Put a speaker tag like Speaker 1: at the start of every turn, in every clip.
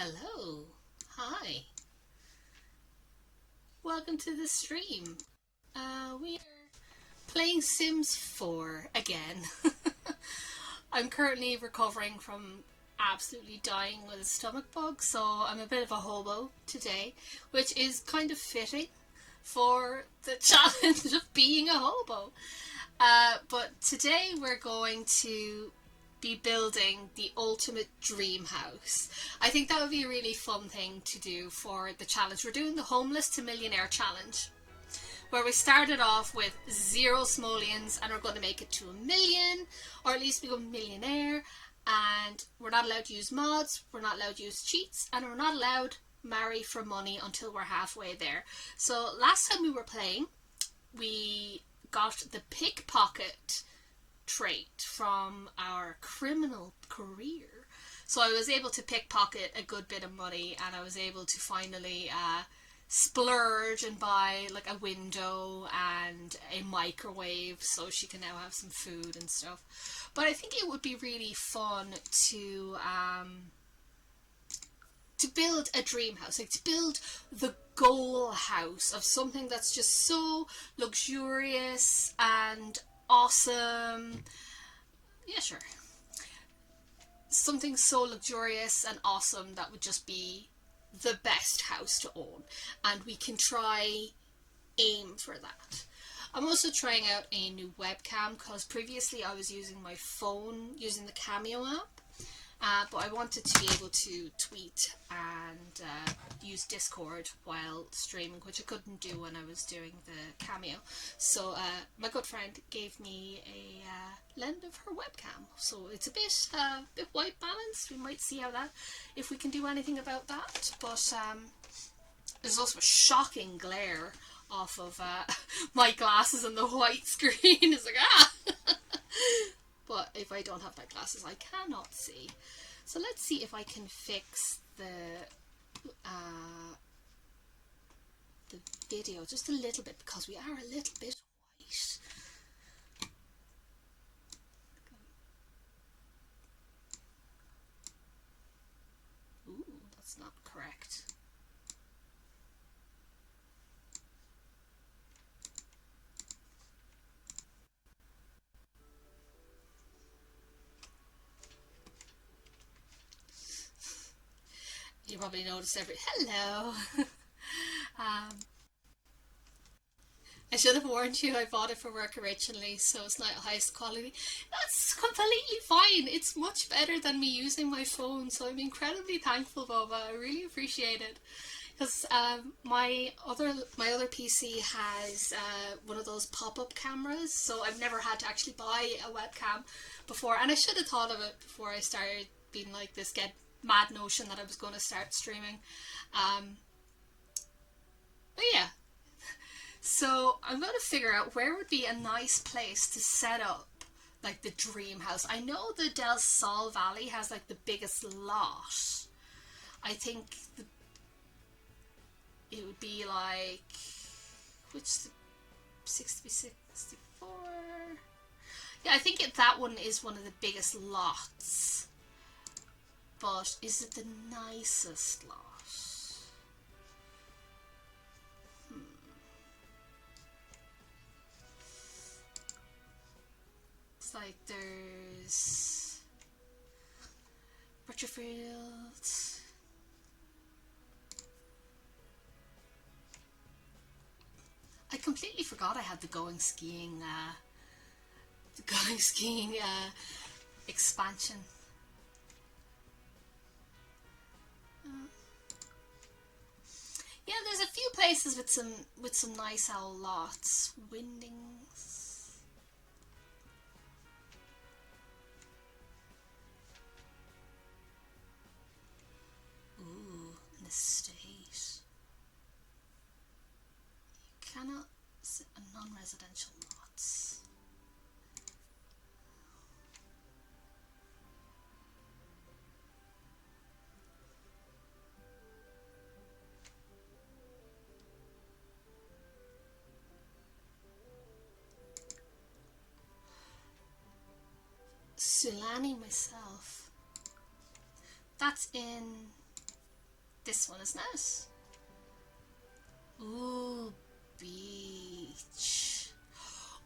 Speaker 1: Hello. Hi. Welcome to the stream. We are playing Sims 4 again. I'm currently recovering from absolutely dying with a stomach bug, so I'm a bit of a hobo today, which is kind of fitting for the challenge of being a hobo. But today we're going to be building the ultimate dream house. I think that would be a really fun thing to do for the challenge. We're doing the homeless to millionaire challenge, where we started off with zero simoleons and we're going to make it to 1 million, or at least become a millionaire. And we're not allowed to use mods, we're not allowed to use cheats, and we're not allowed marry for money until we're halfway there. So last time we were playing, we got the pickpocket trait from our criminal career. So I was able to pickpocket a good bit of money, and I was able to finally splurge and buy like a window and a microwave so she can now have some food and stuff. But I think it would be really fun to build a dream house, like to build the goal house of something that's just so luxurious and awesome. Yeah, sure. Something so luxurious and awesome that would just be the best house to own. And we can try aim for that. I'm also trying out a new webcam because previously I was using my phone using the Cameo app. But I wanted to be able to tweet and use Discord while streaming, which I couldn't do when I was doing the Cameo. So my good friend gave me a lend of her webcam. So it's a bit white balanced. We might see how that, if we can do anything about that. But there's also a shocking glare off of my glasses and the white screen. It's like, ah! But if I don't have my glasses, I cannot see. So let's see if I can fix the video just a little bit, because we are a little bit white. Ooh, that's not correct. You probably noticed hello. I should have warned you, I bought it for work originally, so it's not highest quality. That's completely fine. It's much better than me using my phone, so I'm incredibly thankful, Boba. I really appreciate it. Because my other PC has one of those pop-up cameras, so I've never had to actually buy a webcam before, and I should have thought of it before I started being like this get mad notion that I was going to start streaming. But yeah, so I'm going to figure out where would be a nice place to set up like the dream house. I know the Del Sol Valley has like the biggest lot. I think it would be like, which 64. Yeah, I think that one is one of the biggest lots. But is it the nicest lot? It's like there's Butcherfield. I completely forgot I had the going skiing expansion. Yeah, there's a few places with some nice owl lots. Windings. Ooh, an estate. You cannot sit on non-residential lots. Sulani myself. That's in this one, isn't it? Ooh, beach.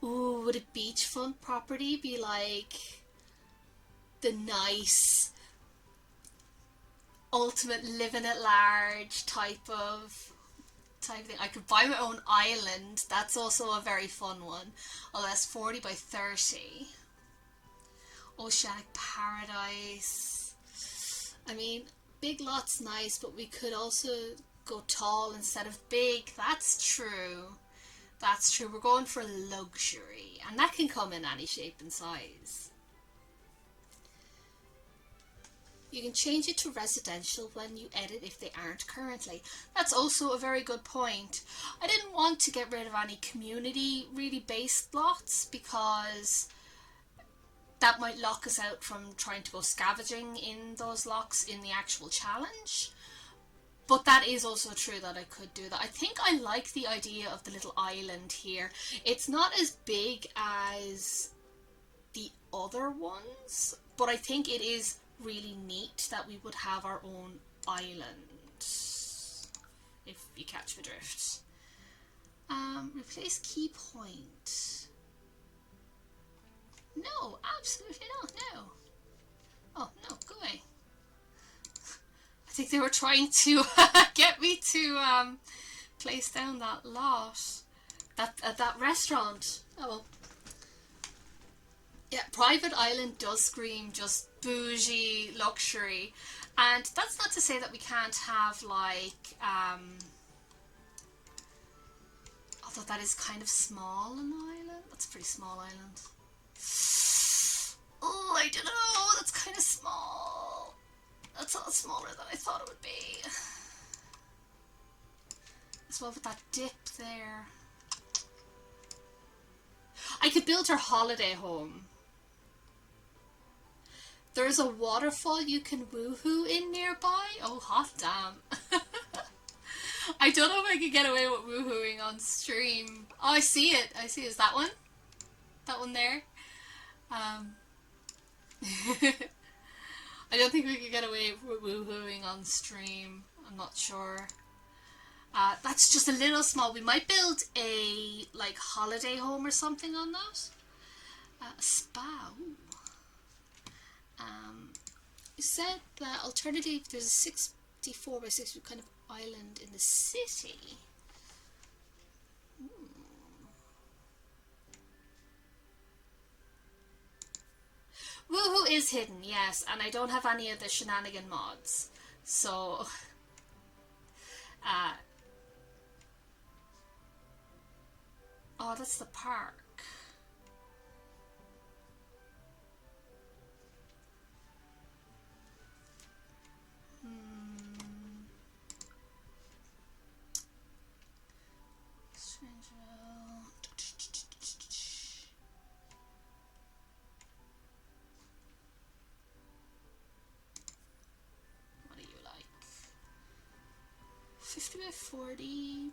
Speaker 1: Ooh, would a beachfront property be like the nice, ultimate living at large type of thing? I could buy my own island. That's also a very fun one. Oh, that's 40 by 30. Oceanic paradise. I mean, big lot's nice, but we could also go tall instead of big. That's true. That's true. We're going for luxury, and that can come in any shape and size. You can change it to residential when you edit if they aren't currently. That's also a very good point. I didn't want to get rid of any community really based lots because that might lock us out from trying to go scavenging in those locks in the actual challenge. But that is also true that I could do that. I think I like the idea of the little island here. It's not as big as the other ones, but I think it is really neat that we would have our own island, if you catch the drift. Replace key point. No, absolutely not, no. Oh, no, go away. I think they were trying to get me to place down that lot. That restaurant. Oh well. Yeah, private island does scream just bougie luxury. And that's not to say that we can't have like although that is kind of small an island. That's a pretty small island. Oh, I don't know, that's kind of small. That's a lot smaller than I thought it would be. As well with that dip there. I could build her holiday home. There's a waterfall you can woohoo in nearby. Oh, hot damn. I don't know if I could get away with woohooing on stream. Oh, I see it. I see it. Is that one? That one there? I don't think we could get away with woohooing on stream. I'm not sure. That's just a little small. We might build a like holiday home or something on that. A spa. Ooh. You said that alternative. There's a 64 by 60 kind of island in the city. Woohoo is hidden, yes, and I don't have any of the shenanigan mods, so oh, that's the park. What do you like? 50 by 40.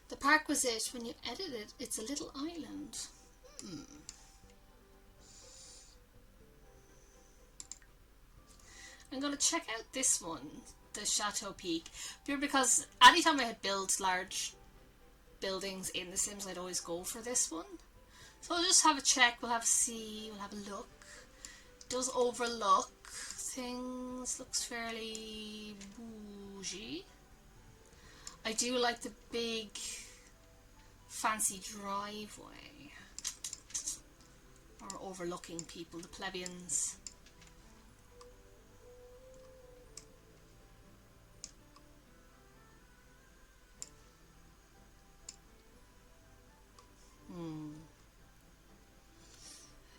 Speaker 1: The park was it. When you edit it, it's a little island. I'm going to check out this one, the Chateau Peak, because anytime I had built large buildings in The Sims, I'd always go for this one. So we'll just have a check, we'll have a see, we'll have a look. It does overlook things, looks fairly bougie. I do like the big fancy driveway. Or overlooking people, the plebeians.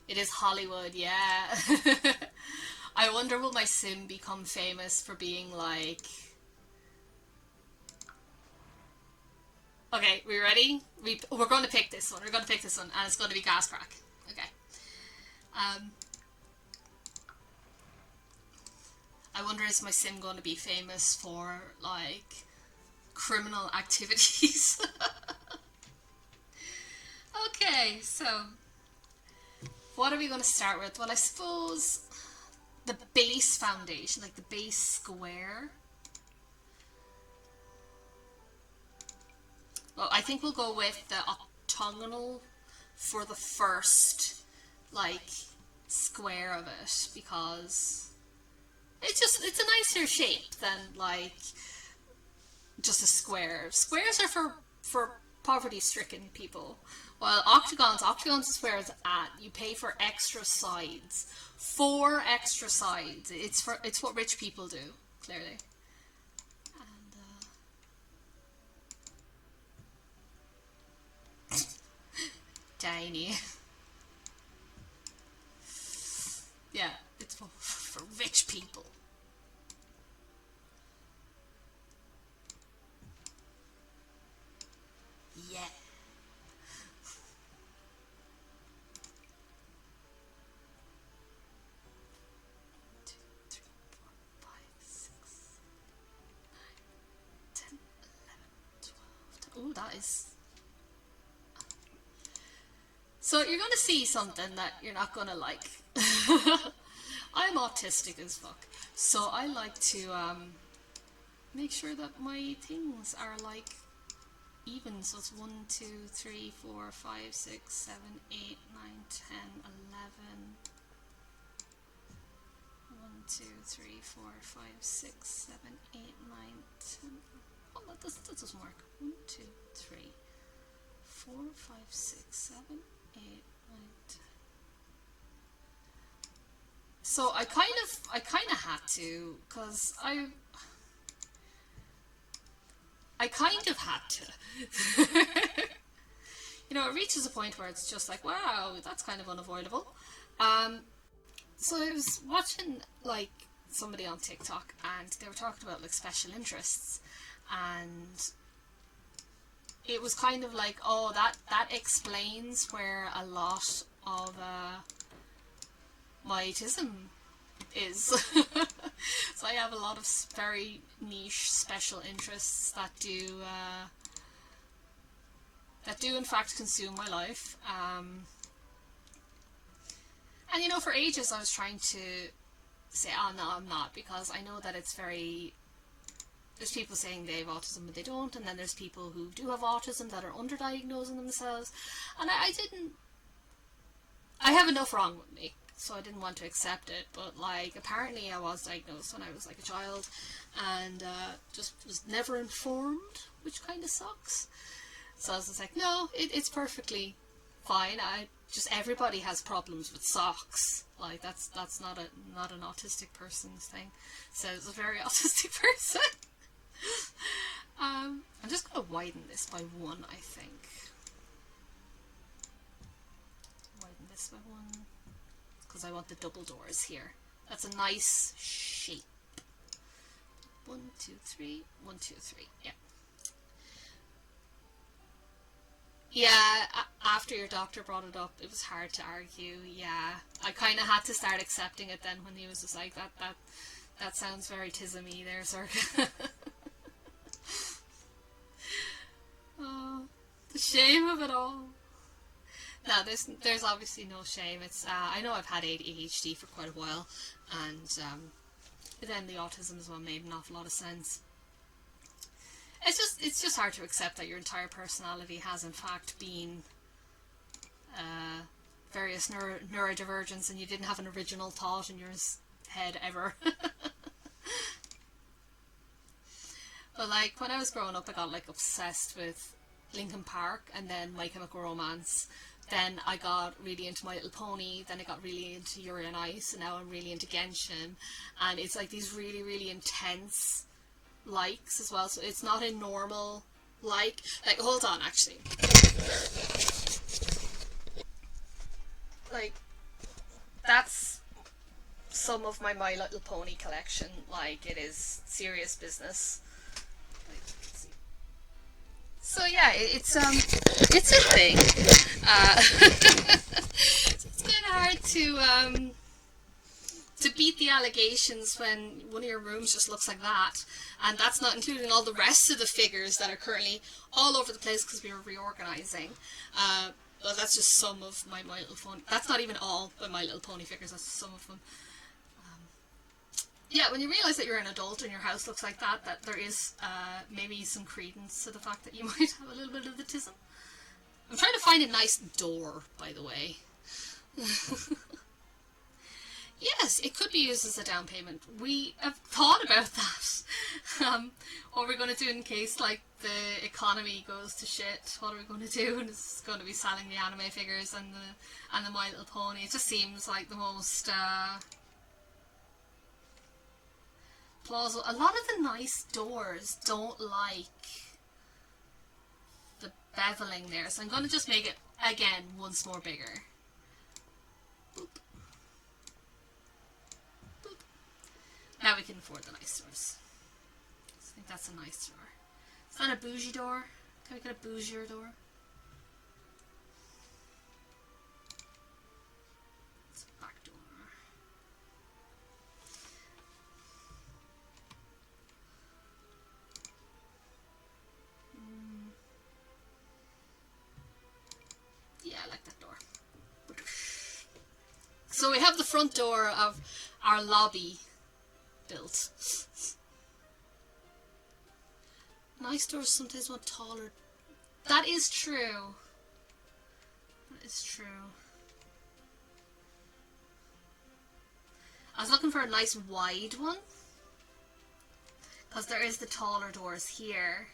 Speaker 1: It is Hollywood, yeah. I wonder will my sim become famous for being like... Okay, we ready? We're going to pick this one. We're going to pick this one, and it's going to be Gas Crack. Okay. wonder, is my sim going to be famous for, like, criminal activities? Okay, so what are we going to start with? Well, I suppose the base foundation, like the base square. Well, I think we'll go with the octagonal for the first, like, square of it, because it's a nicer shape than, like, just a square. Squares are for poverty-stricken people, while octagons is where it's at. You pay for extra sides, 4 extra sides. It's what rich people do, clearly. And tiny. Yeah, it's for rich people. Yeah. 2, 3, 4, 5, 6, 9, 10, 11, 12. Ooh, that is. So you're gonna see something that you're not gonna like. I'm autistic as fuck, so I like to make sure that my things are like even. So it's 1, 2, 3, 4, 5, 6, 7, 8, 9, 10, 11. 1, 2, 3, 4, 5, 6, 7, 8, 9, 10. Oh, that doesn't work. 1, 2, 3, 4, 5, 6, 7, 8, 9, 10. So I kind of had to, because I kind of had to. You know, it reaches a point where it's just like, wow, that's kind of unavoidable. So I was watching, like, somebody on TikTok, and they were talking about, like, special interests, and it was kind of like, oh, that explains where a lot of my autism is. So I have a lot of very niche special interests that do in fact consume my life. And you know, for ages I was trying to say, oh no, I'm not, because I know that it's very. There's people saying they have autism but they don't, and then there's people who do have autism that are underdiagnosing themselves, and I have enough wrong with me, so I didn't want to accept it. But, like, apparently I was diagnosed when I was like a child, and just was never informed, which kind of sucks. So I was just like, no, it's perfectly fine. Everybody has problems with socks. Like, that's not an autistic person's thing. So it's a very autistic person. I'm just gonna widen this by 1, I think. Widen this by 1, because I want the double doors here. That's a nice shape. 1, 2, 3. 1, 2, 3. Yeah. Yeah, after your doctor brought it up, it was hard to argue. Yeah, I kind of had to start accepting it then, when he was just like, that sounds very tism-y there, sir. Oh, the shame of it all. No, there's obviously no shame. It's I know I've had ADHD for quite a while, and then the autism as well made an awful lot of sense. It's just hard to accept that your entire personality has in fact been various neurodivergence, and you didn't have an original thought in your head ever. But, like, when I was growing up, I got, like, obsessed with Linkin Park, and then My Chemical Romance. Then I got really into My Little Pony. Then I got really into Yuri on Ice, and now I'm really into Genshin. And it's like these really, really intense likes as well. So it's not a normal like. Like, hold on, actually. Like, that's some of my Little Pony collection. Like, it is serious business. So yeah, it's a thing. So it's kind of hard to to beat the allegations when one of your rooms just looks like that, and that's not including all the rest of the figures that are currently all over the place because we were reorganizing. Well, that's just some of my My Little Pony. That's not even all of My Little Pony figures, that's some of them. Yeah, when you realise that you're an adult and your house looks like that, that there is maybe some credence to the fact that you might have a little bit of the tism. I'm trying to find a nice door, by the way. Yes, it could be used as a down payment. We have thought about that. What we're going to do in case, like, the economy goes to shit. What are we going to do? And it's going to be selling the anime figures and the My Little Pony. It just seems like the most plausible. A lot of the nice doors don't like the beveling there, so I'm going to just make it again once more bigger. Boop. Boop. Now we can afford the nice doors. I think that's a nice door. Is that a bougie door? Can we get a bougier door? It's a back door. Yeah, I like that door. So we have the front door of our lobby built. Nice doors sometimes want taller. That is true. That is true. I was looking for a nice wide one, because there is the taller doors here.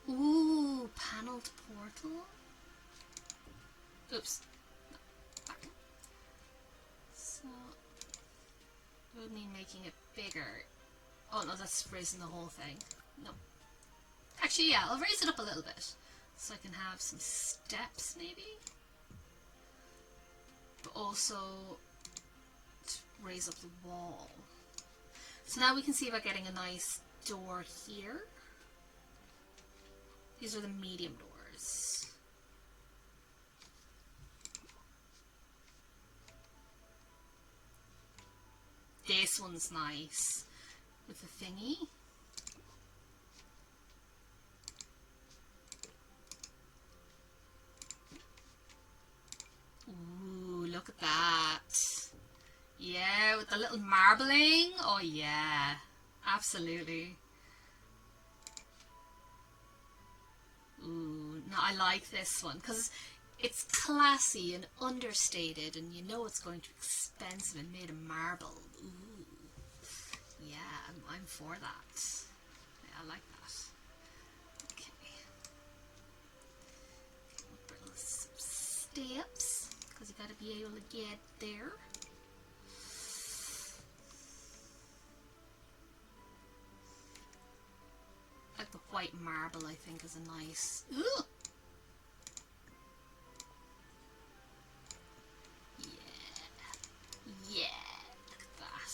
Speaker 1: Ooh, panelled portal. Oops. No, back. So, it would mean making it bigger. Oh no, that's raising the whole thing. No. Actually, yeah, I'll raise it up a little bit. So I can have some steps, maybe? But also to raise up the wall. So now we can see about getting a nice door here. These are the medium doors. This one's nice with the thingy. Ooh, look at that. Yeah, with the little marbling. Oh yeah, absolutely. Ooh, no, I like this one because it's classy and understated, and you know it's going to be expensive and made of marble. Ooh, yeah, I'm for that. Yeah, I like that. Okay, we'll build some steps because you got to be able to get there. Like the white marble, I think, is a nice. Ooh. Yeah, look at that.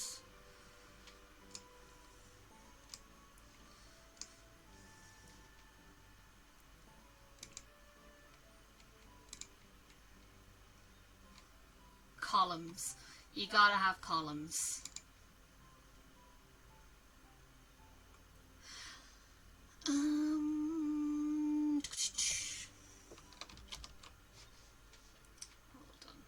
Speaker 1: Columns. You gotta have columns. Hold on.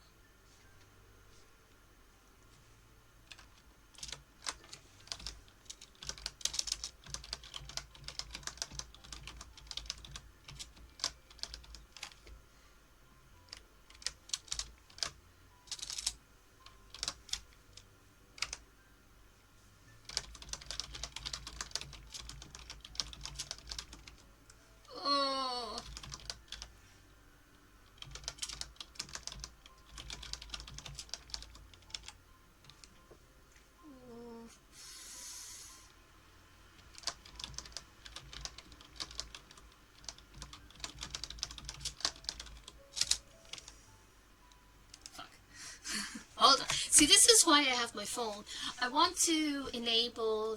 Speaker 1: See, this is why I have my phone. I want to enable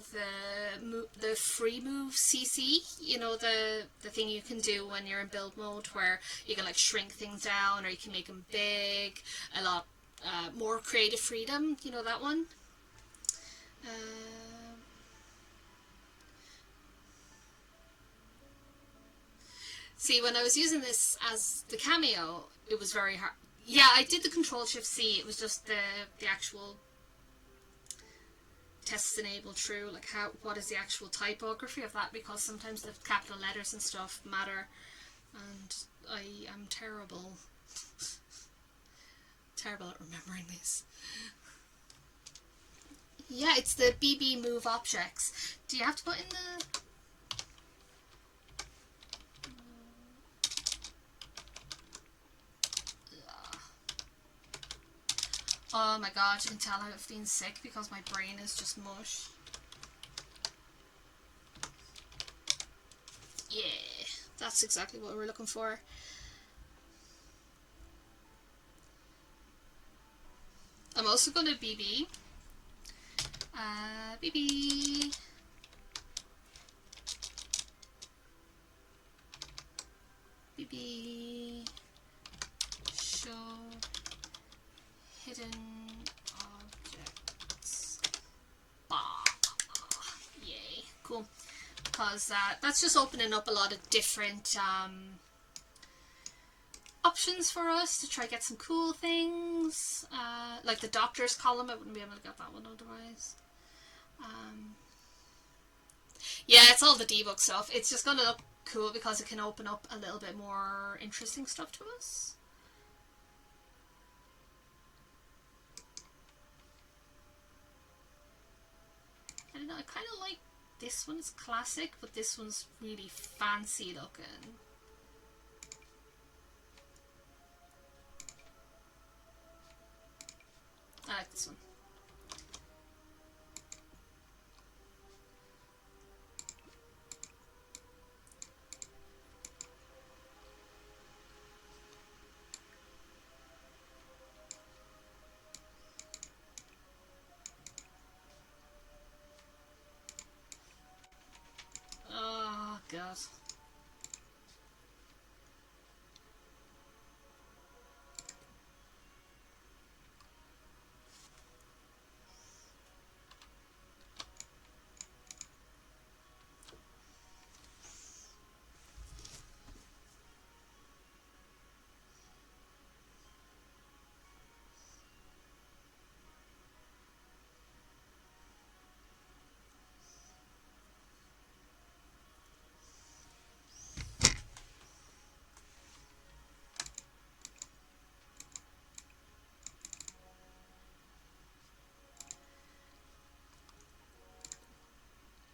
Speaker 1: the free move CC. You know, the thing you can do when you're in build mode, where you can like shrink things down, or you can make them big. A lot more creative freedom. You know that one. See, when I was using this as the cameo, it was very hard. Yeah, I did the Control-Shift-C. It was just the actual tests enable true. Like, what is the actual typography of that? Because sometimes the capital letters and stuff matter, and I am terrible at remembering these. Yeah, it's the BB move objects. Do you have to put in the... Oh my god, you can tell I've been sick because my brain is just mush. Yeah, that's exactly what we're looking for. I'm also going to BB. BB. BB. Show hidden objects. Bah. Yay. Cool. Because that's just opening up a lot of different options for us to try get some cool things. Like the doctor's column, I wouldn't be able to get that one otherwise. Yeah, it's all the debug stuff. It's just going to look cool because it can open up a little bit more interesting stuff to us. I don't know, I kind of like this one. It's classic, but this one's really fancy looking. I like this one. Oh, God.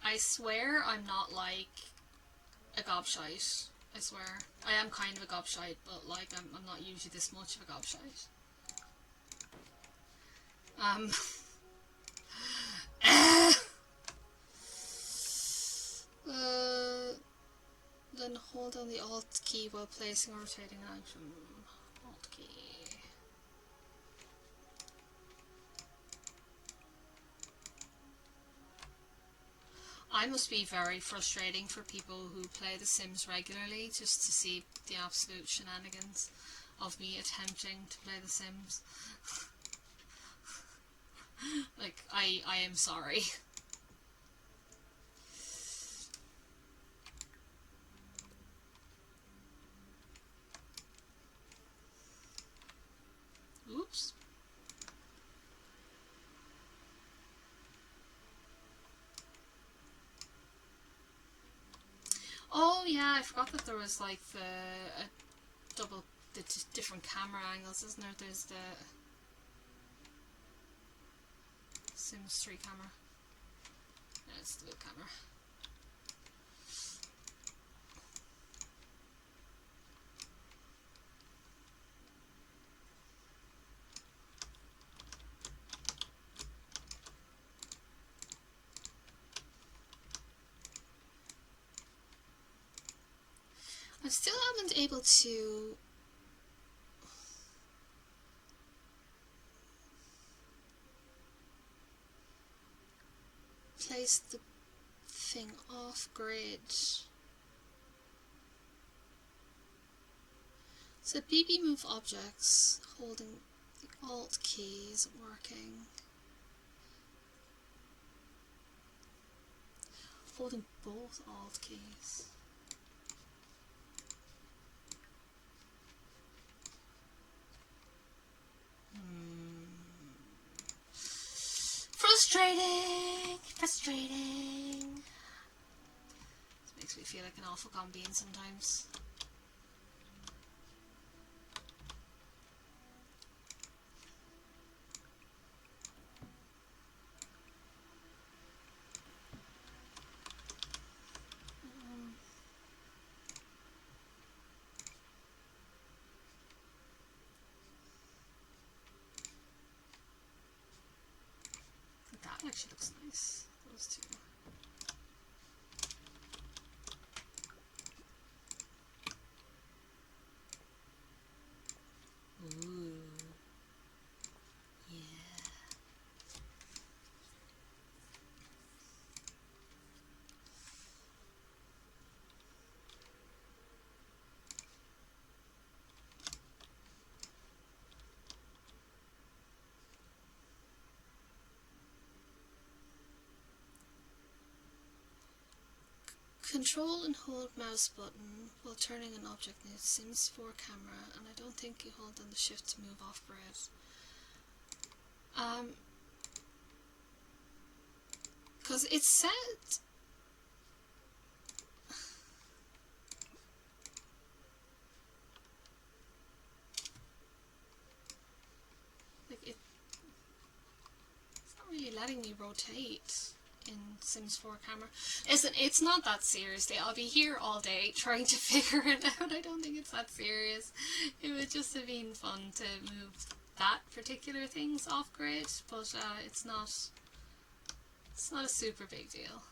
Speaker 1: I swear I'm not like a gobshite. I swear. I am kind of a gobshite, but like I'm not usually this much of a gobshite. Then hold down the Alt key while placing or rotating an item. Alt key. I must be very frustrating for people who play The Sims regularly, just to see the absolute shenanigans of me attempting to play The Sims. Like, I am sorry. Oops. Oh yeah, I forgot that there was like the different camera angles, isn't there? There's the Sims 3 camera. Yeah, it's the good camera. I still haven't able to place the thing off grid. So BB move objects, holding the Alt key isn't working. Holding both Alt keys. Frustrating! Frustrating! This makes me feel like an awful combean sometimes. That actually looks nice, those two. Ooh. Yeah. Control and hold mouse button while turning an object in Sims 4 camera, and I don't think you hold down the shift to move off grid. Because it said... like it's not really letting me rotate in Sims 4 camera. It's not that serious. I'll be here all day trying to figure it out. I don't think it's that serious. It would just have been fun to move that particular things off grid, but it's not a super big deal.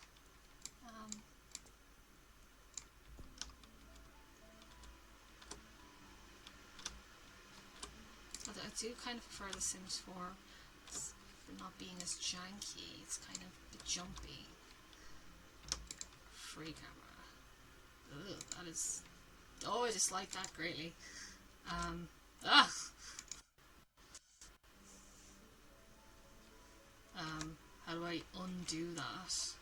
Speaker 1: Although I do kind of prefer the Sims 4 for not being as janky. It's kind of a bit jumpy. Free camera. Ugh, that is... oh, I dislike that greatly. How do I undo that?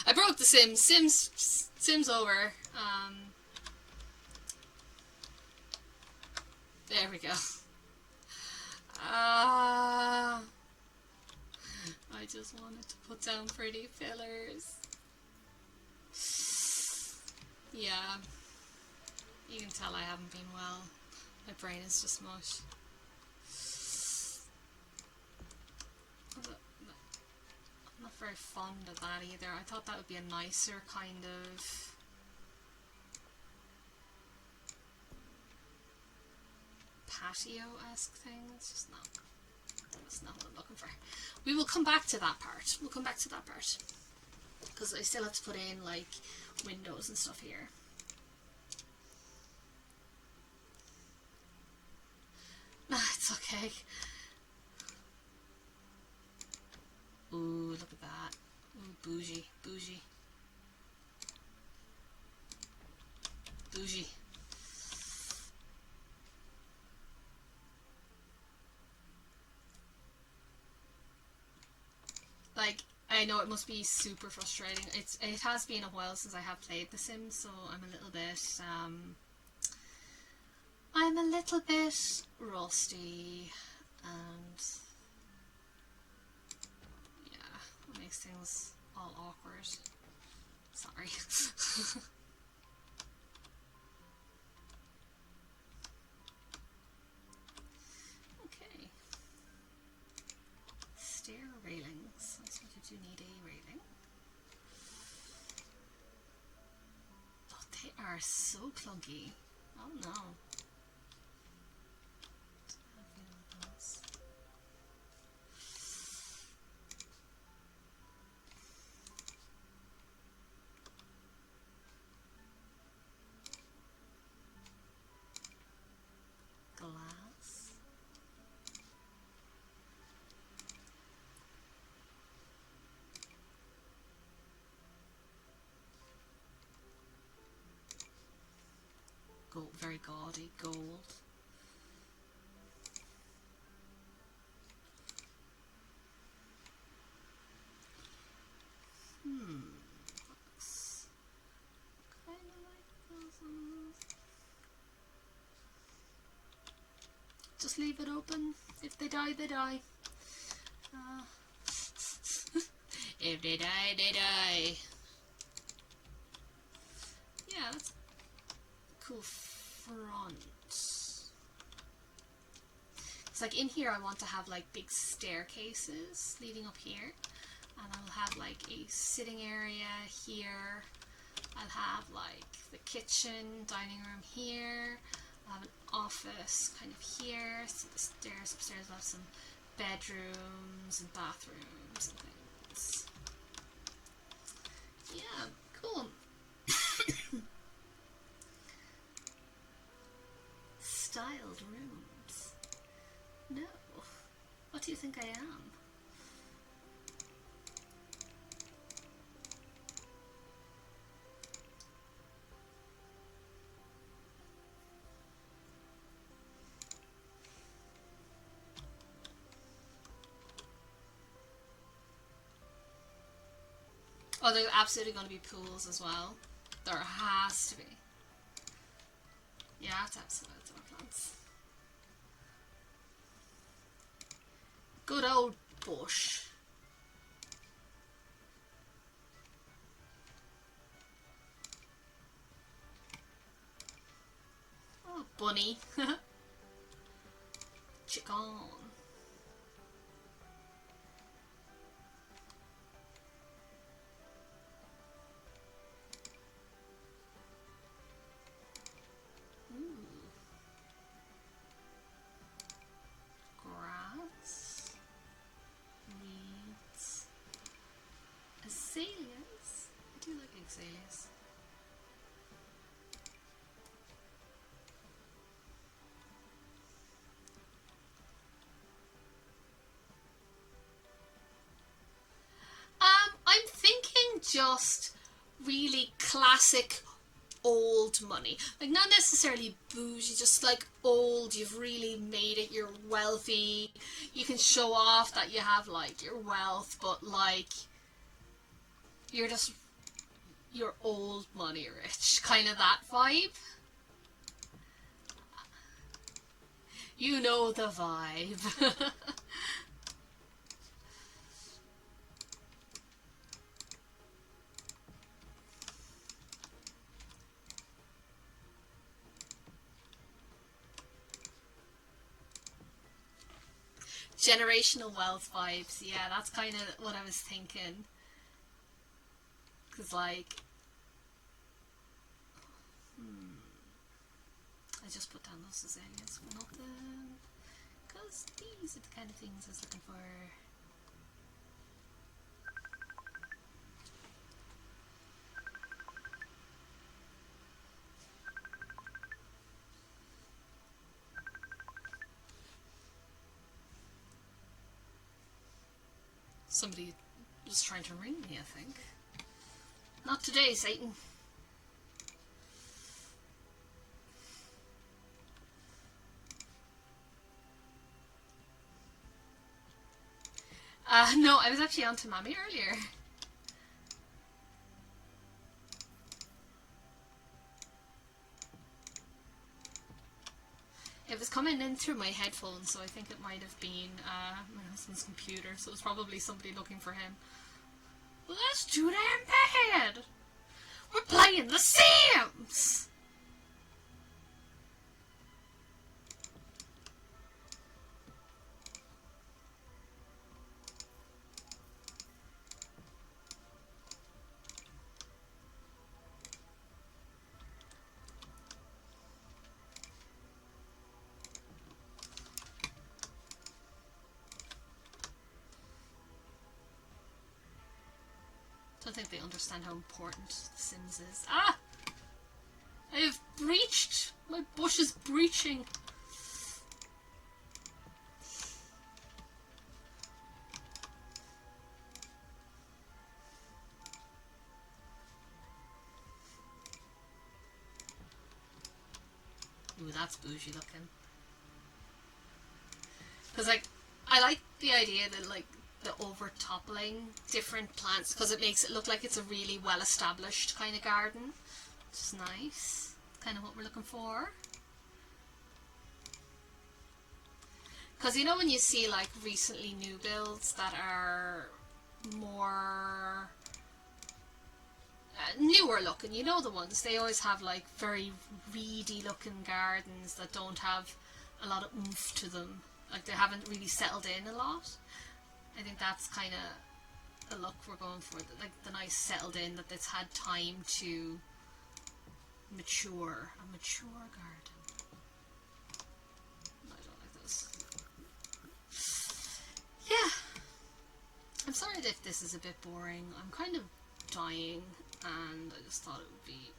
Speaker 1: I broke the Sims over. There we go. I just wanted to put down pretty fillers. Yeah. You can tell I haven't been well. My brain is just mush. I'm not very fond of that either. I thought that would be a nicer kind of... patio-esque thing. It's just not... that's not what I'm looking for. We will come back to that part. We'll come back to that part. Because I still have to put in, like, windows and stuff here. Nah, it's okay. Ooh, look at that. Ooh, bougie, bougie. Bougie. Like, I know it must be super frustrating. It has been a while since I have played The Sims, so I'm a little bit rusty, and yeah, it makes things all awkward. Sorry. Okay. Stair railings. I suppose you do need a railing. Oh, they are so clunky. Oh no. very gaudy gold. Looks kind of like those. Just leave it open. If they die, they die. If they die, they die. Yeah, that's cool front. It's like in here I want to have like big staircases leading up here. And I'll have like a sitting area here. I'll have like the kitchen, dining room here. I'll have an office kind of here. So the stairs upstairs will have some bedrooms and bathrooms and things. Yeah, cool. Styled rooms. No. What do you think I am? Oh, there's absolutely going to be pools as well. There has to be. Yeah, I have to have some outdoor plants. Good old bush. Oh, bunny. Chicken. Grass. Weeds. Azaleas. I do like azaleas. I'm thinking just really classic old money. Like not necessarily bougie, just like old, you've really made it, you're wealthy, you can show off that you have like your wealth, but like you're old money rich, kind of that vibe. You know the vibe. Generational wealth vibes, yeah, that's kind of what I was thinking. Because, like, I just put down those azaleas for nothing. Because these are the kind of things I was looking for. Somebody was trying to ring me, I think. Not today, Satan. No, I was actually on to Mommy earlier. It was coming in through my headphones, so I think it might have been my husband's computer, so it was probably somebody looking for him. Let's do that in bed! We're playing The Sims! I don't think they understand how important The Sims is. Ah! I have breached! My bush is breaching! Ooh, that's bougie looking. Because, like, I like the idea that, like, the over-toppling different plants, because it makes it look like it's a really well-established kind of garden, which is nice. Kind of what we're looking for. Because, you know, when you see, like, recently new builds that are more newer looking, you know the ones, they always have, like, very reedy looking gardens that don't have a lot of oomph to them. Like, they haven't really settled in a lot. I think that's kind of the look we're going for. Like, the nice settled in, that it's had time to mature. A mature garden. I don't like this. Yeah. I'm sorry if this is a bit boring. I'm kind of dying, and I just thought it would be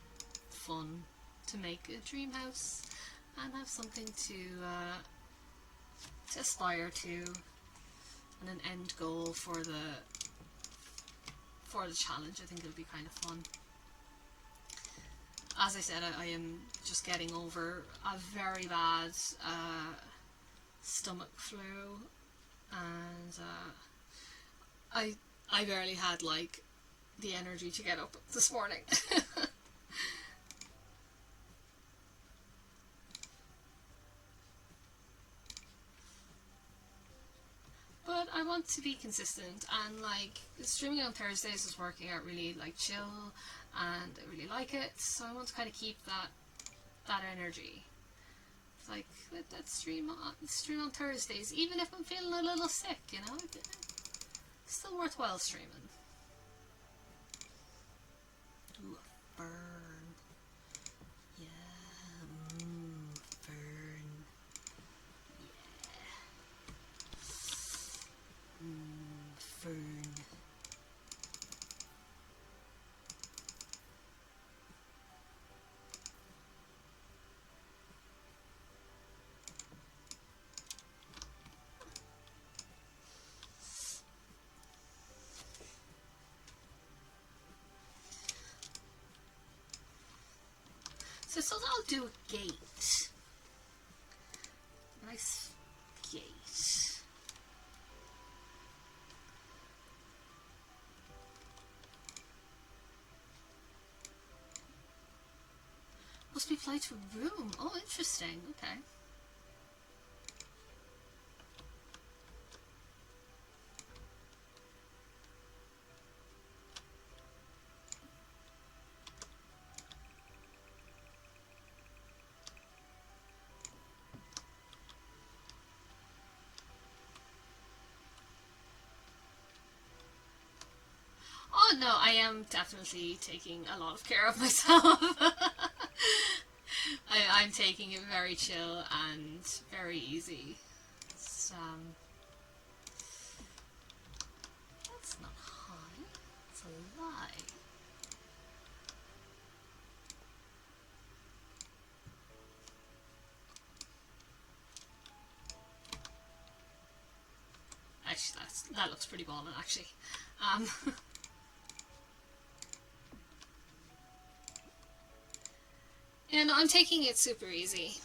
Speaker 1: fun to make a dream house and have something to aspire to, and an end goal for the challenge. I think it'll be kind of fun. As I said, I am just getting over a very bad stomach flu, and I barely had, like, the energy to get up this morning. But I want to be consistent, and, like, streaming on Thursdays is working out really, like, chill, and I really like it, so I want to kind of keep that energy. It's like, let's stream on Thursdays, even if I'm feeling a little sick, you know? It's still worthwhile streaming. Ooh, a fern. Yeah, fern. Yeah. Fern. So I'll do a gate. Nice gate. Must be applied to a room. Oh, interesting. Okay. Oh no, I am definitely taking a lot of care of myself. I'm taking it very chill and very easy. It's, that's not high. It's a lie. Actually, that looks pretty ballin', actually. Yeah, no, I'm taking it super easy,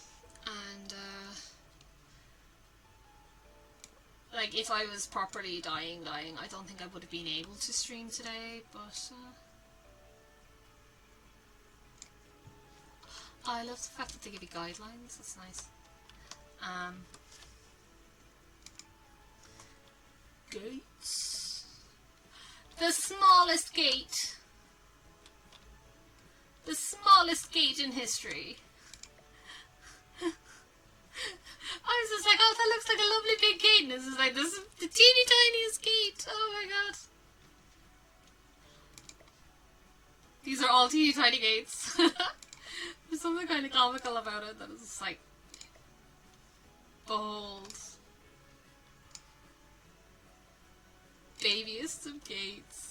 Speaker 1: and like, if I was properly dying, I don't think I would have been able to stream today, but I love the fact that they give you guidelines. That's nice. Gates. The smallest gate. The smallest gate in history. I was just like, oh, that looks like a lovely big gate. And this is like, this is the teeny tiniest gate. Oh my god. These are all teeny tiny gates. There's something kind of comical about it that is just like, bold. Babiest of gates.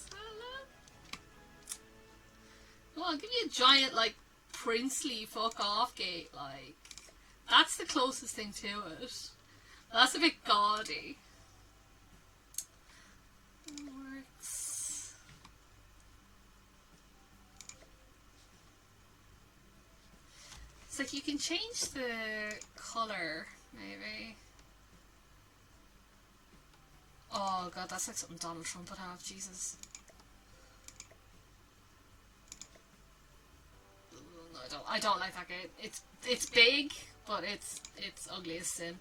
Speaker 1: Well, I'll give you a giant, like, princely fuck off gate, like, that's the closest thing to it. That's a bit gaudy. Works. like you can change the colour, maybe. Oh god, that's like something Donald Trump would have, Jesus. No, I don't like that gate. It's big, but it's ugly as sin.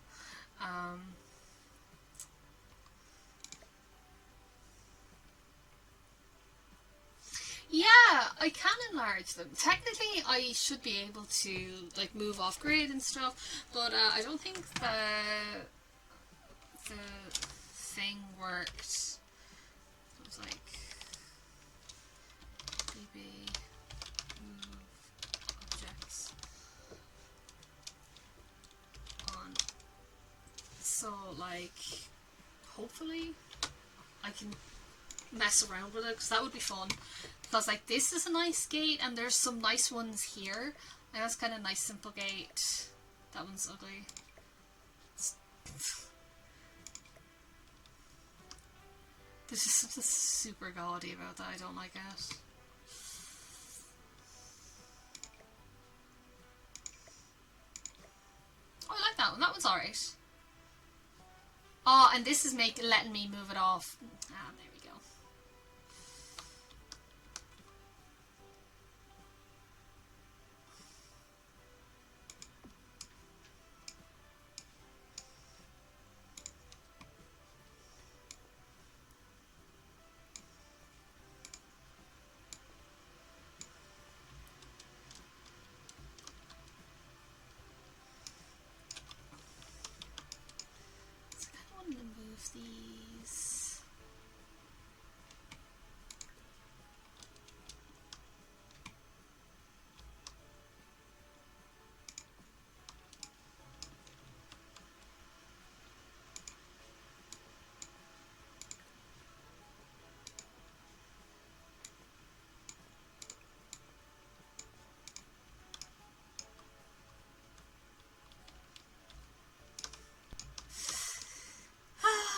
Speaker 1: Yeah, I can enlarge them. Technically, I should be able to like move off grid and stuff, but I don't think the thing worked. It was like bb move objects on. So like, hopefully, I can mess around with it because that would be fun. Because like this is a nice gate and there's some nice ones here. Like that's kind of nice simple gate. That one's ugly. There's just something super gaudy about that. I don't like it. Oh, I like that one. That one's alright. Oh, and this is letting me move it off. Ah, there we go. So I kind of wanted to move these.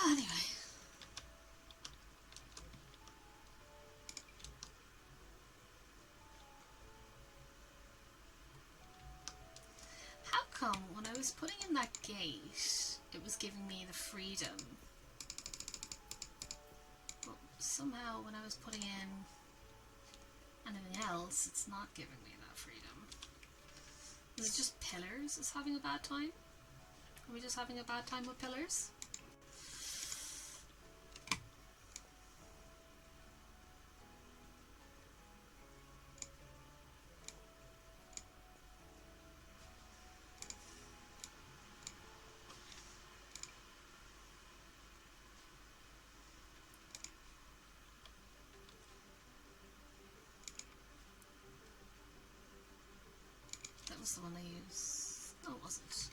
Speaker 1: Anyway. How come when I was putting in that gate, it was giving me the freedom? But somehow when I was putting in anything else, it's not giving me that freedom. Is it just pillars is having a bad time? Are we just having a bad time with pillars? That was the one I used. No, it wasn't.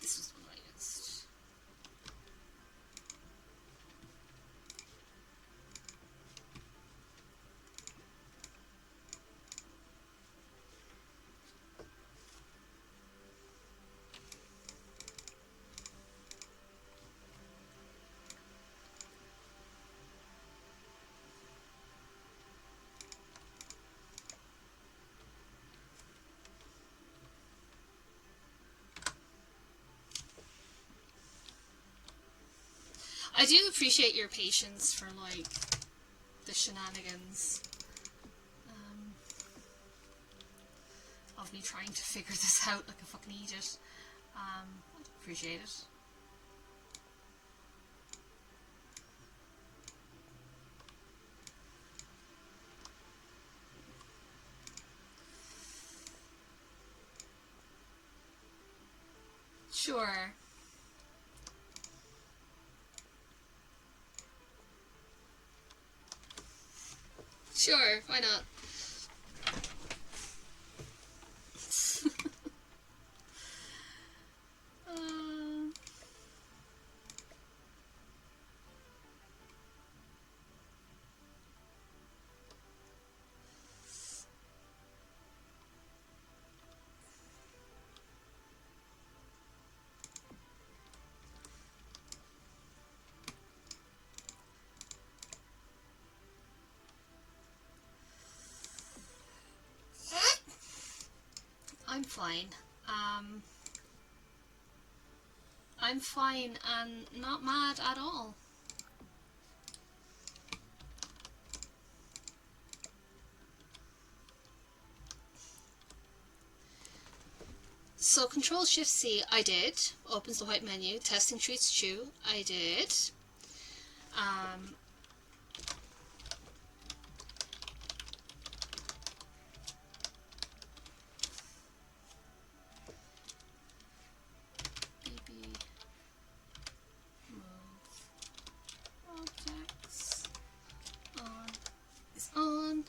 Speaker 1: This was the one I used. I do appreciate your patience for like the shenanigans of me trying to figure this out like a fucking idiot. I appreciate it. Sure. Sure, why not? fine. I'm fine and not mad at all. So Control-Shift-C, I did. Opens the white menu. Testing treats chew, I did. BB move objects on is on.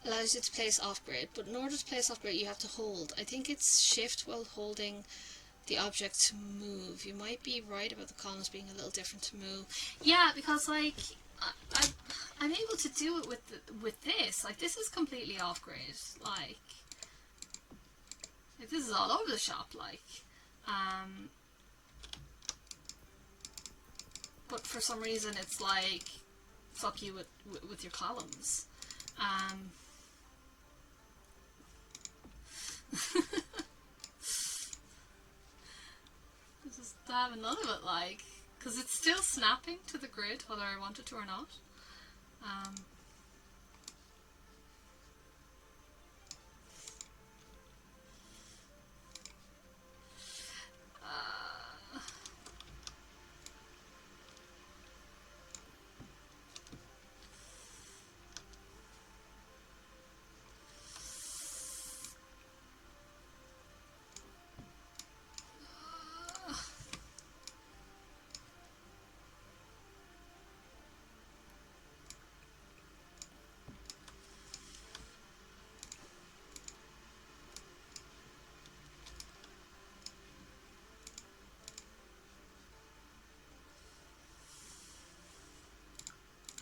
Speaker 1: Allows you to place off grid, but in order to place off grid you have to hold. I think it's shift while holding the object to move. You might be right about the columns being a little different to move. Yeah, because like I'm able to do it with this. Like this is completely off grid. Like this is all over the shop. Like, but for some reason it's like fuck you with your columns. Just having none of it, like, because it's still snapping to the grid whether I want it to or not.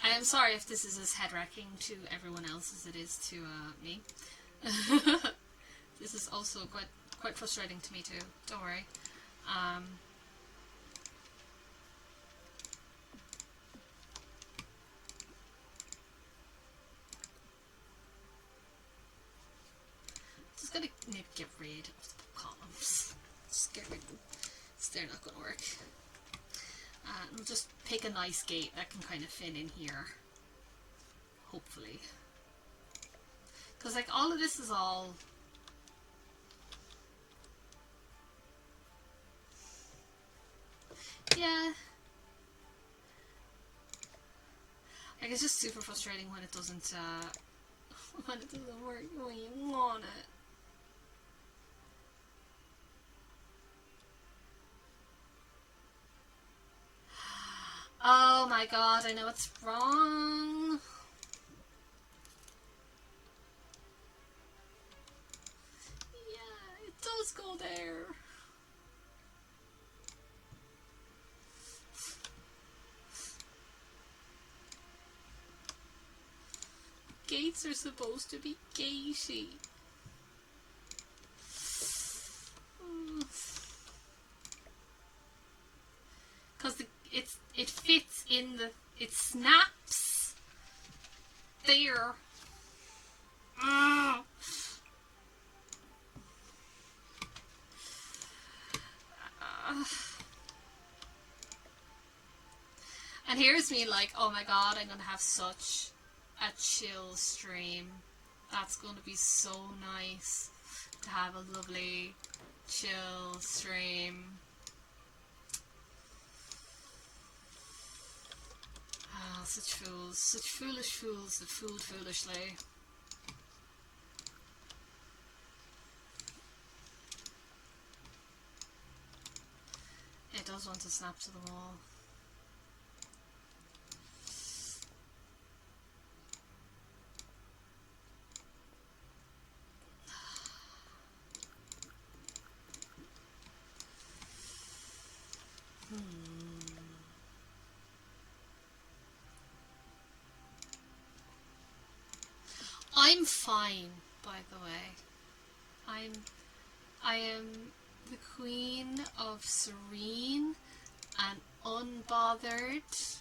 Speaker 1: I am sorry if this is as head-wrecking to everyone else as it is to me. This is also quite frustrating to me too. Don't worry. Just gonna maybe get rid of the columns. Just get rid of them. They're not gonna work. And we'll just pick a nice gate that can kind of fit in here. Hopefully. Because like all of this is all... Yeah. Like it's just super frustrating when it doesn't work when you want it. Oh my god, I know it's wrong. Yeah, it does go there. Gates are supposed to be gatey. Because it fits in the... It snaps there. And here's me like, oh my god, I'm going to have such a chill stream. That's going to be so nice to have a lovely chill stream. Ah, such fools, such foolish fools that fooled foolishly. It does want to snap to the wall. I'm fine, by the way. I am the queen of serene and unbothered.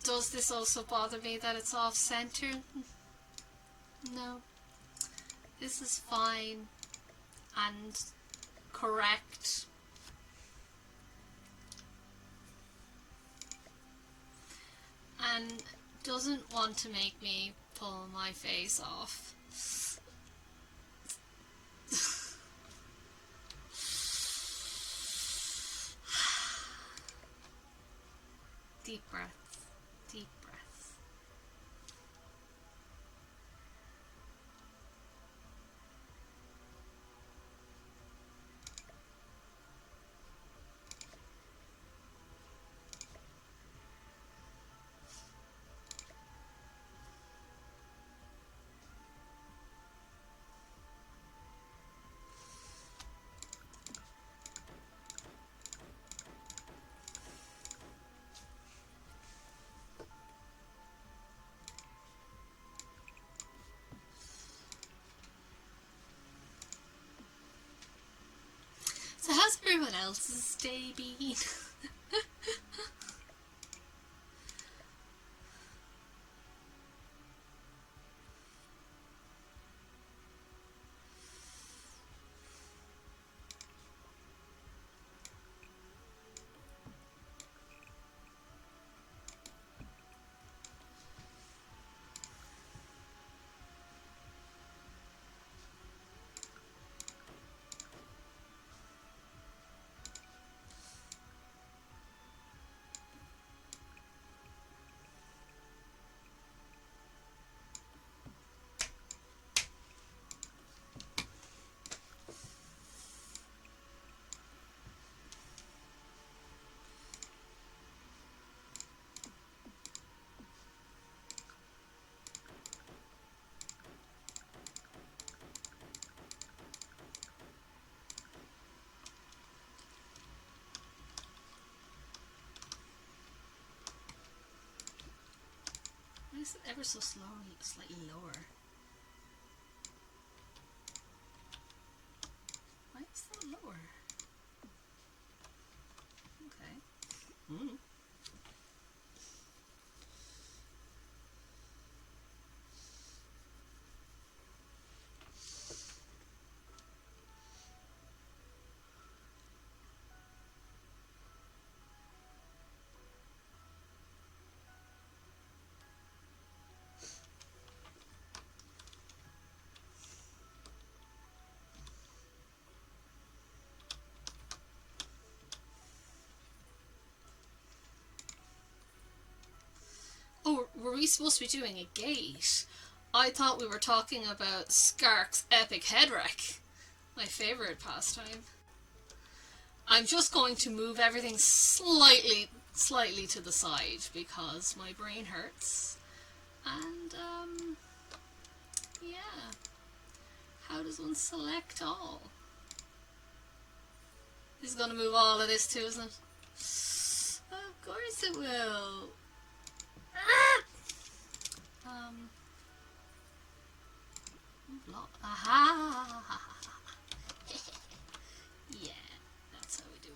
Speaker 1: Does this also bother me that it's off center? No. This is fine and correct. And doesn't want to make me pull my face off. Deep breaths, deep breaths. So how's everyone else's day been? Why is it ever so slowly, slightly lower? Why is that lower? Okay. Oh, were we supposed to be doing a gate? I thought we were talking about Skark's epic head wreck. My favourite pastime. I'm just going to move everything slightly to the side because my brain hurts. And, yeah. How does one select all? This is going to move all of this too, isn't it? Of course it will. Aha! Yeah, that's how we do it.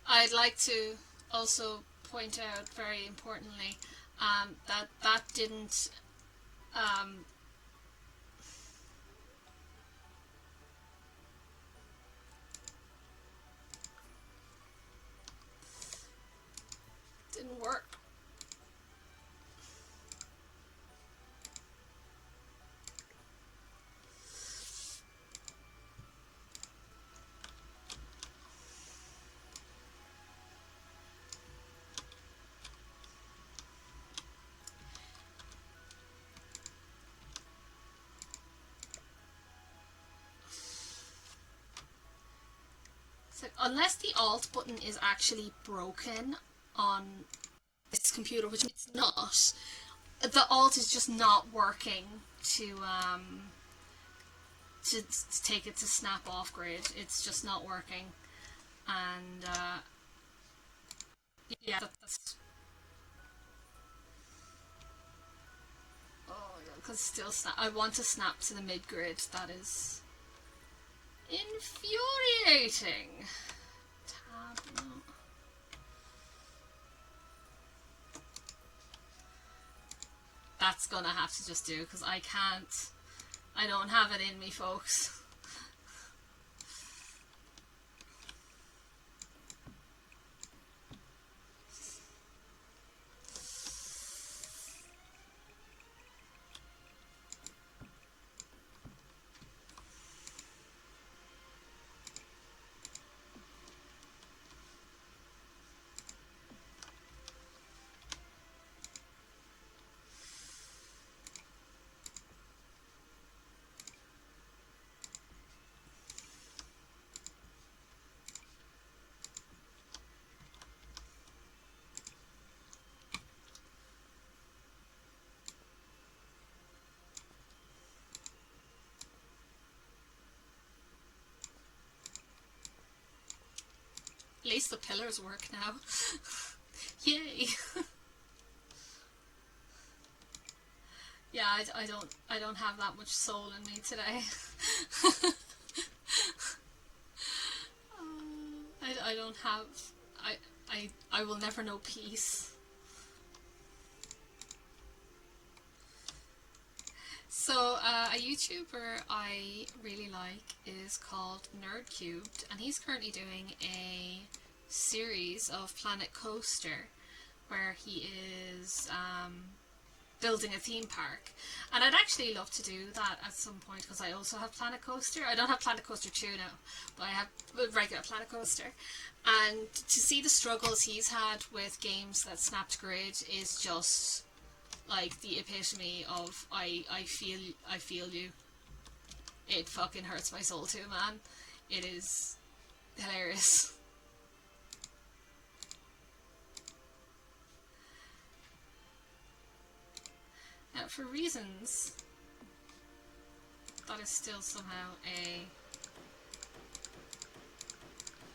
Speaker 1: I'd like to also point out very importantly that didn't didn't work. So unless the Alt button is actually broken on this computer, which it's not, the Alt is just not working to take it to snap off grid. It's just not working, and Yeah, that's. Oh, because still snap. I want to snap to the mid grid. That is infuriating. Tab. No. That's gonna have to just do because I can't. I don't have it in me, folks. At least the pillars work now. Yay! Yeah, I don't have that much soul in me today. I don't have. I will never know peace. So a YouTuber I really like is called Nerdcubed, and he's currently doing a series of Planet Coaster where he is building a theme park, and I'd actually love to do that at some point because I also have Planet Coaster. I don't have Planet Coaster 2 now, but I have regular Planet Coaster, and to see the struggles he's had with games that snapped grid is just like the epitome of I feel you. It fucking hurts my soul too, man. It is hilarious. Now, for reasons, that is still somehow a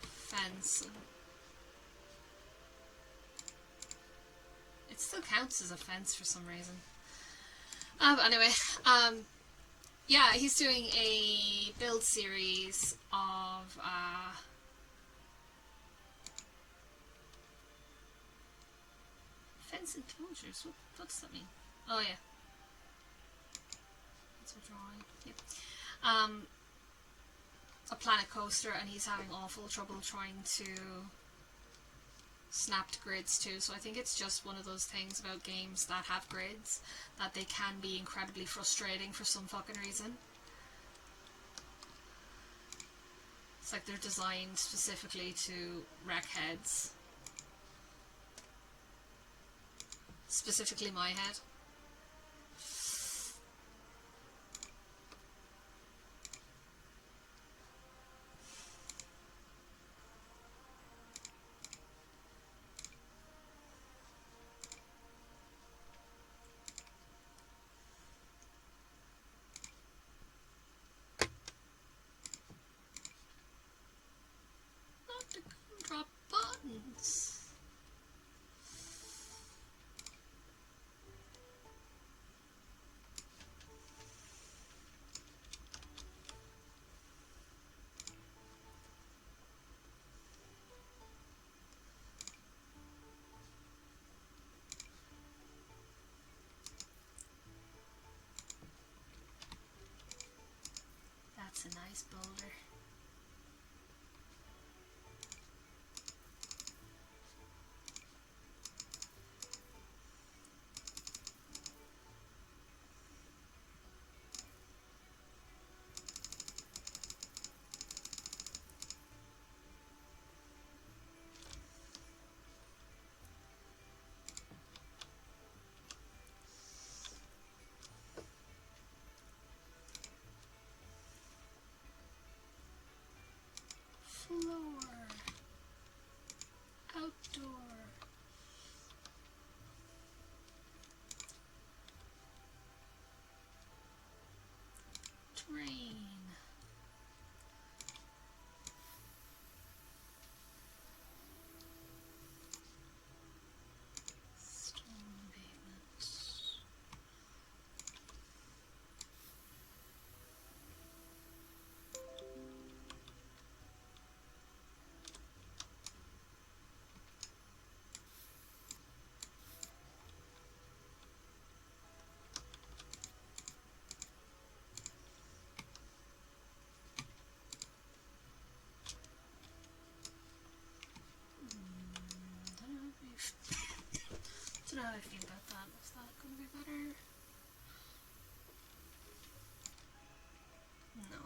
Speaker 1: fence. It still counts as a fence for some reason. But anyway, yeah, he's doing a build series of fence enclosures. What does that mean? Oh yeah. That's a drawing. Yep. A Planet Coaster, and he's having awful trouble trying to snapped grids too, so I think it's just one of those things about games that have grids that they can be incredibly frustrating for some fucking reason. It's like they're designed specifically to wreck heads. Specifically my head. Drop buttons. That's a nice boulder. Floor. Outdoor. Terrain. know how I feel about that. Is that going to be better? No.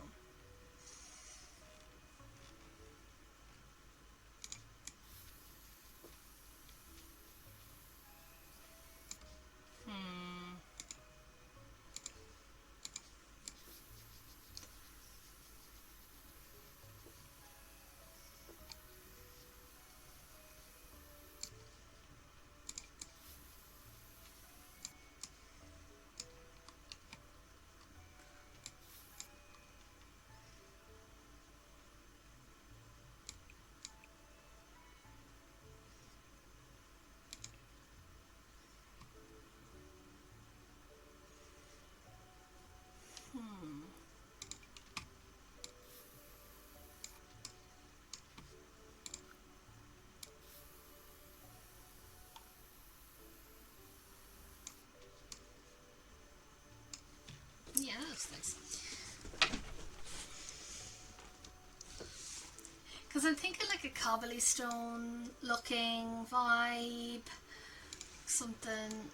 Speaker 1: Yeah, that looks nice. Because I'm thinking like a cobblestone looking vibe. Something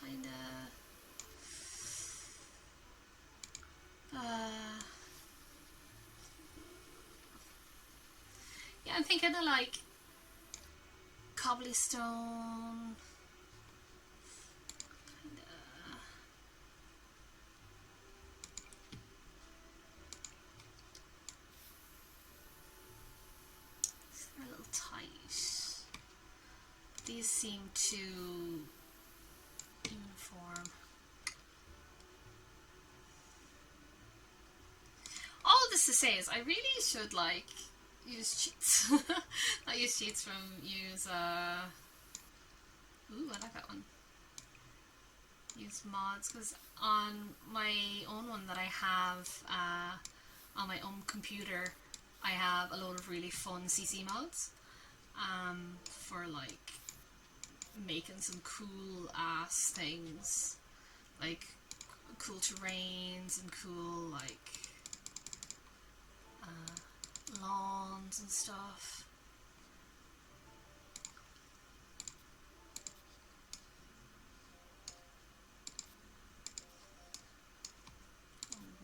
Speaker 1: kind of yeah, I'm thinking of like cobblestone they're a little tight. These seem too uniform. All this to say is I really should like use cheats. Not use cheats from use ooh, I like that one. Use mods, because on my own one that I have on my own computer I have a load of really fun CC mods for like making some cool ass things, like cool terrains and cool like lawns and stuff.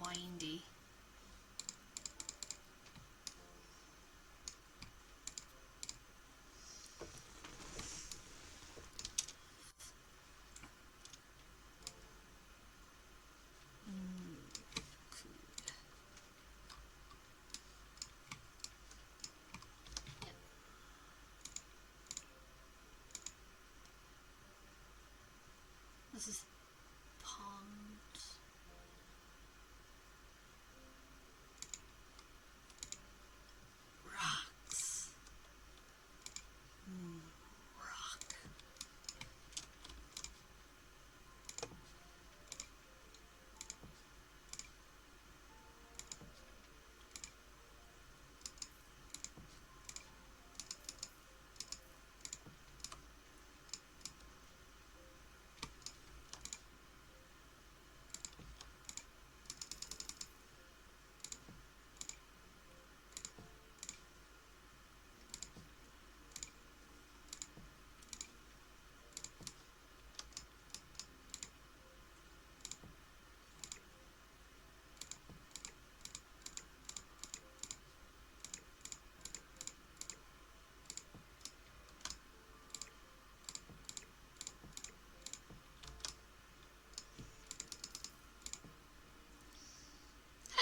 Speaker 1: Windy. This is pond. Rocks. Rock.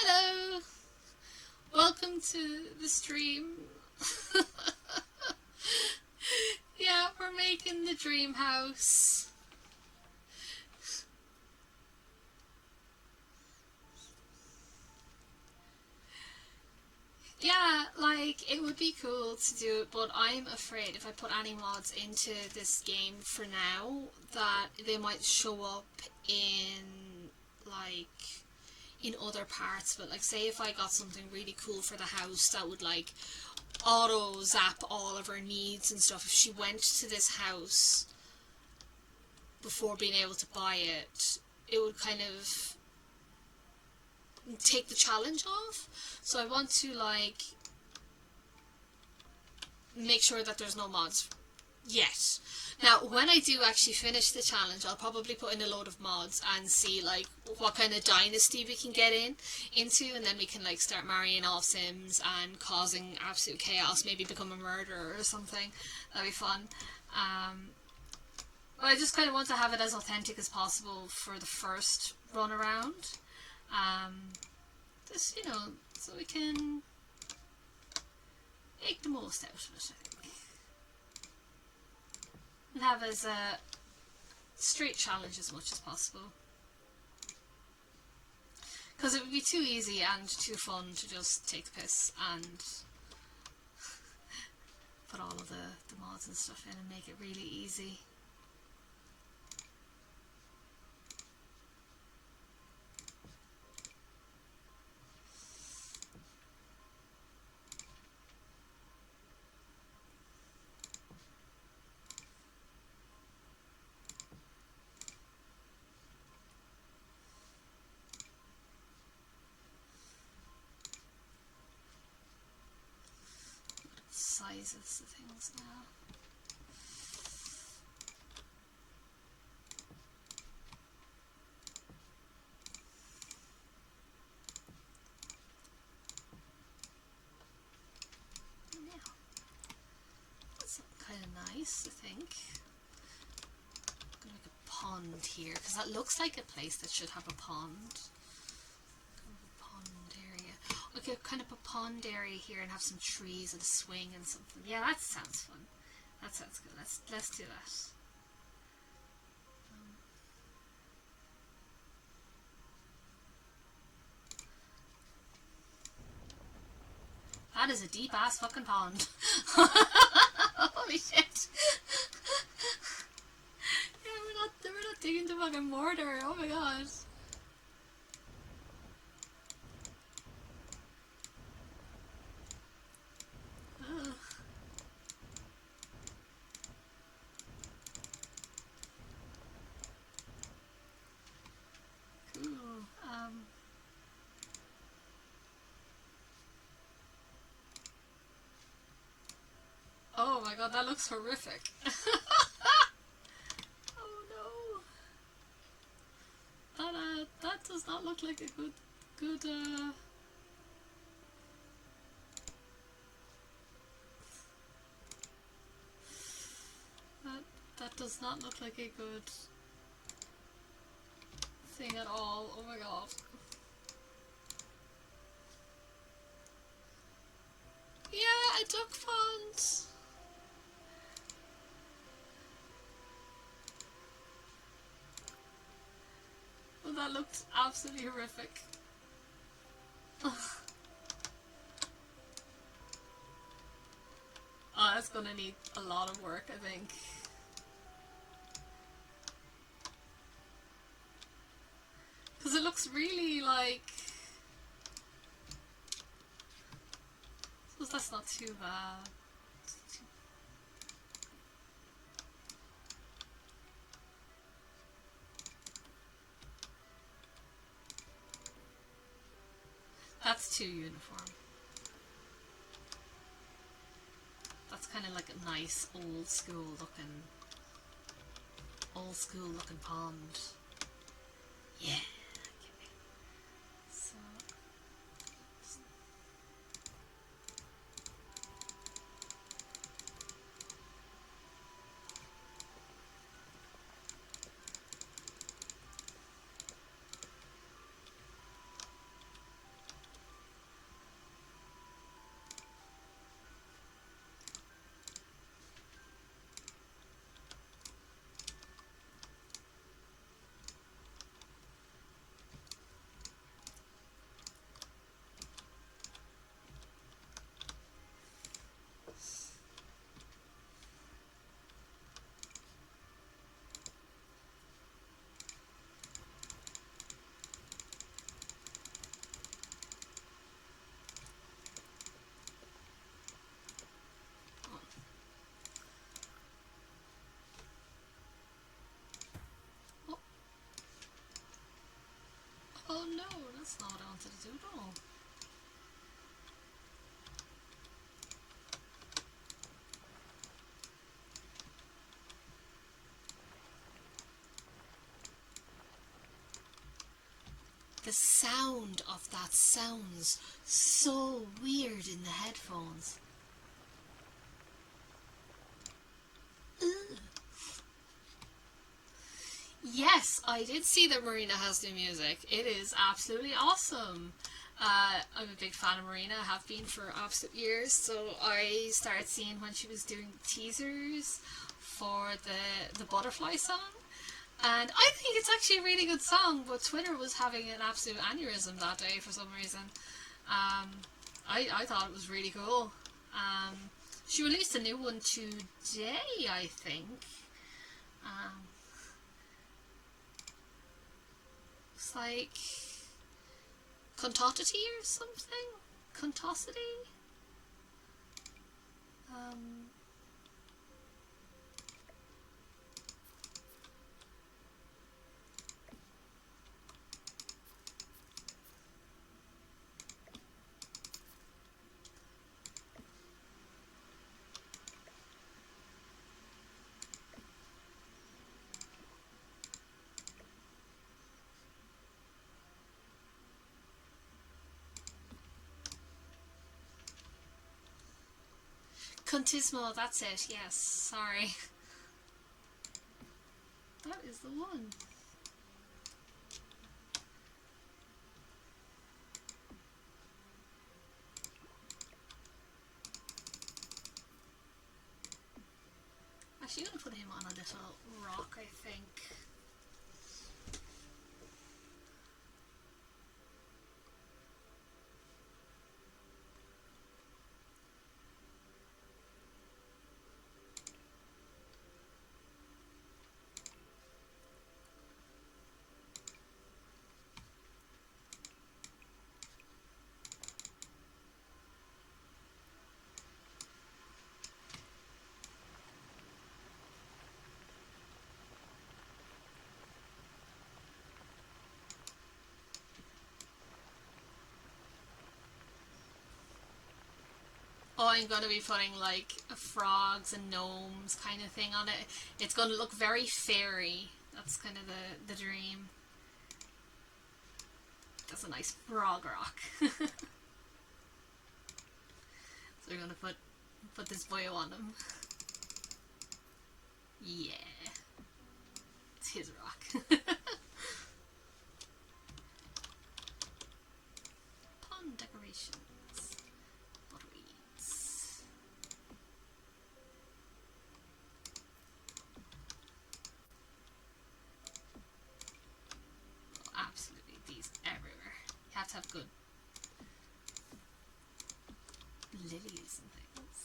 Speaker 1: Hello! Welcome to the stream. Yeah, we're making the dream house. Yeah, like, it would be cool to do it, but I'm afraid if I put any mods into this game for now, that they might show up in, like, in other parts of it. Like, say if I got something really cool for the house that would, like, auto zap all of her needs and stuff, if she went to this house before being able to buy it, it would kind of take the challenge off. So I want to like make sure that there's no mods yet. Now, when I do actually finish the challenge, I'll probably put in a load of mods and see like what kind of dynasty we can get into, and then we can like start marrying off Sims and causing absolute chaos, maybe become a murderer or something. That'd be fun. But I just kind of want to have it as authentic as possible for the first run around. Just, you know, so we can make the most out of it, I think. And have as a straight challenge as much as possible. Because it would be too easy and too fun to just take the piss and put all of the mods and stuff in and make it really easy. Sizes of things now. Yeah, that's kind of nice, I think. I'm gonna make a pond here because that looks like a place that should have a pond. We could kind of put a pond area here and have some trees and a swing and something. Yeah, that sounds fun. That sounds good. Let's do that. That is a deep ass fucking pond. Holy shit. Yeah, we're not digging the fucking mortar. Oh my god. Oh my god, that looks horrific. Oh no. That does not look like a good that does not look like a good thing at all. Oh my god. Yeah, a duck pond. Well, that looked absolutely horrific. Oh, that's gonna need a lot of work, I think. Because it looks really like... I suppose that's not too bad. That's too uniform. That's kind of like a nice old school looking pond. Yeah. Okay. So oh no, that's not what I wanted to do at all. the sound of that sounds so weird in the headphones. Ugh. Yes, I did see that Marina has new music. It is absolutely awesome. I'm a big fan of Marina, have been for absolute years. So I started seeing when she was doing the teasers for the Butterfly song. And I think it's actually a really good song, but Twitter was having an absolute aneurysm that day for some reason. I thought it was really cool. She released a new one today, I think. It's like Contotity or something? Contosity? Contismo, that's it, yes, sorry. That is the one. Actually, I'm going to put him on a little rock, I think. Oh, I'm going to be putting like frogs and gnomes kind of thing on it. It's going to look very fairy. That's kind of the dream. That's a nice frog rock. So we're going to put this boyo on him. Yeah. It's his rock. Pond decorations. Butterweeds. Oh, absolutely. These everywhere. You have to have good lilies and things.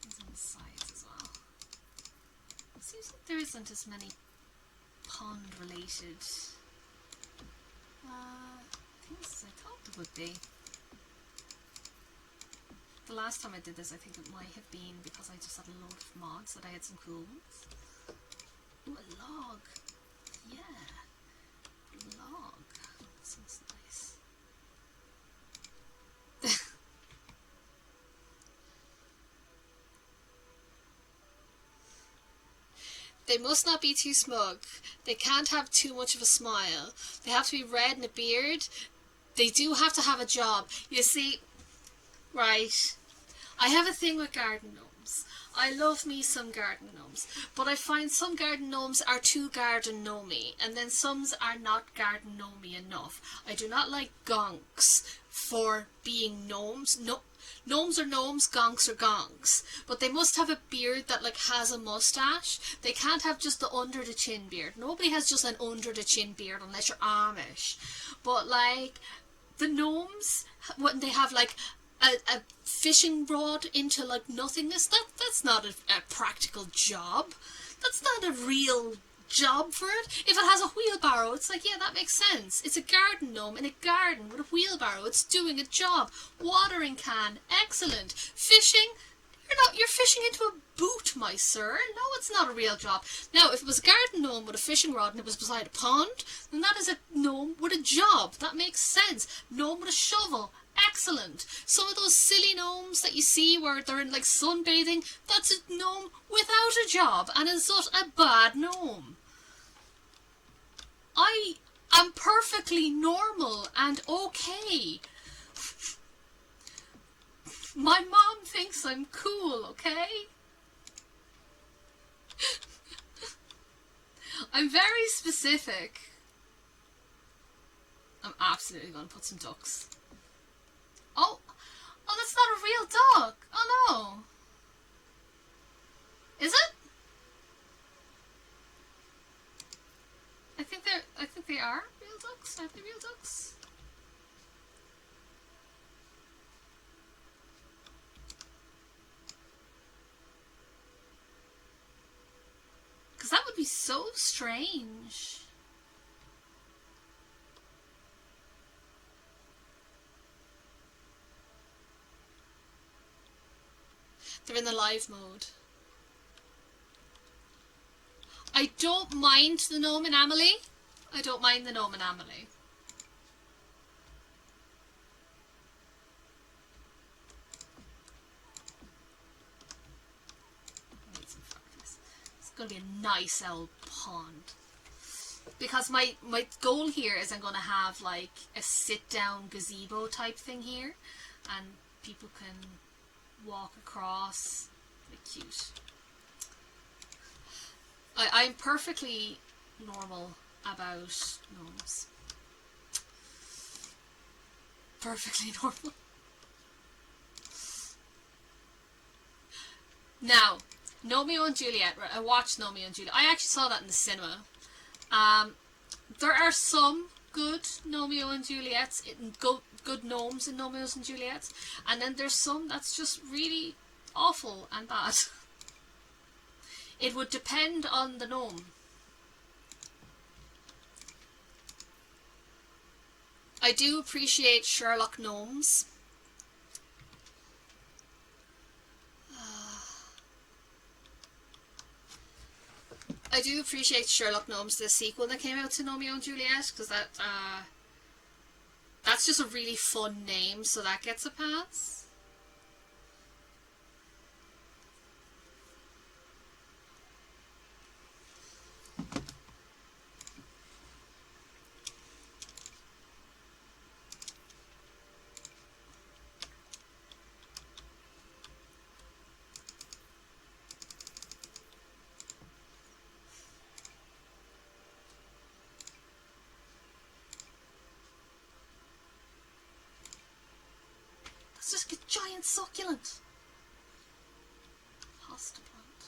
Speaker 1: These on the sides as well. It seems like there isn't as many pond related things as I thought there would be. The last time I did this, I think it might have been because I just had a load of mods that I had some cool ones. Ooh, a log. Yeah. Log. Sounds nice. They must not be too smug. They can't have too much of a smile. They have to be red in a beard. They do have to have a job. You see, right, I have a thing with garden gnomes. I love me some garden gnomes, but I find some garden gnomes are too garden gnomey, and then some are not garden gnomey enough. I do not like gonks for being gnomes. No, gnomes are gnomes, gonks are gonks, but they must have a beard that like has a mustache. They can't have just the under the chin beard. Nobody has just an under the chin beard unless you're Amish. But like the gnomes, when they have like a fishing rod into like nothingness, that's not a practical job. That's not a real job for it. If it has a wheelbarrow, it's like, yeah, that makes sense. It's a garden gnome in a garden with a wheelbarrow. It's doing a job. Watering can, excellent. Fishing, you're fishing into a boot, my sir. No, it's not a real job. Now, if it was a garden gnome with a fishing rod and it was beside a pond, then that is a gnome with a job. That makes sense. Gnome with a shovel, excellent. Some of those silly gnomes that you see where they're in like sunbathing, that's a gnome without a job and is such a bad gnome. I am perfectly normal and okay. My mom thinks I'm cool, okay? I'm very specific. I'm absolutely going to put some ducks. Oh, that's not a real duck. Oh no. Is it? I think they are real ducks. Are they real ducks? Because that would be so strange. They're in the live mode. I don't mind the gnome in Amelie. I don't mind the gnome in Amelie. It's going to be a nice old pond. Because my goal here is I'm going to have like a sit down gazebo type thing here. And people can walk across. Really cute. I'm perfectly normal about gnomes. Perfectly normal. Now, Romeo and Juliet. I watched Romeo and Juliet. I actually saw that in the cinema. There are some good Romeo and Juliets, good gnomes in Romeos and Juliets, and then there's some that's just really awful and bad. It would depend on the gnome. I do appreciate Sherlock gnomes. I do appreciate Sherlock Gnomes, the sequel that came out to Romeo and Juliet, because that's just a really fun name, so that gets a pass. Let's just get giant succulent. Hosta plant.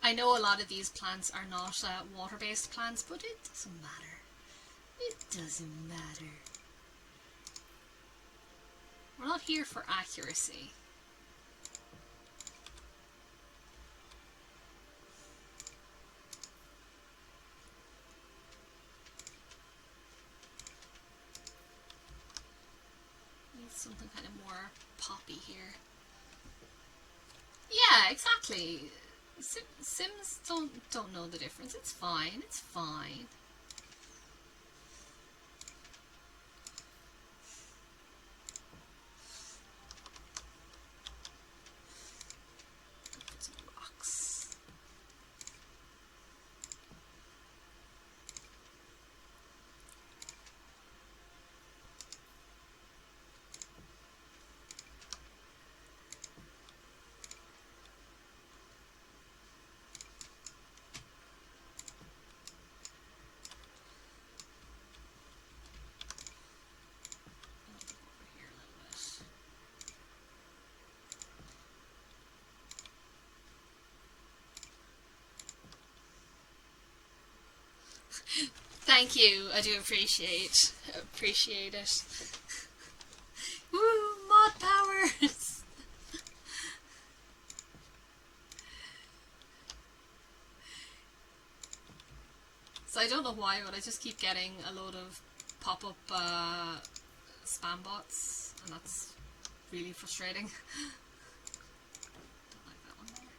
Speaker 1: I know a lot of these plants are not water-based plants, but it doesn't matter. It doesn't matter. We're not here for accuracy. Something kind of more poppy here. Yeah, exactly. Sims don't know the difference. It's fine. It's fine. Put some rocks. Thank you. I do appreciate it. Woo, mod powers. So I don't know why, but I just keep getting a load of pop-up spam bots, and that's really frustrating. Don't like that one there.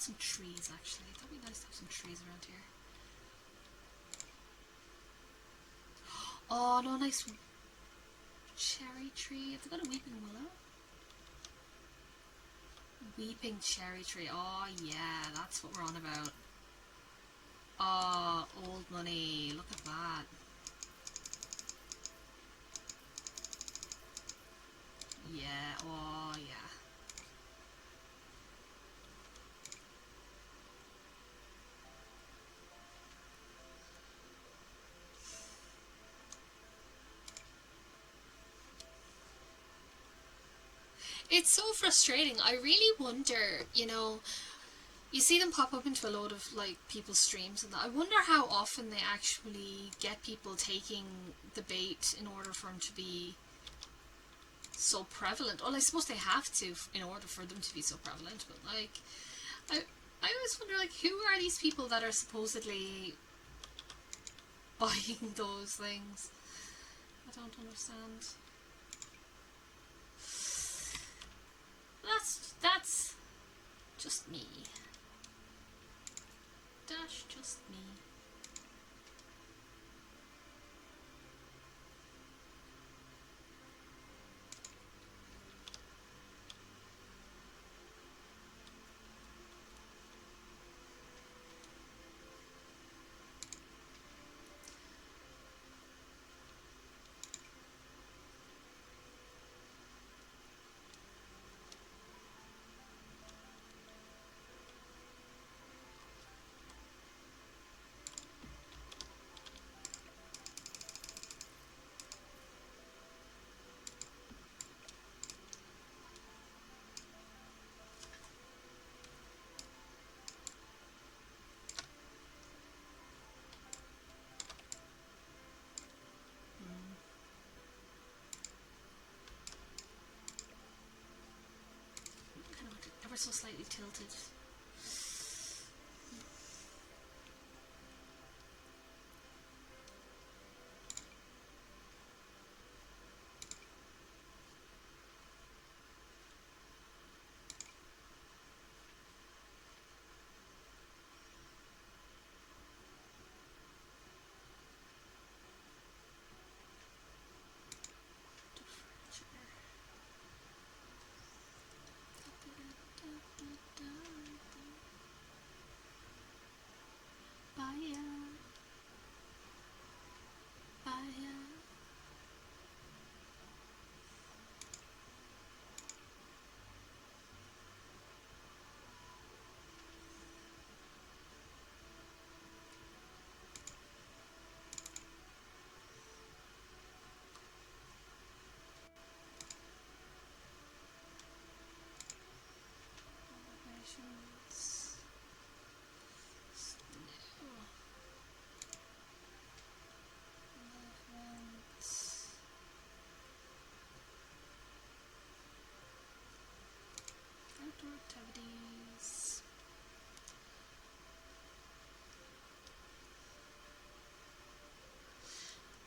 Speaker 1: some trees actually. That'd be nice to have some trees around here. Oh, no, nice cherry tree. Have they got a weeping willow? Weeping cherry tree. Oh, yeah, that's what we're on about. Oh, old money. Look at that. Yeah, oh, yeah. It's so frustrating. I really wonder, you know, you see them pop up into a load of like people's streams and that. I wonder how often they actually get people taking the bait in order for them to be so prevalent. Well, I suppose they have to in order for them to be so prevalent, but like I always wonder, like, who are these people that are supposedly buying those things? I don't understand. That's just me. That's just me. Kind of ever so slightly tilted. Activities.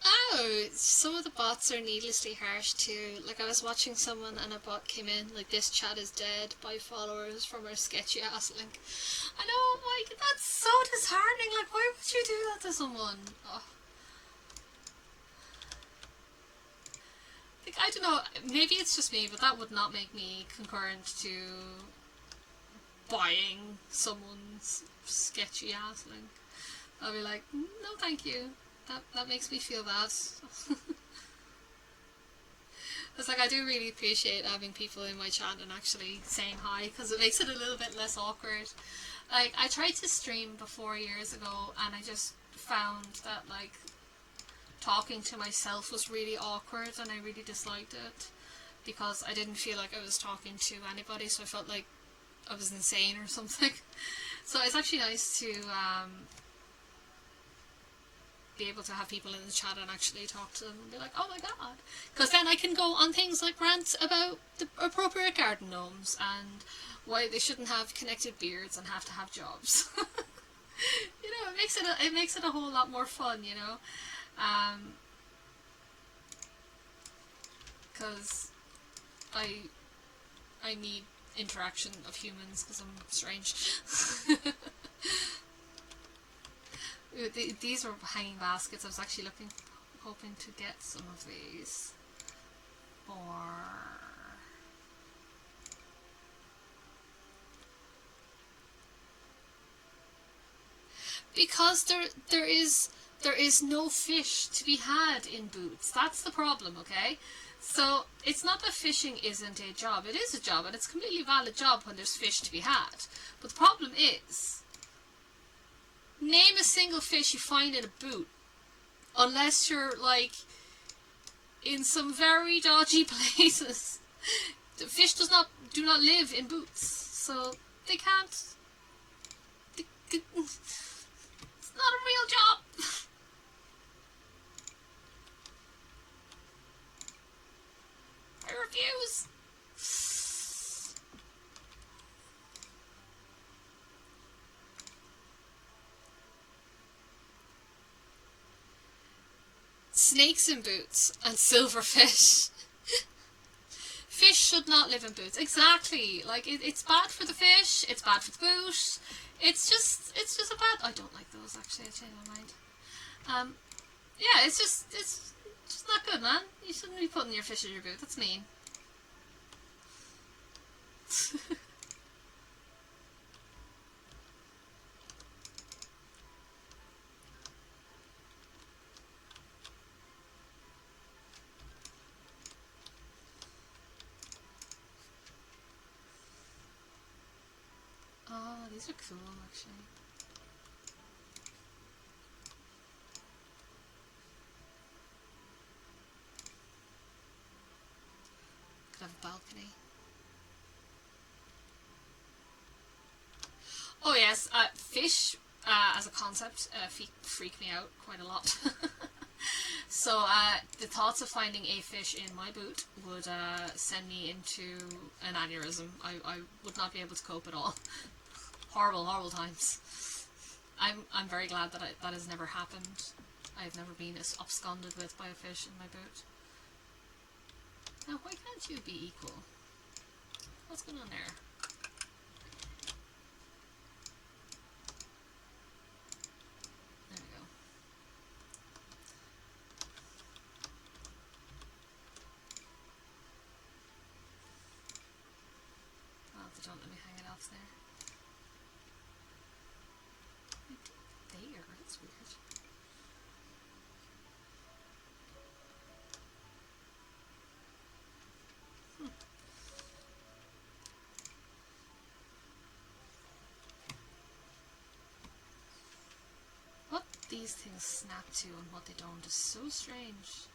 Speaker 1: Oh, some of the bots are needlessly harsh too. Like, I was watching someone and a bot came in, like, this chat is dead by followers from our sketchy ass link. I know, like, that's so disheartening. Like, why would you do that to someone? Oh. Like, I don't know, maybe it's just me, but that would not make me concurrent to buying someone's sketchy ass link. I'll be like, no thank you. That makes me feel bad. It's like, I do really appreciate having people in my chat and actually saying hi, because it makes it a little bit less awkward. Like, I tried to stream before years ago and I just found that, like, talking to myself was really awkward and I really disliked it because I didn't feel like I was talking to anybody, so I felt like I was insane or something. So it's actually nice to be able to have people in the chat and actually talk to them and be like, oh my god, because then I can go on things like rants about the appropriate garden gnomes and why they shouldn't have connected beards and have to have jobs. You know, it makes it a whole lot more fun, you know. Because I need interaction of humans because I'm strange. These were hanging baskets. I was actually hoping to get some of these for... Because there is no fish to be had in Boots. That's the problem, okay? So it's not that fishing isn't a job. It is a job, and it's a completely valid job when there's fish to be had. But the problem is, name a single fish you find in a boot, unless you're like in some very dodgy places. The fish do not live in boots, so they can't. It's not a real job. I refuse. Snakes in boots and silverfish. Fish should not live in boots. Exactly. Like it's bad for the fish. It's bad for the boot. It's just a bad. I don't like those actually. I changed my mind. Yeah, it's just not good, man. You shouldn't be putting your fish in your boot. That's mean. Oh, these are cool, actually. Could have a balcony. Oh yes, fish as a concept freak me out quite a lot. So the thoughts of finding a fish in my boot would send me into an aneurysm. I would not be able to cope at all. Horrible times. I'm very glad that that has never happened. I've never been absconded with by a fish in my boot. Now, why can't you be equal? What's going on there? There we go. Oh, they don't let me hang it off there. There, that's weird. What these things snap to and what they don't is so strange.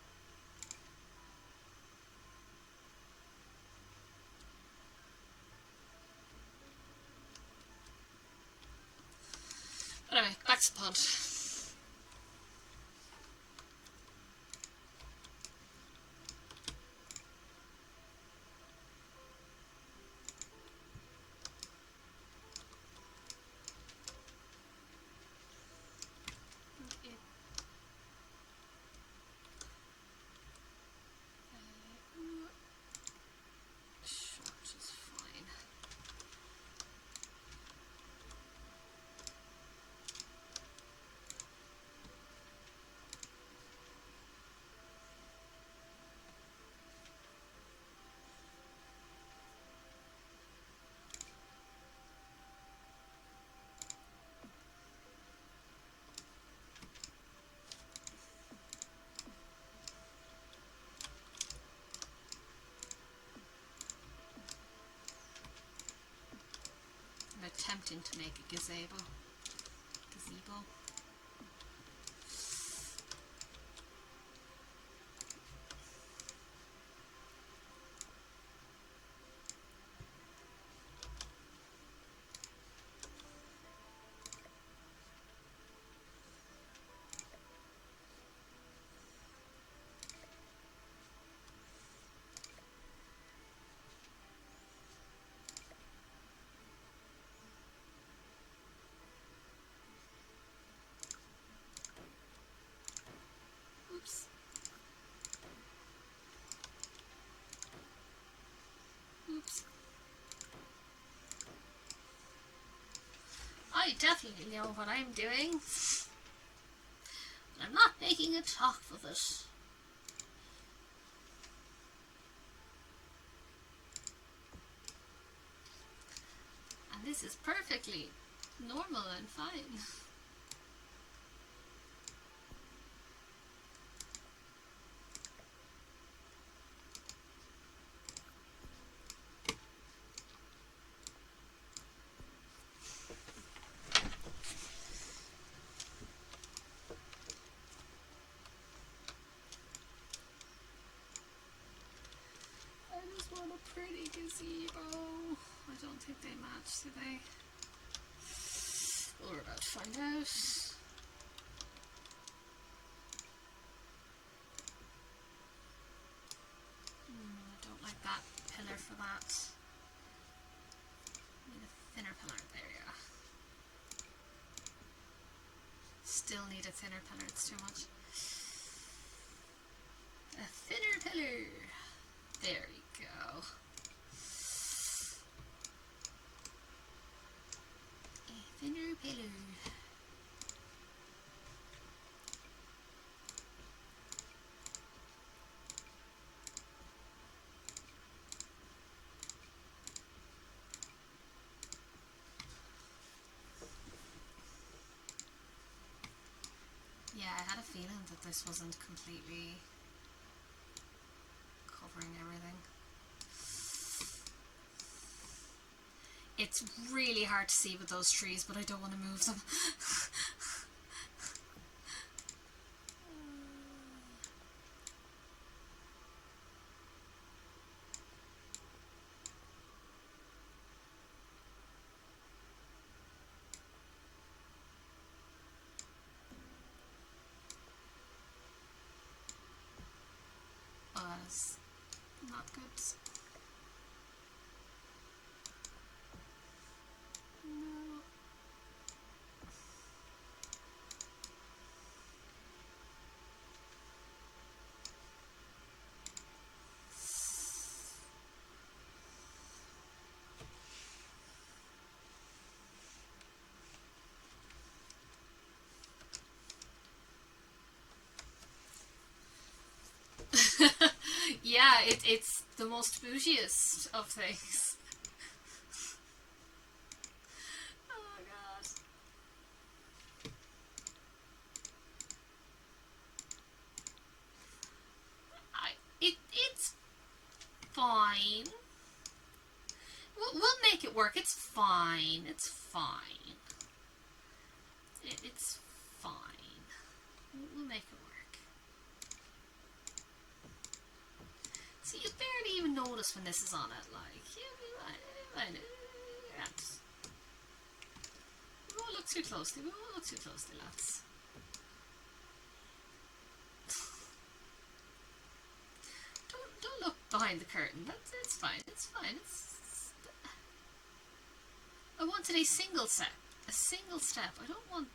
Speaker 1: But anyway, back to the pond. I'm attempting to make a gazebo. I definitely know what I'm doing. I'm not making a talk of it. And this is perfectly normal and fine. I just want a pretty gazebo. I don't think they match, do they? Well, we're about to find out. I don't like that pillar for that. Need a thinner pillar. There you go. Still need a thinner pillar, it's too much. A thinner pillar. There you go. A thinner pillar. Yeah, I had a feeling that this wasn't completely covering everything. It's really hard to see with those trees, but I don't want to move them. Oh, that's not good. No. Yeah, it's the most bougiest of things. Oh god. It's fine. We'll make it work. It's fine. It's fine. It's fine. We'll make it work. See, you barely even notice when this is on it. Like, yeah, we won't look too closely. We won't look too closely, lads. Don't look behind the curtain. It's fine. It's fine. I wanted a single step. A single step. I don't want.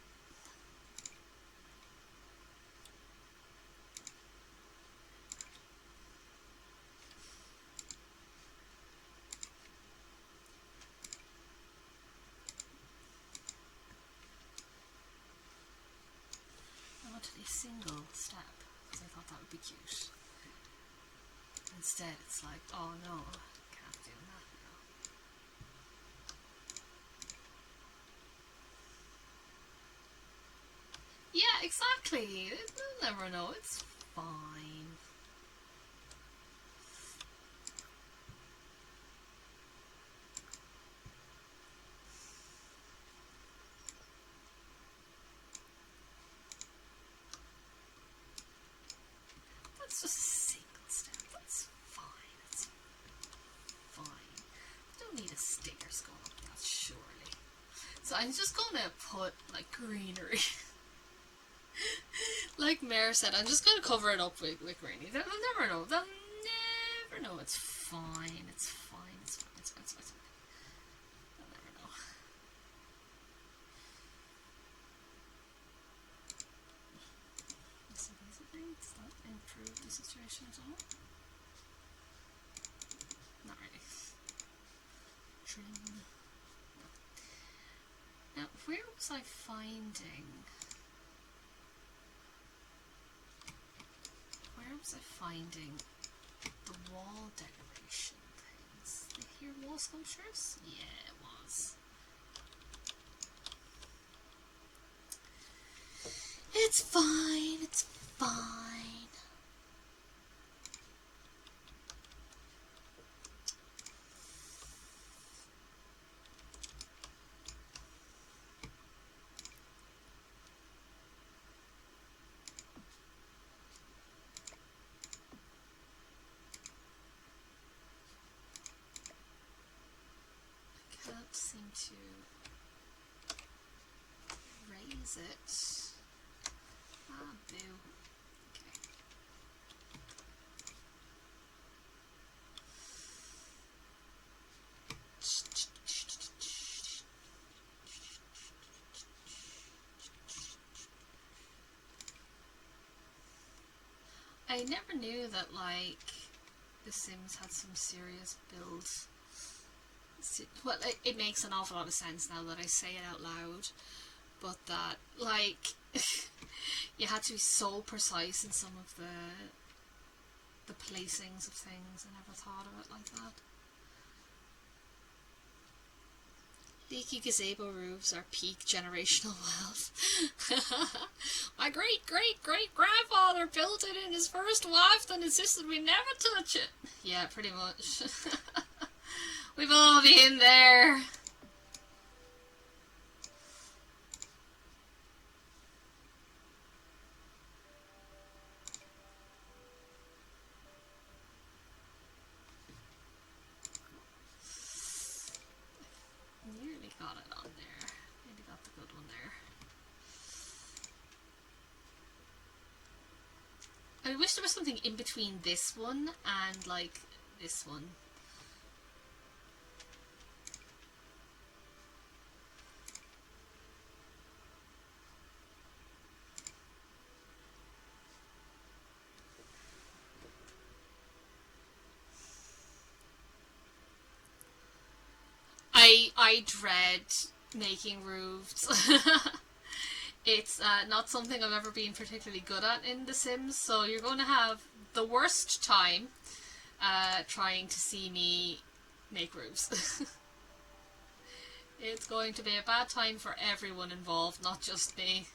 Speaker 1: I wanted a single step because I thought that would be cute. Instead, it's like, oh no, can't do that now. Yeah, exactly. We'll never know. It's fine. That's just a single step. That's fine. It's fine. I don't need a stickers going up that, surely. So I'm just gonna put like greenery. Like Mare said, I'm just gonna cover it up with greenery. They'll never know. They'll never know. It's fine. It's fine. It's fine. It's fine. It's fine. It's fine. They'll never know. So basically, does that improve the situation at all? Not really. Trim. No. Where was I finding? Where was I finding the wall decoration things? Here, wall sculptures? Yeah, it was. It's fine, it's fine. I can't seem to raise it. Ah, boo. Okay. I never knew that, like, The Sims had some serious builds. Well, it makes an awful lot of sense now that I say it out loud, but that, like, you had to be so precise in some of the placings of things. I never thought of it like that. Leaky gazebo roofs are peak generational wealth. My great-great-great-grandfather built it in his first waft and insisted we never touch it. Yeah, pretty much. We've all been there. Nearly got it on there. Maybe got the good one there. I wish there was something in between this one and, like, this one. I dread making roofs. It's not something I've ever been particularly good at in The Sims, so you're going to have the worst time trying to see me make roofs. It's going to be a bad time for everyone involved, not just me.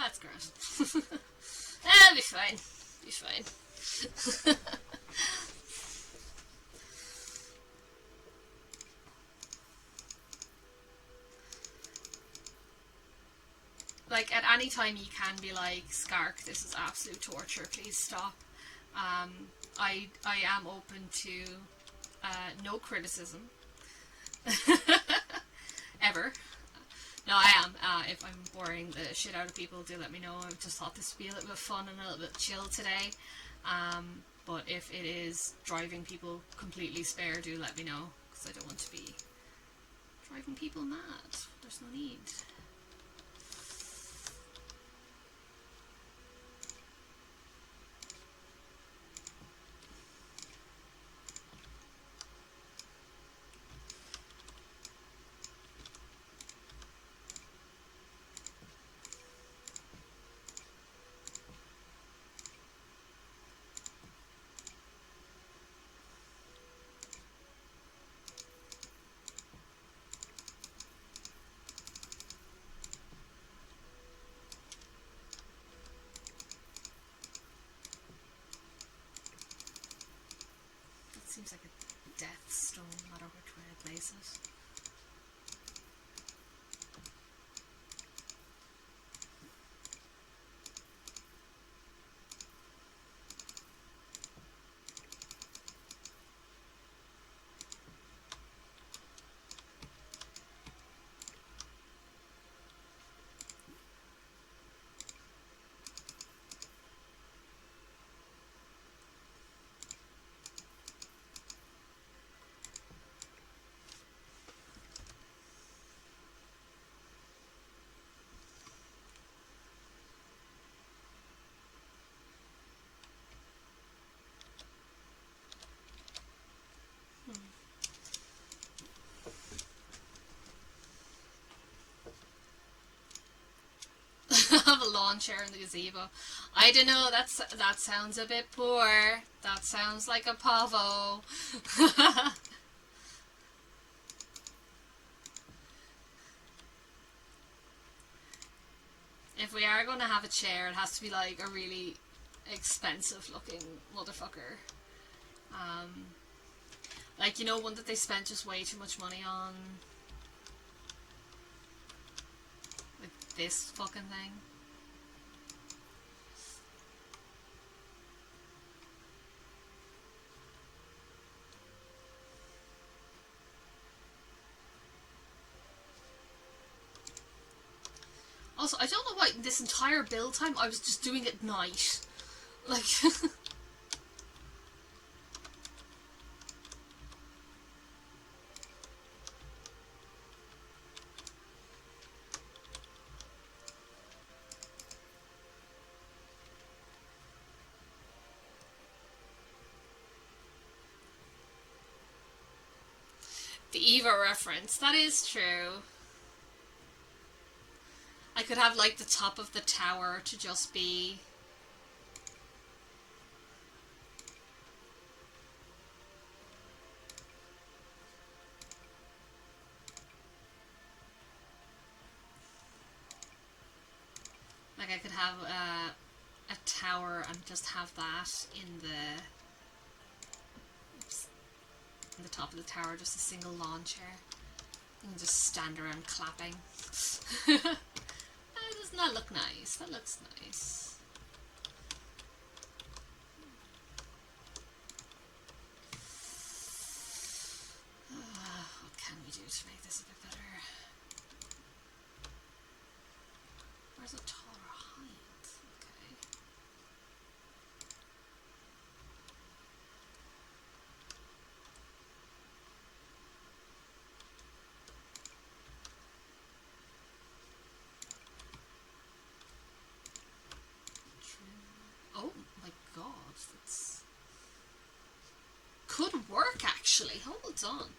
Speaker 1: That's great. That'll be fine. Be fine. Like, at any time you can be like, Skark, this is absolute torture, please stop. I am open to no criticism. Ever. No, I am. If I'm boring the shit out of people, do let me know. I just thought this would be a little bit fun and a little bit chill today. But if it is driving people completely spare, do let me know, because I don't want to be driving people mad. There's no need. Seems like a death stone, no matter which way I place it. lawn chair in the gazebo. I don't know, that sounds a bit poor. That sounds like a pavo. If we are going to have a chair, it has to be like a really expensive looking motherfucker. Like, you know, one that they spent just way too much money on. Like this fucking thing. Also, I don't know why this entire build time I was just doing at night. Like... The Eva reference, that is true. I could have like the top of the tower to just be... Like I could have a tower and just have that in the... Oops, in the top of the tower, just a single lawn chair. And just stand around clapping. Doesn't that look nice? That looks nice. What can we do to make this a bit better? Where's a taller height? Okay. Oh my god, that's... could work actually. Hold on.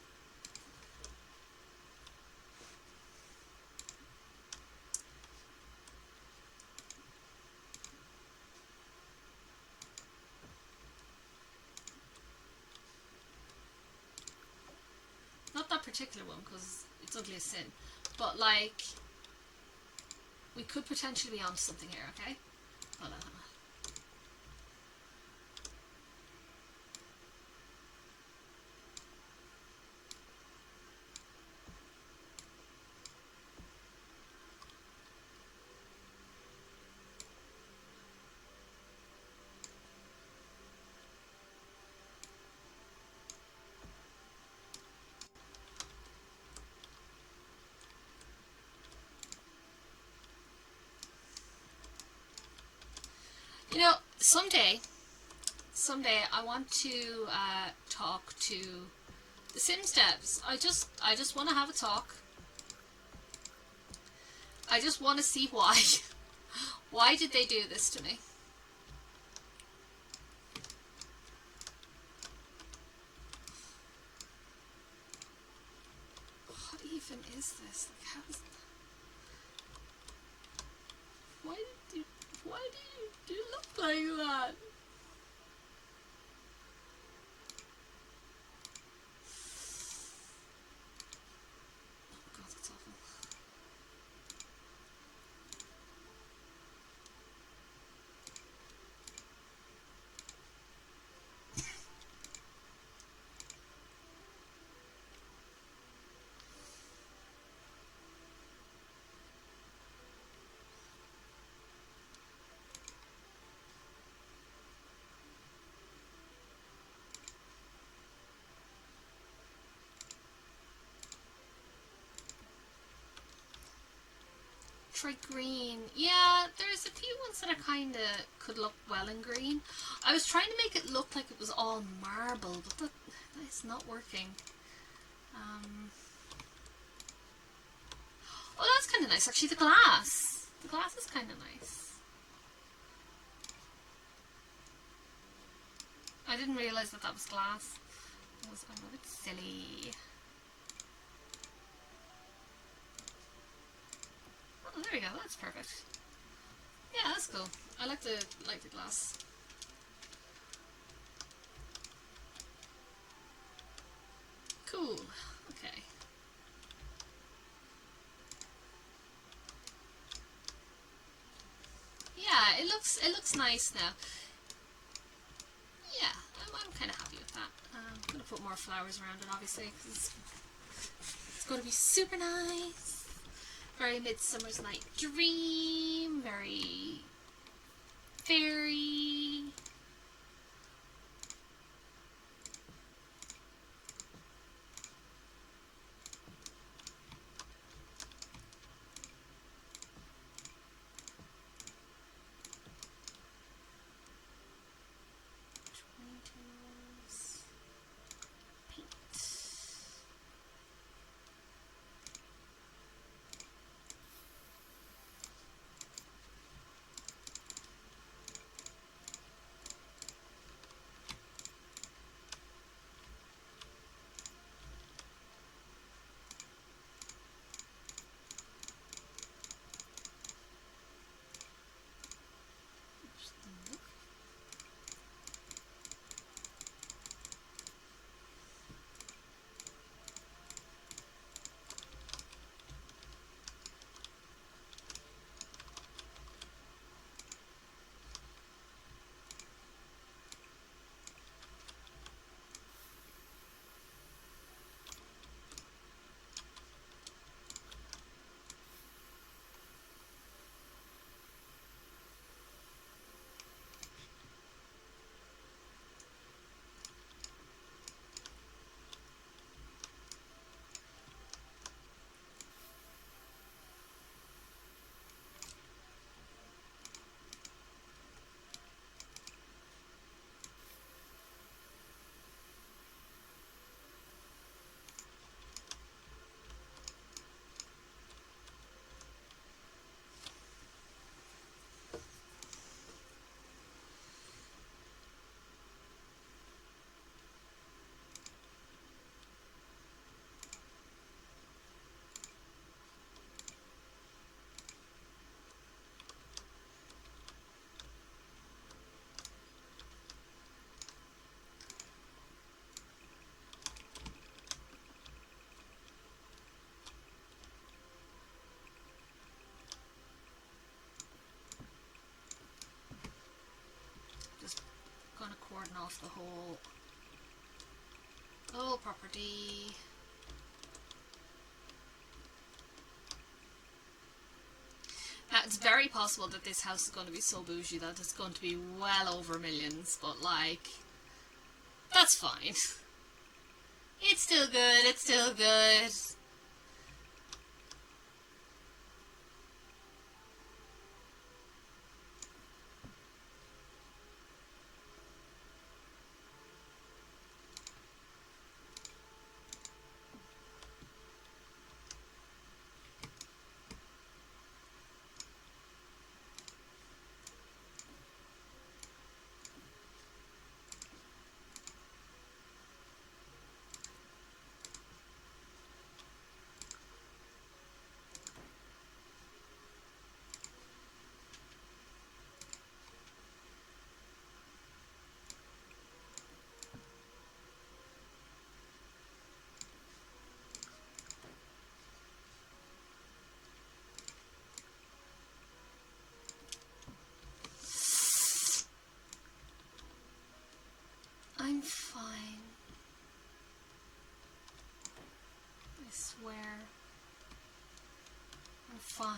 Speaker 1: Not that particular one because it's ugly as sin. But like, we could potentially be onto something here, okay? Hold on. You know, someday I want to talk to the Sims devs. I just want to have a talk. I just want to see why. Why did they do this to me? What even is this? Like, how is... Why do you look like that? Oh god, that's awful. Try green. Yeah, there's a few ones that are kind of could look well in green. I was trying to make it look like it was all marble, but that is not working. Oh, that's kind of nice. Actually, the glass. The glass is kind of nice. I didn't realise that was glass. I'm a bit silly. Oh, there we go. That's perfect. Yeah, that's cool. I like the glass. Cool. Okay. Yeah, it looks nice now. Yeah, I'm kind of happy with that. I'm gonna put more flowers around it, obviously, because it's going to be super nice. Very Midsummer's Night Dream. Very fairy. Just gonna cordon off the whole property. Now, it's very possible that this house is going to be so bougie that it's going to be well over millions, but like, that's fine. It's still good, it's still good. I'm fine. I swear. I'm fine.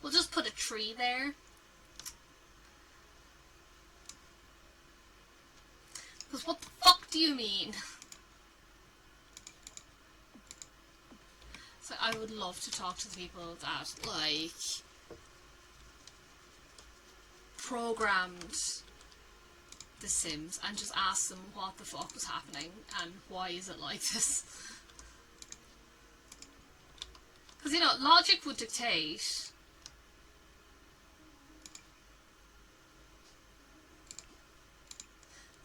Speaker 1: We'll just put a tree there. Because what the fuck do you mean? So I would love to talk to the people that, like, programmed The Sims and just ask them what the fuck was happening and why is it like this. Because, you know, logic would dictate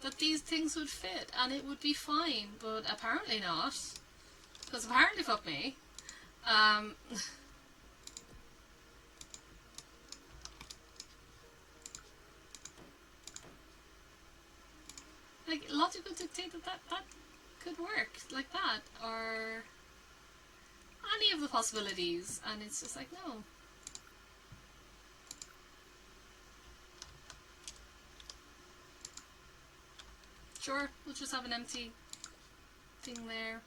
Speaker 1: that these things would fit and it would be fine, but apparently not. Because apparently, fuck me. Like, logic would dictate that could work like that, or any of the possibilities, and it's just like, no. Sure, we'll just have an empty thing there.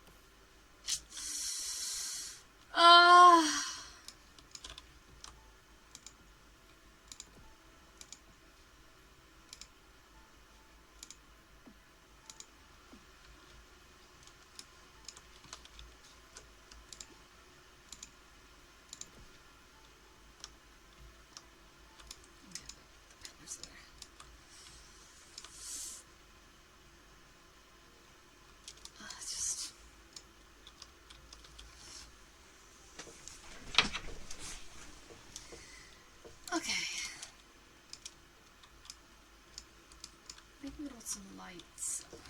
Speaker 1: Some lights about.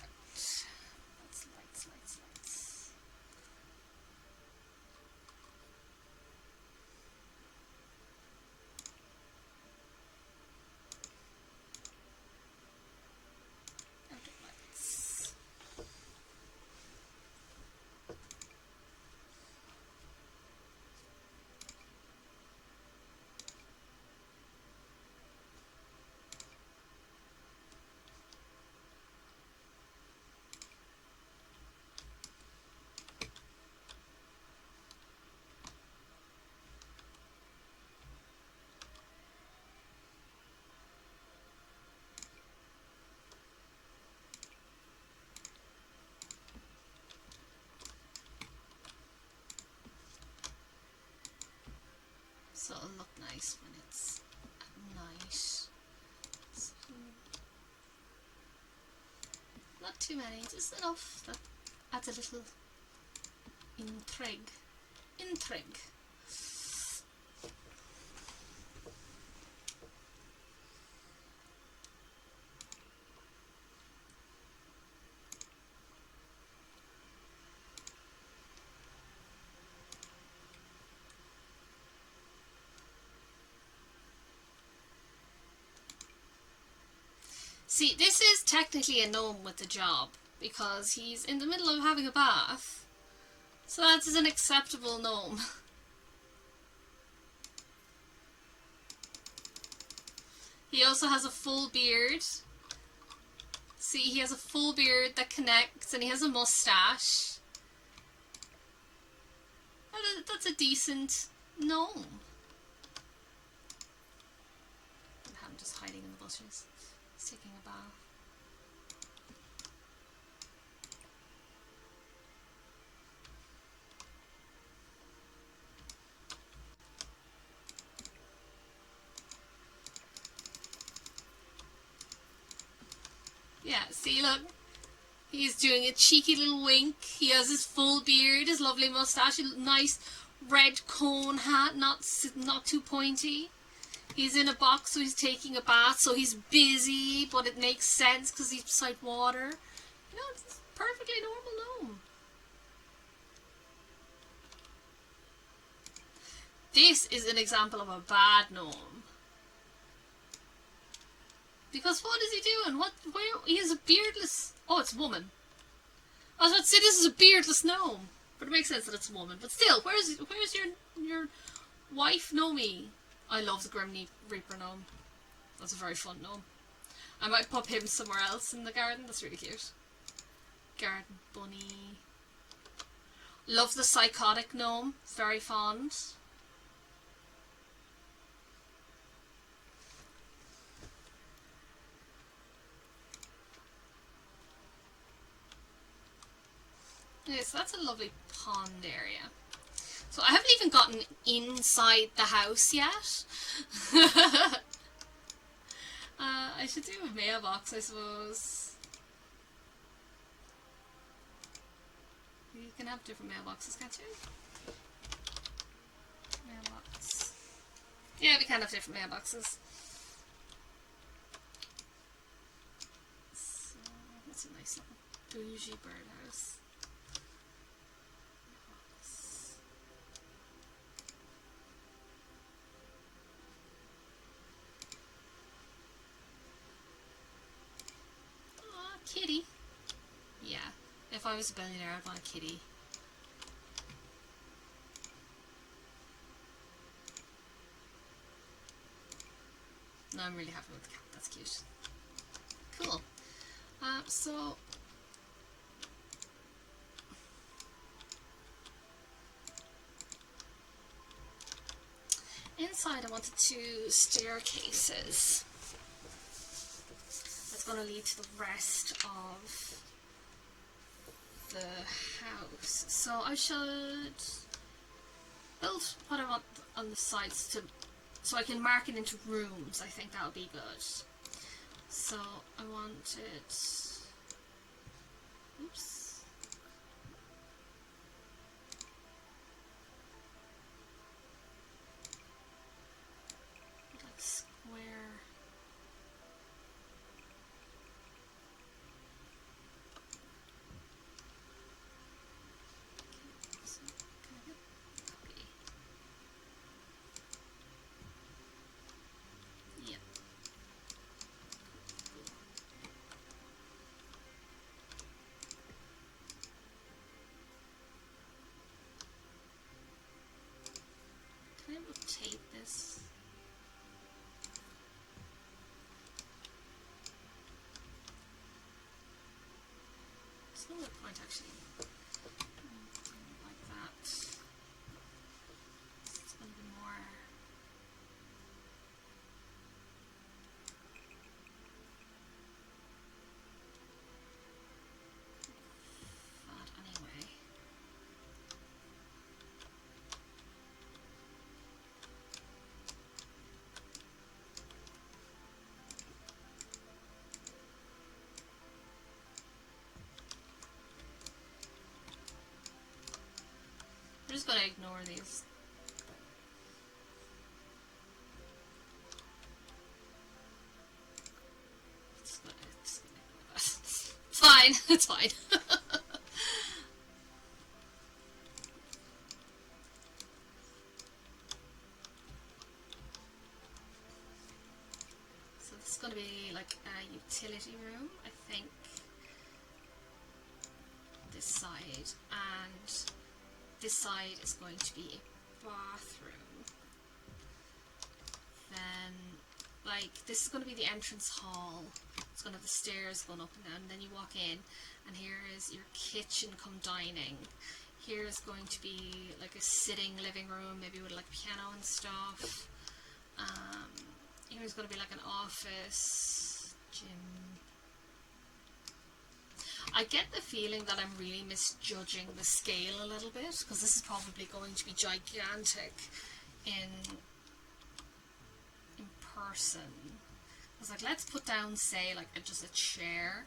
Speaker 1: That's lights. Outdoor lights. So it'll look nice when it's at night. So, not too many, just enough that adds a little intrigue. See, this is technically a gnome with a job, because he's in the middle of having a bath. So that is an acceptable gnome. He also has a full beard. See, he has a full beard that connects, and he has a mustache. That's a decent gnome. I'm just hiding in the bushes. He's taking a bath. Yeah, see, look. He's doing a cheeky little wink. He has his full beard, his lovely mustache, a nice red cone hat, not too pointy. He's in a box, so he's taking a bath, so he's busy, but it makes sense because he's beside water. You know, it's a perfectly normal gnome. This is an example of a bad gnome. Because what is he doing? He has a beardless... Oh, it's a woman. I was about to say this is a beardless gnome. But it makes sense that it's a woman. But still, where's your wife, Nomi? I love the Grim Reaper gnome. That's a very fun gnome. I might pop him somewhere else in the garden. That's really cute. Garden bunny. Love the psychotic gnome. Very fond. Yeah, so that's a lovely pond area. So I haven't even gotten inside the house yet. I should do a mailbox, I suppose. You can have different mailboxes, can't you? Mailbox. Yeah, we can have different mailboxes. So Bougie birdhouse. Aw, kitty. Yeah, if I was a billionaire, I'd want a kitty. No, I'm really happy with the cat. That's cute. Cool. So inside I wanted two staircases. That's going to lead to the rest of the house. So I should build what I want on the sides to, so I can mark it into rooms. I think that would be good. So I want it, oops, like square. So can I get copy? Yep. Can I rotate this? There's no point actually. Like that. It's going to be more. That anyway. I'm just going to ignore these. It's fine, it's fine. So this is going to be like a utility room, I think. This side, and this side is going to be a bathroom. Then, like, this is going to be the entrance hall. It's going to have the stairs going up and down, and then you walk in, and here is your kitchen come dining. Here is going to be like a sitting living room, maybe with like piano and stuff. Here's going to be like an office, gym. I get the feeling that I'm really misjudging the scale a little bit, because this is probably going to be gigantic in person. I was like, let's put down, say, like just a chair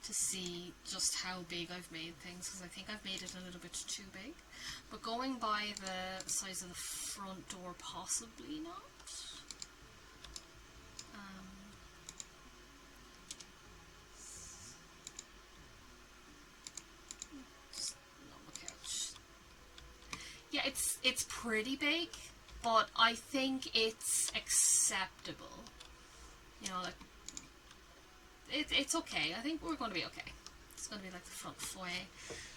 Speaker 1: to see just how big I've made things, because I think I've made it a little bit too big. But going by the size of the front door, possibly not. Yeah, it's pretty big, but I think it's acceptable. You know, like it's okay. I think we're going to be okay. It's going to be like the front foyer.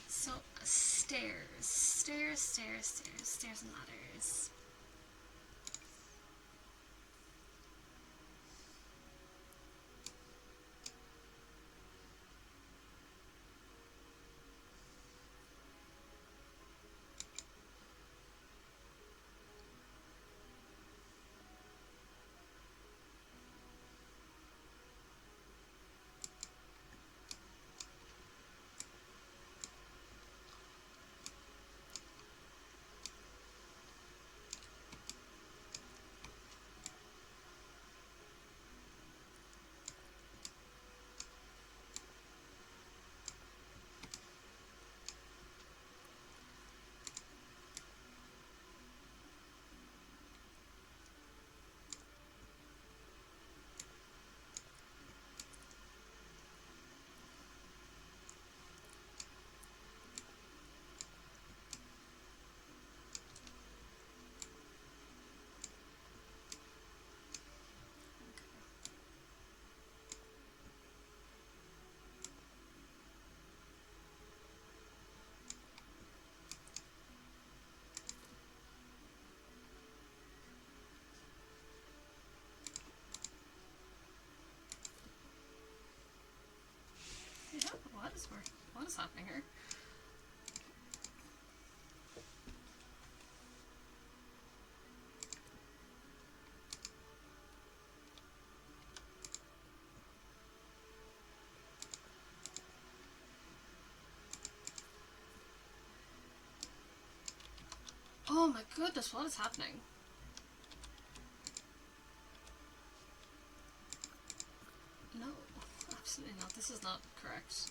Speaker 1: So stairs and ladders. finger. Oh my goodness, what is happening? No, absolutely not. This is not correct.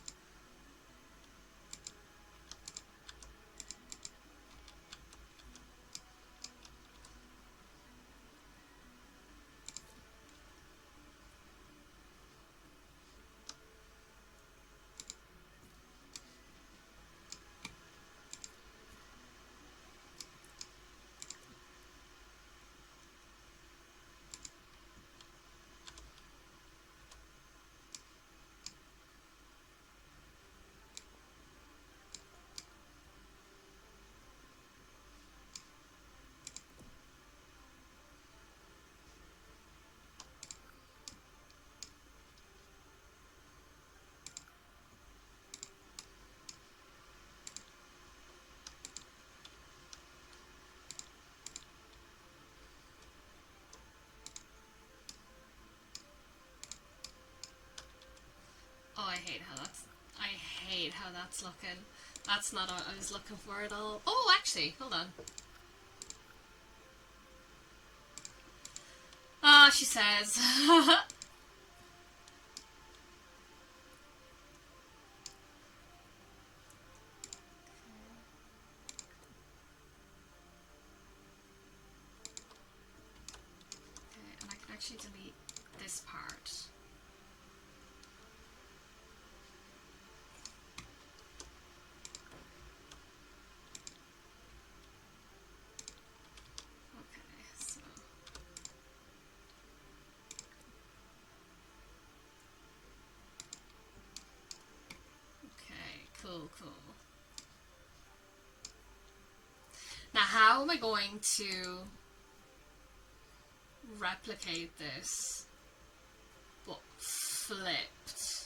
Speaker 1: Oh, I hate how that's looking. That's not what I was looking for at all. Oh, actually, hold on. Ah, she says. Okay, and I can actually delete this part. Okay, so okay, cool. Now, how am I going to replicate this, but flipped?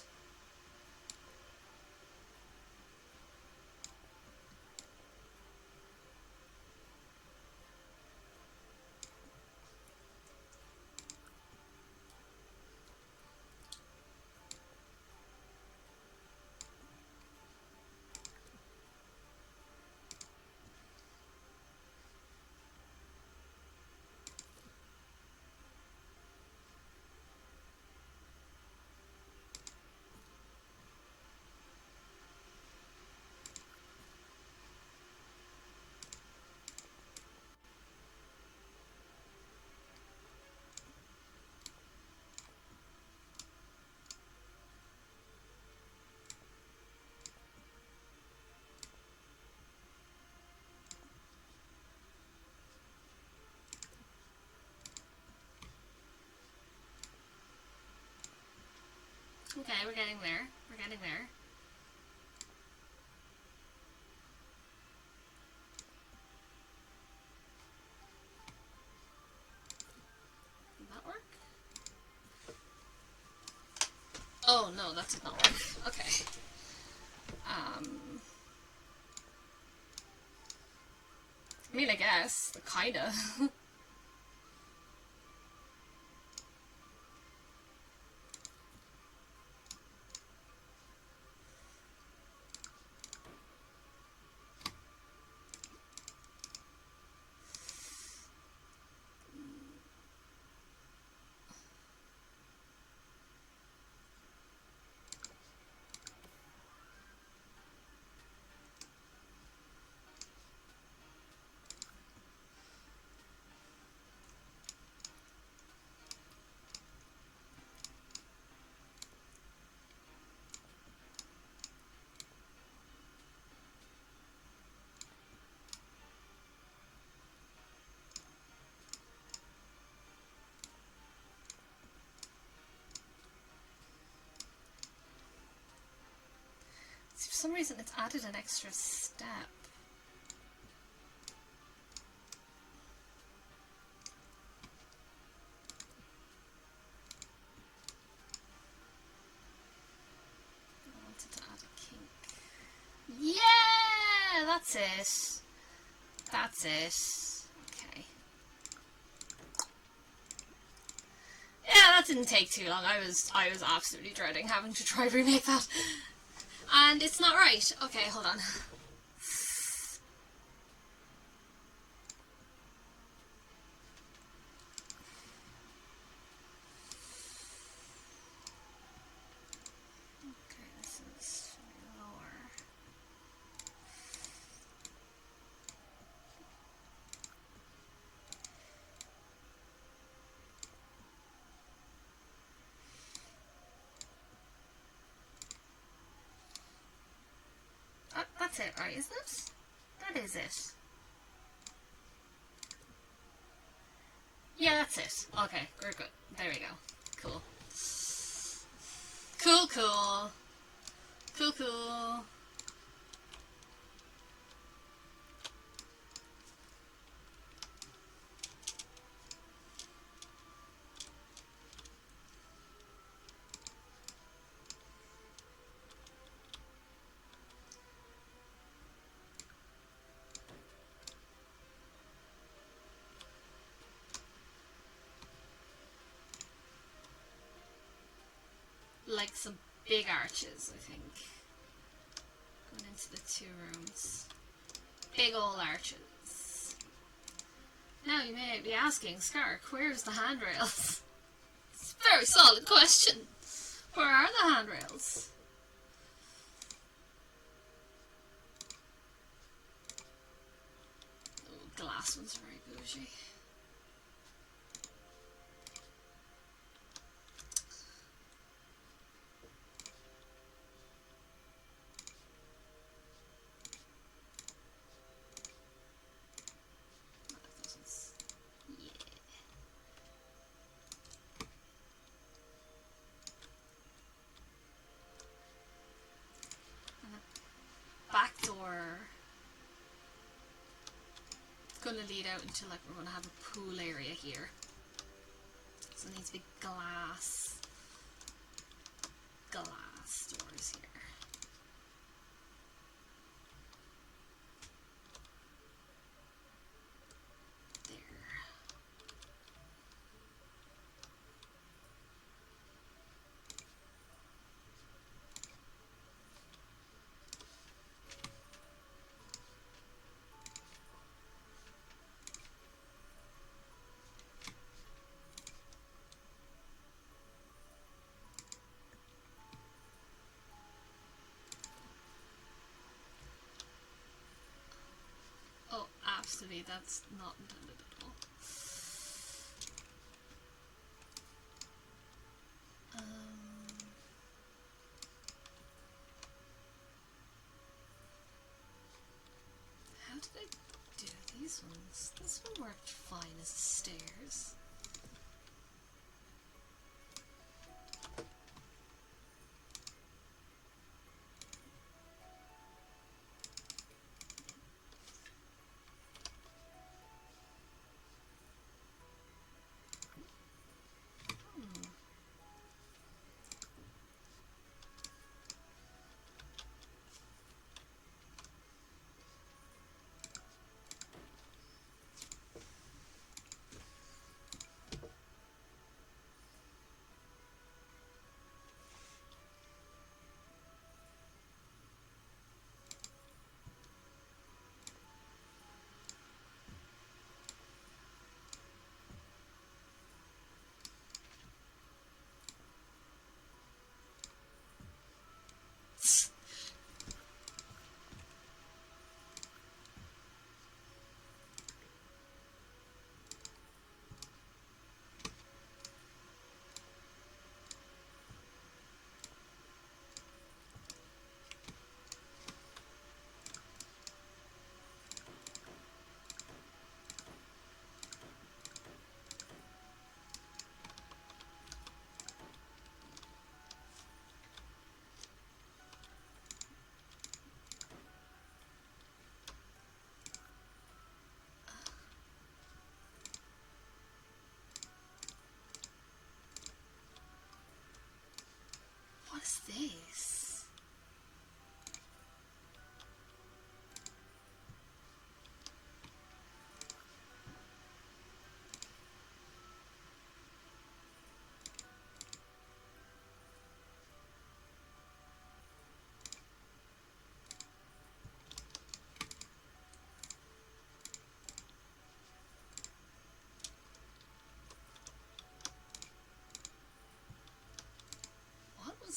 Speaker 1: Okay, we're getting there. We're getting there. Did that work? Oh no, that did not work. Okay. I mean, I guess, kinda. For some reason, it's added an extra step. I wanted to add a kink. Yeah, that's it. That's it. Okay. Yeah, that didn't take too long. I was absolutely dreading having to try remake that. And it's not right. Okay, hold on. Okay, this is lower. That's it, right, isn't it? That is it. Yeah, that's it. Okay, we're good. There we go. Cool. Cool, cool. Cool, cool. Like some big arches, I think. Going into the 2 rooms. Big old arches. Now you may be asking, Skark, where's the handrails? It's a very solid question. Where are the handrails? Oh, glass ones are very bougie. Back door. It's going to lead out into, like, we're going to have a pool area here. So it needs to be glass doors here. There. Oh, absolutely, that's not intended at all. How did I do these ones? This one worked fine as stairs.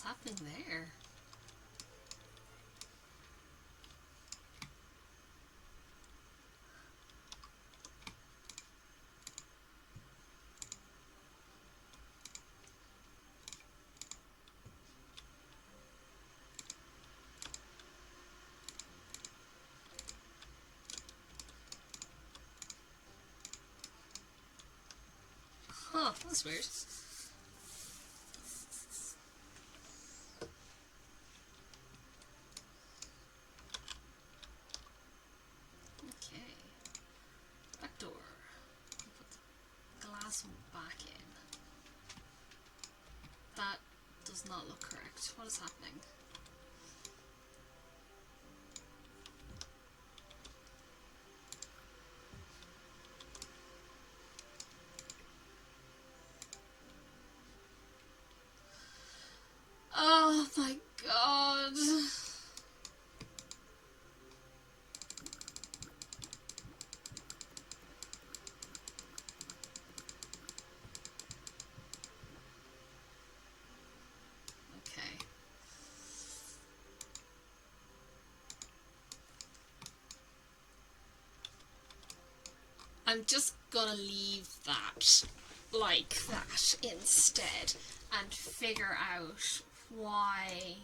Speaker 1: What's happening there? Huh, that's weird. Okay. Back door. Put the glass back in. That does not look correct. What is happening? Oh my god. Okay. I'm just gonna leave that like that instead and figure out why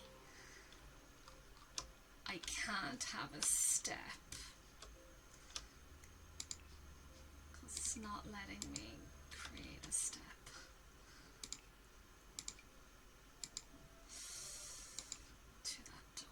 Speaker 1: I can't have a step. Because it's not letting me create a step. To that door.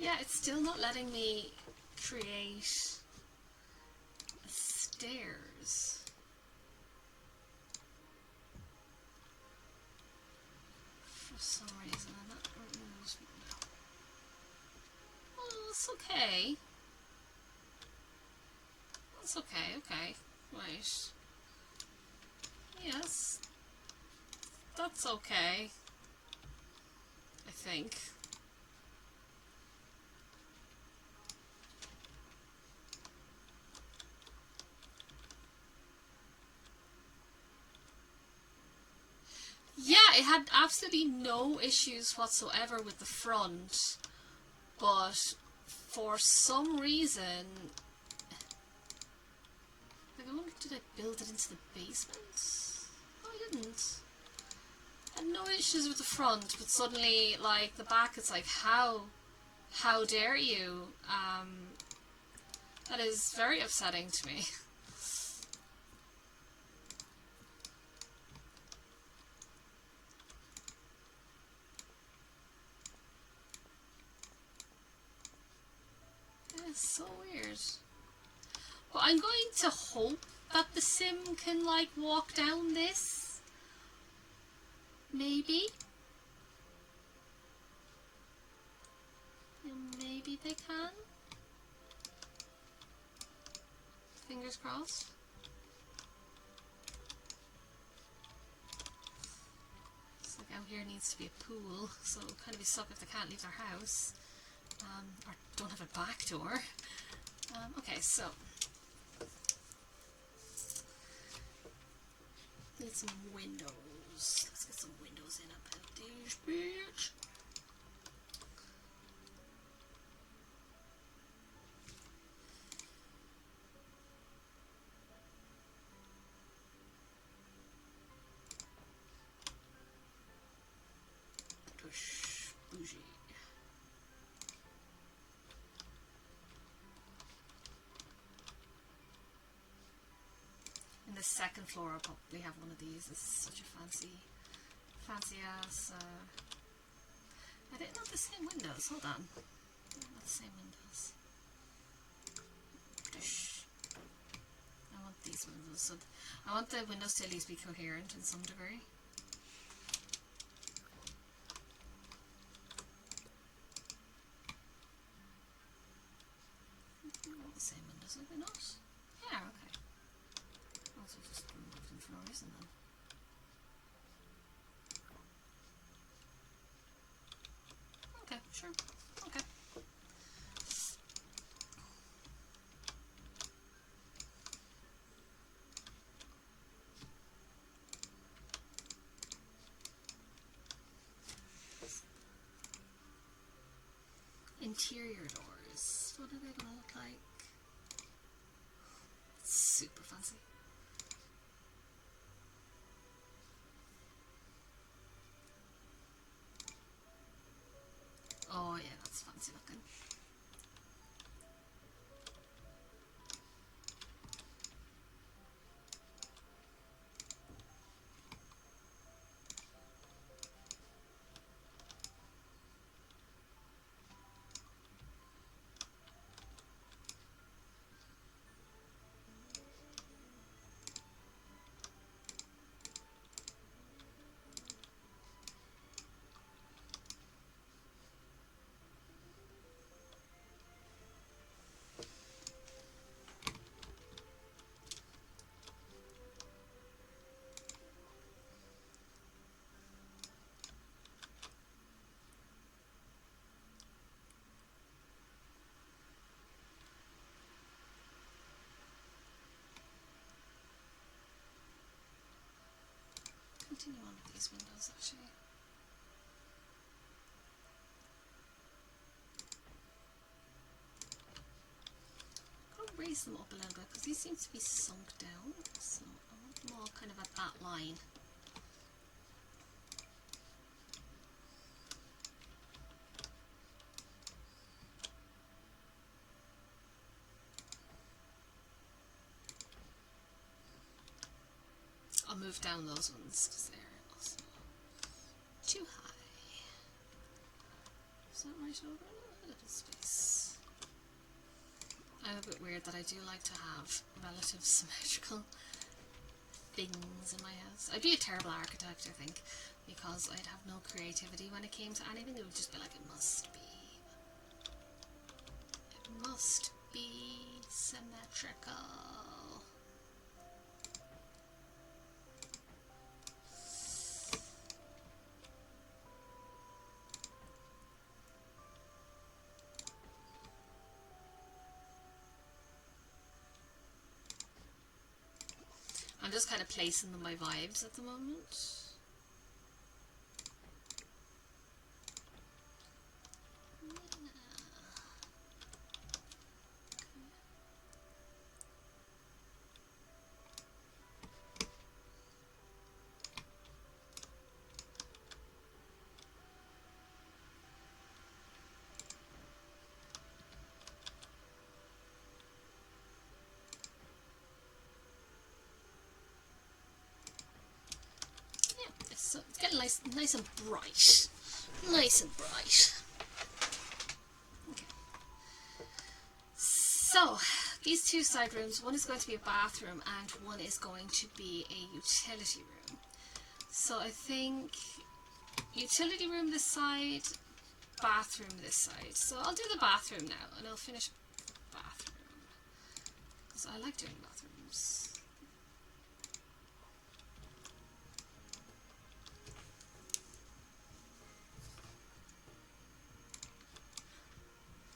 Speaker 1: Yeah, it's still not letting me create stairs. For some reason, I'm not. Oh, it's okay. It's okay, okay. Right. Yes. That's okay. I think. Yeah, it had absolutely no issues whatsoever with the front, but for some reason, like, I wonder, did I build it into the basement? No, I didn't. I had no issues with the front, but suddenly, like, the back, it's like, how dare you? That is very upsetting to me. So weird. But I'm going to hope that the sim can like walk down this. Maybe. Maybe they can. Fingers crossed. So like out here needs to be a pool, so it'll kind of be stuck if they can't leave their house. Or don't have a back door. Okay, so need some windows. Let's get some windows in about this bitch. Push bougie. In the second floor I'll probably have one of these. It's such a fancy ass I didn't know the same windows. Hold on. Not the same windows. I want these windows. So I want the windows to at least be coherent in some degree. All the same windows, are they not? Yeah, okay. Also just remove them for no reason then. Okay, sure. Okay. Interior doors. What are they going to look like? Super fancy. Oh yeah, that's fancy looking. Continue on with these windows actually. I'm going to raise them up a little bit because these seem to be sunk down, so I want them all kind of at that line. I'll move down those ones because they're also too high. Is that right over? A little space. I'm a bit weird that I do like to have relative symmetrical things in my house. I'd be a terrible architect, I think, because I'd have no creativity when it came to anything. It would just be like, it must be symmetrical. I'm just kind of placing them by vibes at the moment. So it's getting nice and bright. Nice and bright. Okay. these two side rooms, one is going to be a bathroom and one is going to be a utility room. So I think utility room this side, bathroom this side. So I'll do the bathroom now and I'll finish bathroom because I like doing bathrooms.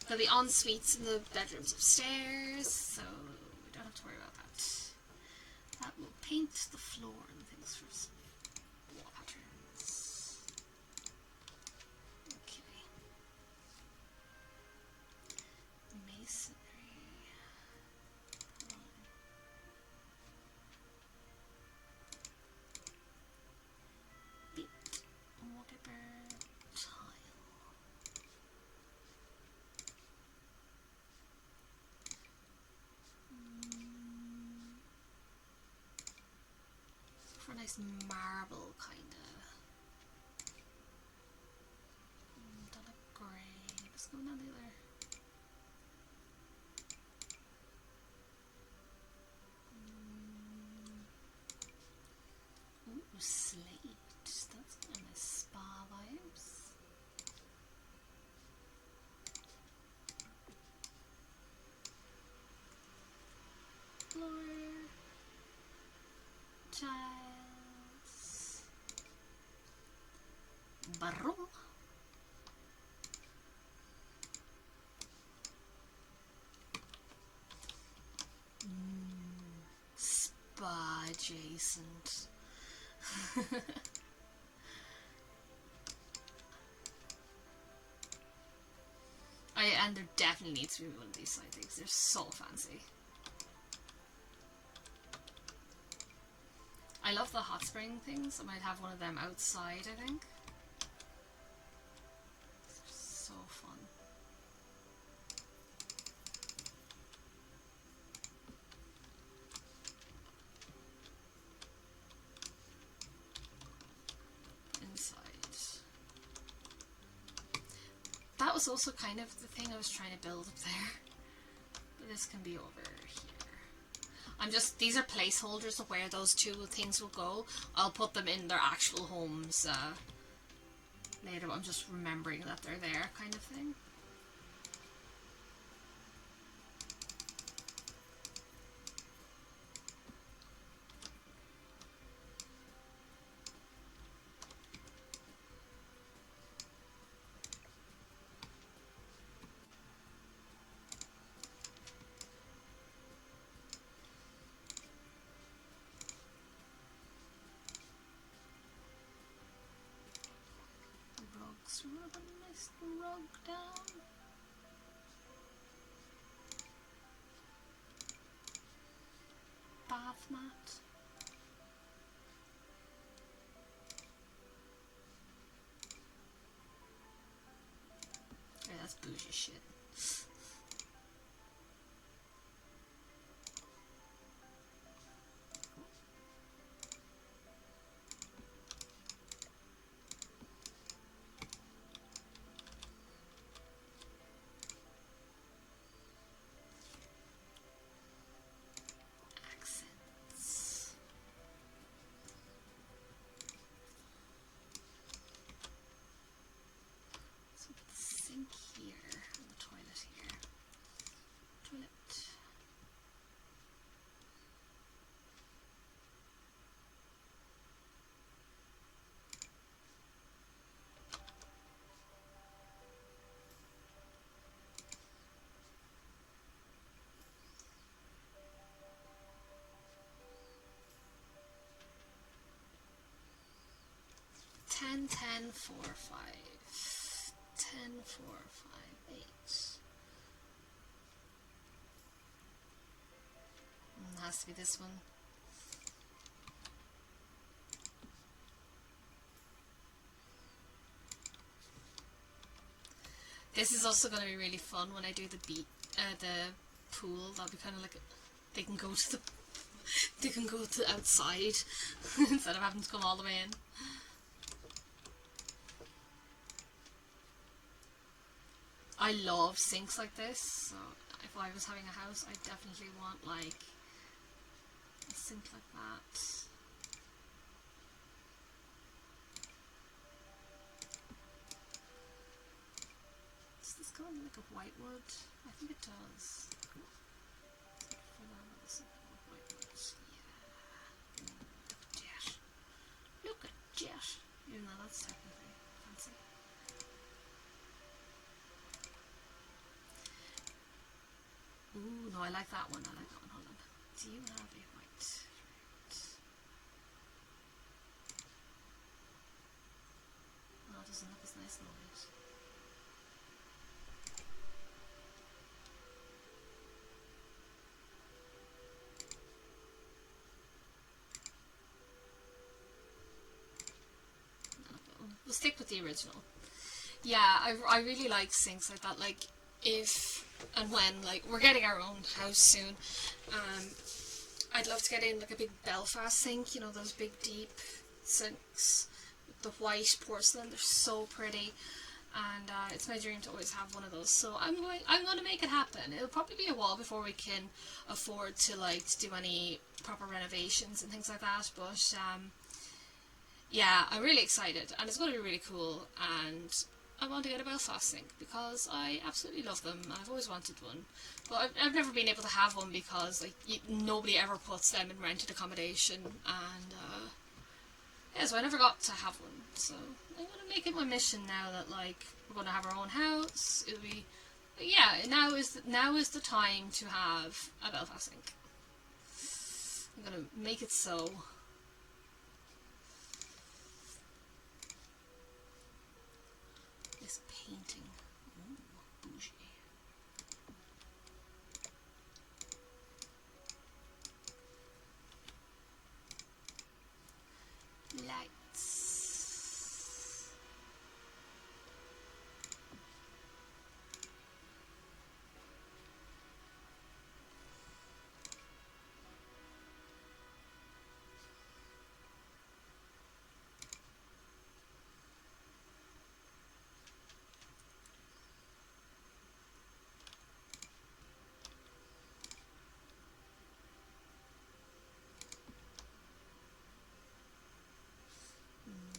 Speaker 1: There'll be en-suites in the bedrooms upstairs, so we don't have to worry about that. That will paint the floor and things for some wall patterns. Okay. Masonry. Bit. Whatever. Tile. For a nice marble kind of. Don't look grey. What's going on the other? Ooh, slate. That's kind of nice spa vibes. Floor. Tiles. Barroom. Spa adjacent. And there definitely needs to be one of these side things. They're so fancy. I love the hot spring things. I might have one of them outside, I think. They're so fun. Inside. That was also kind of the thing I was trying to build up there. But this can be over here. These are placeholders of where those two things will go. I'll put them in their actual homes later, but I'm just remembering that they're there kind of thing. Rub a nice rug down. Bath mat. Yeah, that's bougie shit. Ten, 10, 4, 5. 10, 4, 5, 8. It has to be this one. This is also going to be really fun when I do the pool. That'll be kind of like they can go to the outside instead of having to come all the way in. I love sinks like this, so if I was having a house, I'd definitely want like a sink like that. Does this go in like a white wood? I think it does. Look at that. Even though that's technically fancy. Ooh, no, I like that one. Hold on. Do you have a white? Oh, it doesn't look as nice in the white. We'll stick with the original. Yeah, I really like sinks like that. Like, if and when, like, we're getting our own house soon, I'd love to get in like a big Belfast sink, you know, those big deep sinks with the white porcelain. They're so pretty, and it's my dream to always have one of those. So I'm going to make it happen. It'll probably be a while before we can afford to like do any proper renovations and things like that. But yeah, I'm really excited, and it's going to be really cool. And I want to get a Belfast sink because I absolutely love them. I've always wanted one, but I've never been able to have one because like nobody ever puts them in rented accommodation, and yeah, so I never got to have one. So I'm gonna make it my mission now that like we're gonna have our own house. It'll be, yeah. Now is the time to have a Belfast sink. I'm gonna make it so. This painting. Ooh, bougie. Lights.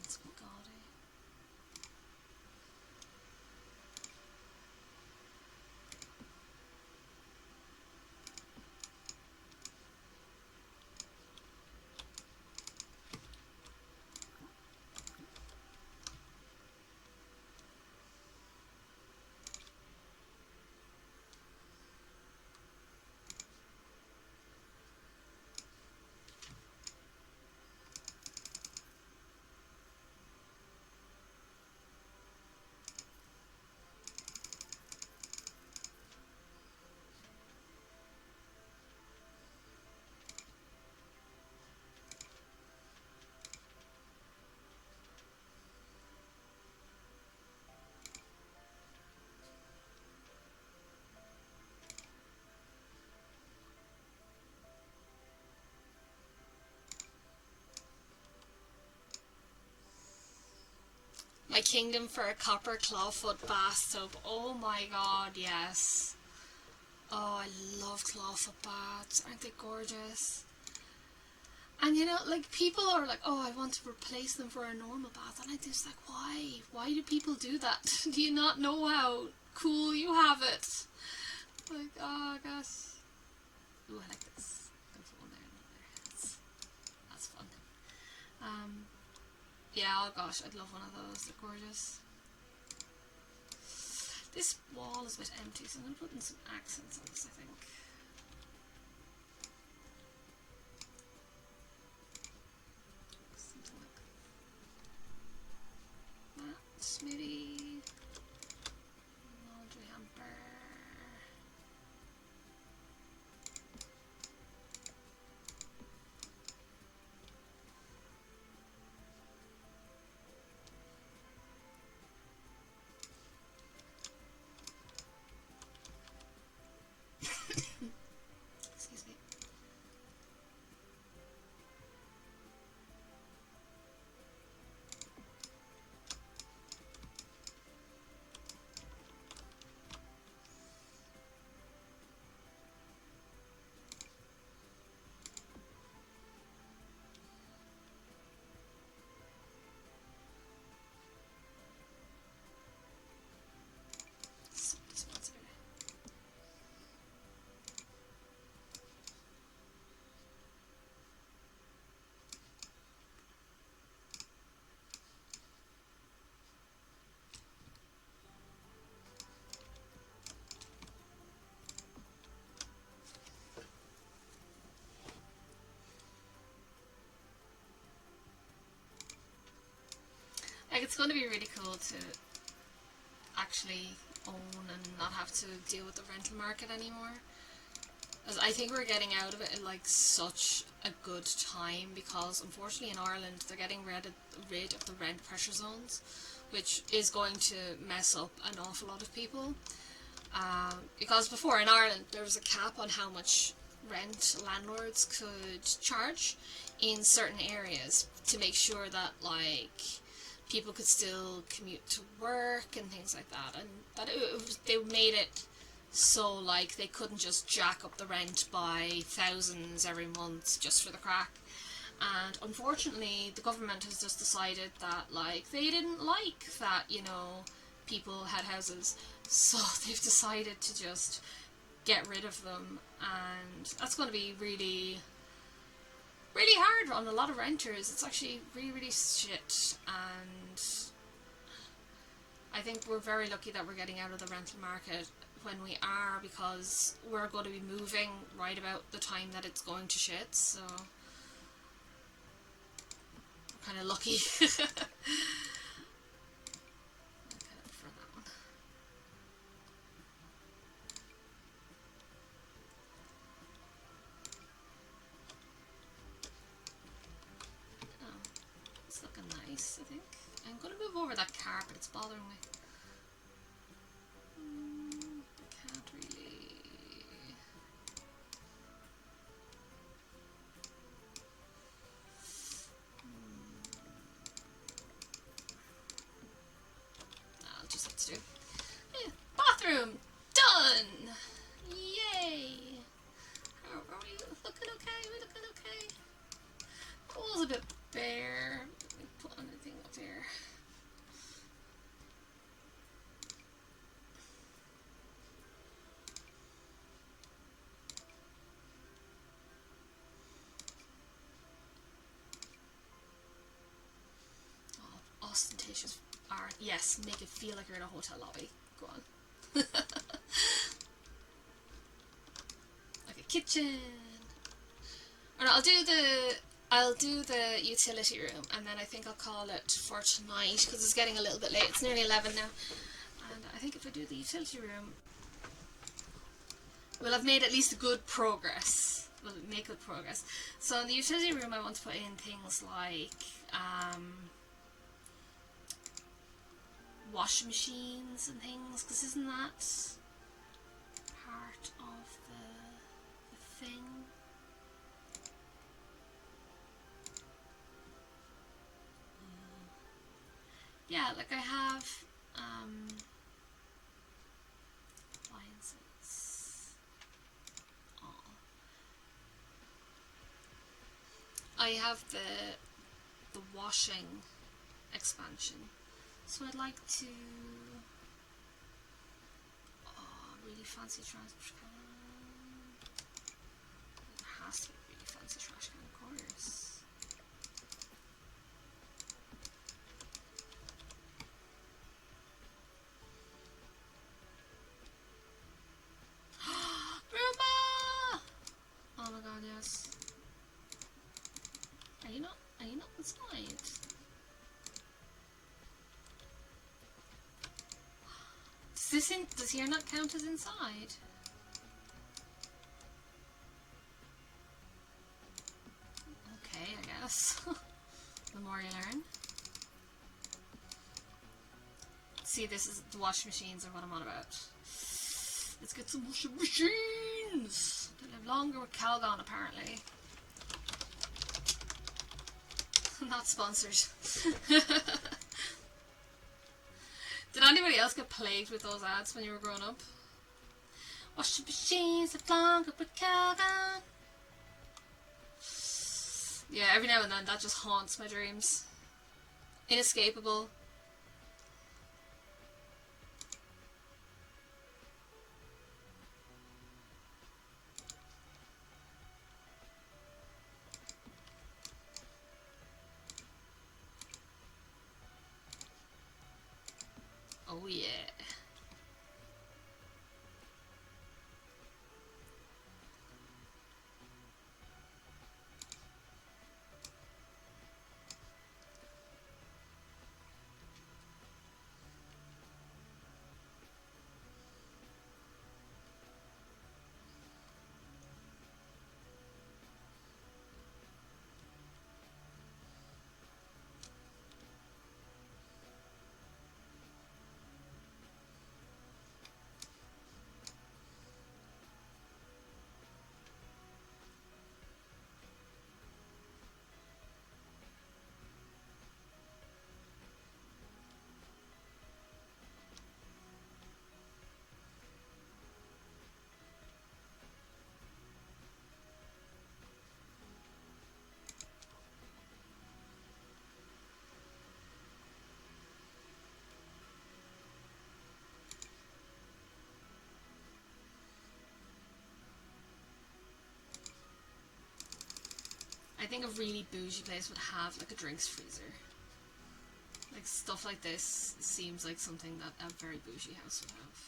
Speaker 1: It's quite gaudy. My kingdom for a copper clawfoot bathtub. Oh my god, yes. Oh, I love clawfoot baths. Aren't they gorgeous? And you know, like, people are like, oh, I want to replace them for a normal bath. And I'm just like, why? Why do people do that? Do you not know how cool you have it? Like, oh gosh. Ooh, I like this. I'm gonna put one there and one there. That's fun. Yeah, oh gosh, I'd love one of those. They're gorgeous. This wall is a bit empty, so I'm going to put in some accents on this, I think. Something like that, maybe. Laundry hamper. it's going to be really cool to actually own and not have to deal with the rental market anymore. As I think we're getting out of it in like such a good time, because unfortunately in Ireland they're getting rid of the rent pressure zones, which is going to mess up an awful lot of people. Because before in Ireland there was a cap on how much rent landlords could charge in certain areas to make sure that like people could still commute to work and things like that, and that they made it so like they couldn't just jack up the rent by thousands every month just for the crack. And unfortunately the government has just decided that like they didn't like that, you know, people had houses, so they've decided to just get rid of them, and that's going to be really hard on a lot of renters. It's actually really shit, and I think we're very lucky that we're getting out of the rental market when we are, because we're going to be moving right about the time that it's going to shit, so we're kind of lucky. For that one. Oh, it's looking nice, I think. I'm going to move over that carpet, it's bothering me. Can't really. I'll just have to do. Yeah, bathroom done. Yay! Are we looking okay? Are we looking okay? The wall's a bit bare. Let me put anything up here. Ostentatious art. Yes, make it feel like you're in a hotel lobby. Go on. Like a kitchen. Or no, I'll do the utility room, and then I think I'll call it for tonight because it's getting a little bit late. It's nearly 11 now, and I think if I do the utility room, we'll have made at least good progress. We'll make good progress. So in the utility room, I want to put in things like washing machines and things, because isn't that part of the thing? Yeah, like I have appliances. Oh. I have the washing expansion. So I'd like to really fancy transport can. There has to be a really fancy trash can, of course. Grandma! Oh my god, yes. Are you not inside? Does here not count as inside? Okay, I guess. The more you learn. See, this is the washing machines are what I'm on about. Let's get some washing machines! They live longer with Calgon, apparently. Not sponsored. Did anybody else get plagued with those ads when you were growing up? Washing machines live longer with Calgon. Yeah, every now and then that just haunts my dreams. Inescapable. Oh yeah. I think a really bougie place would have like a drinks freezer. Like stuff like this seems like something that a very bougie house would have.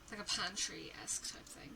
Speaker 1: It's like a pantry-esque type thing.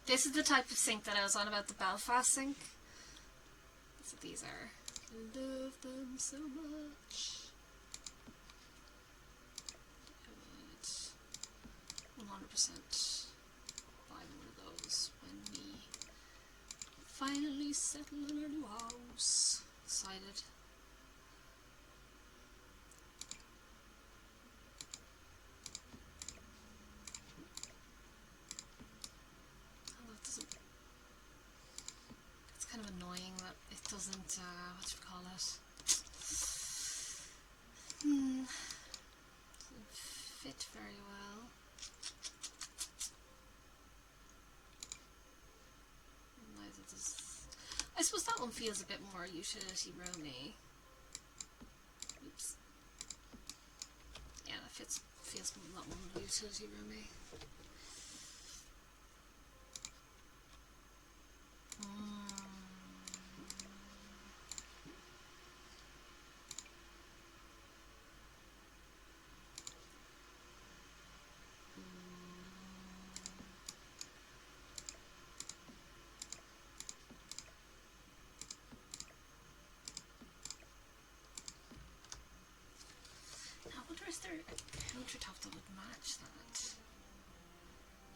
Speaker 1: This is the type of sink that I was on about, the Belfast sink. That's what these are. I love them so much. I would 100% buy one of those when we finally settle in our new house. Excited. Kind of annoying that it doesn't, what do you call it? Doesn't fit very well. Neither does. I suppose that one feels a bit more utility roomy. Oops. Yeah, that feels a lot more utility roomy. Is there a countertop that would match that?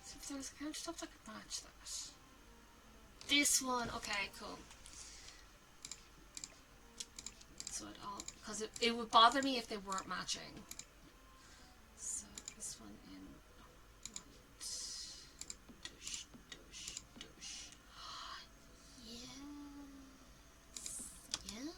Speaker 1: So if there was a countertop that could match that. This one, okay, cool. So it all, because it would bother me if they weren't matching. So this one in white. Douche, douche, douche. Yes. Yes.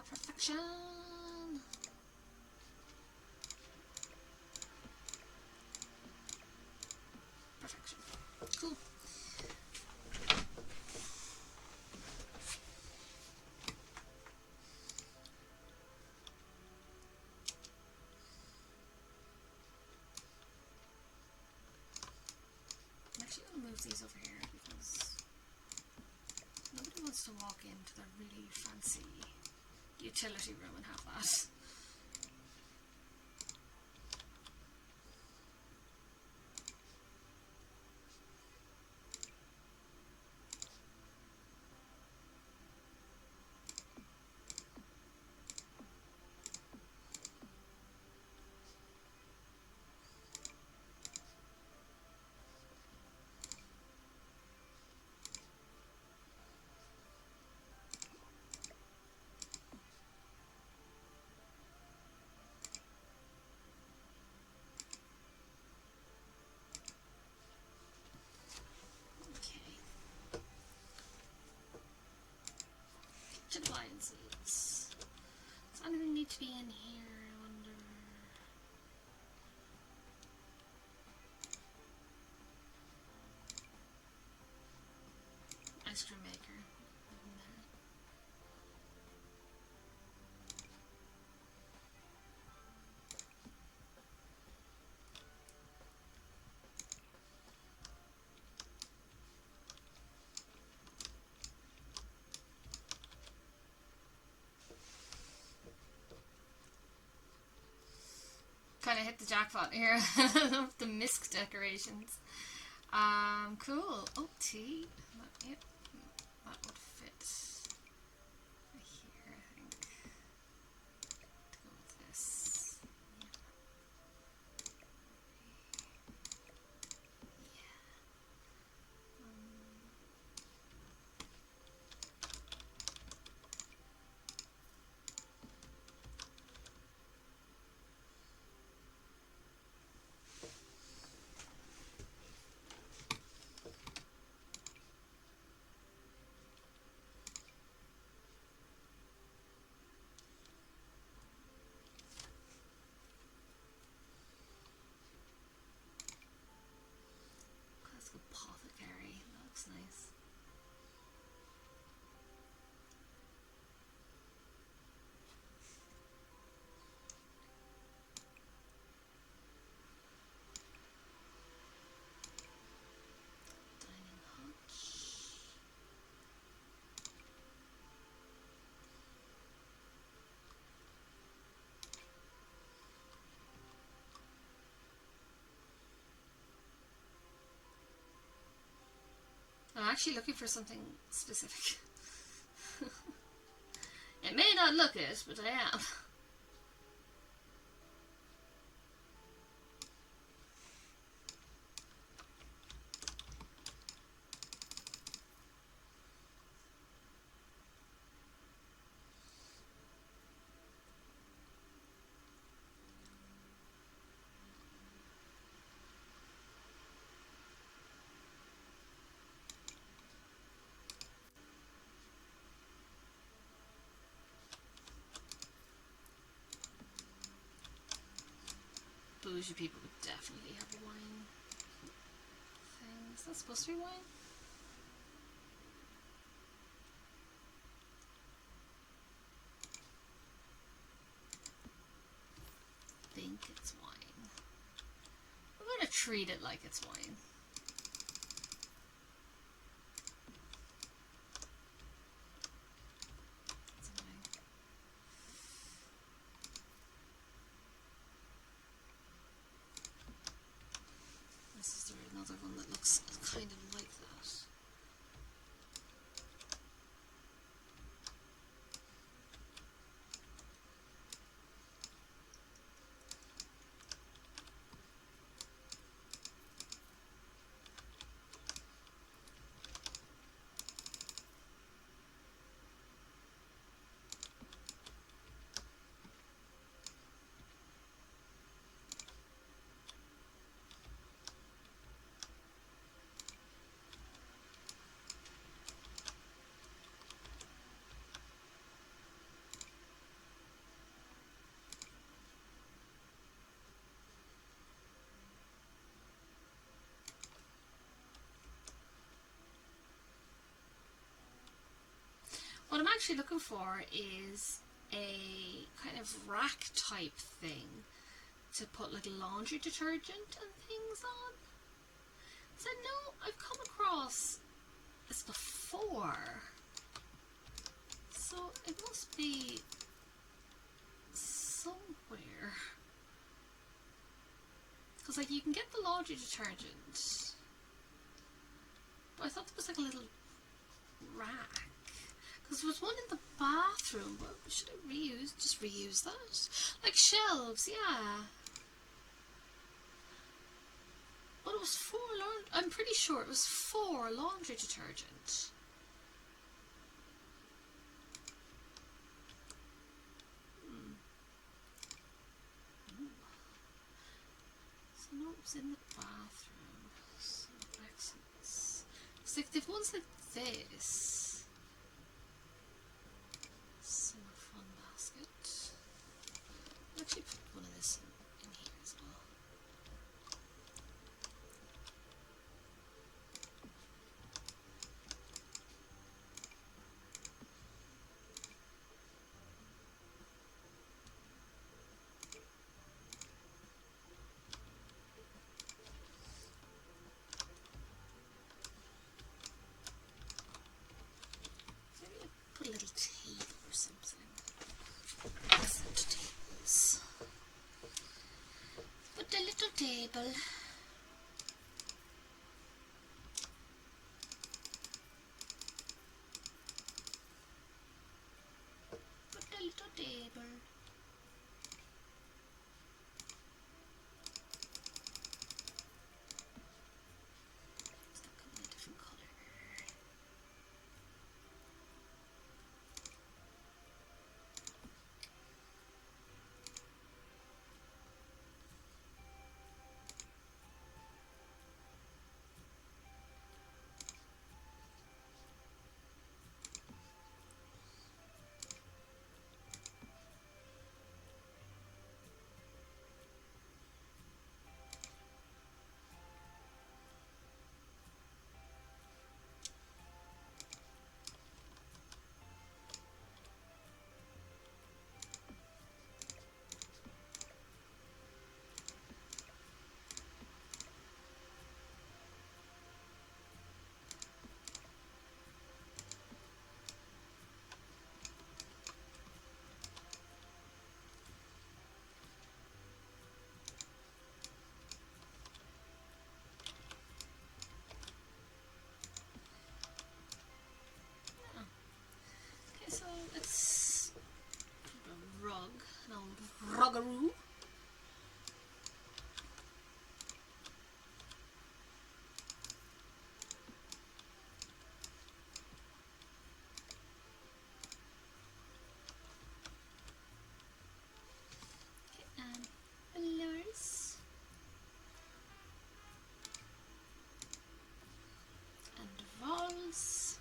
Speaker 1: Perfection. Perfection. Cool. I'm actually going to move these over here because nobody wants to walk into their really fancy utility room and have that. Appliances. Does anything need to be in here? I wonder. Ice cream maker. In there. kind of hit the jackpot here. The misc decorations. Cool. Oh, tea. Yep, that would fit here, I think. To go with this. Classical apothecary. That looks nice. Dining hutch. I'm actually looking for something specific. It may not look it, but I am. Bougie people would definitely have a wine thing. Is that supposed to be wine? I think it's wine. I'm gonna treat it like it's wine. Another one that looks kind of like that. What I'm actually looking for is a kind of rack type thing to put like laundry detergent and things on. So I know I've come across this before, so it must be somewhere. Because like you can get the laundry detergent, but I thought there was like a little rack. Because there was one in the bathroom, but should I just reuse that? Like shelves, yeah. But it was for I'm pretty sure it was for laundry detergent. So no, it was in the bathroom. So excellent. It's like they've ones like this. Actually put one of this in here as well. so it's a rug, an old ruggaroo. And pillars and walls.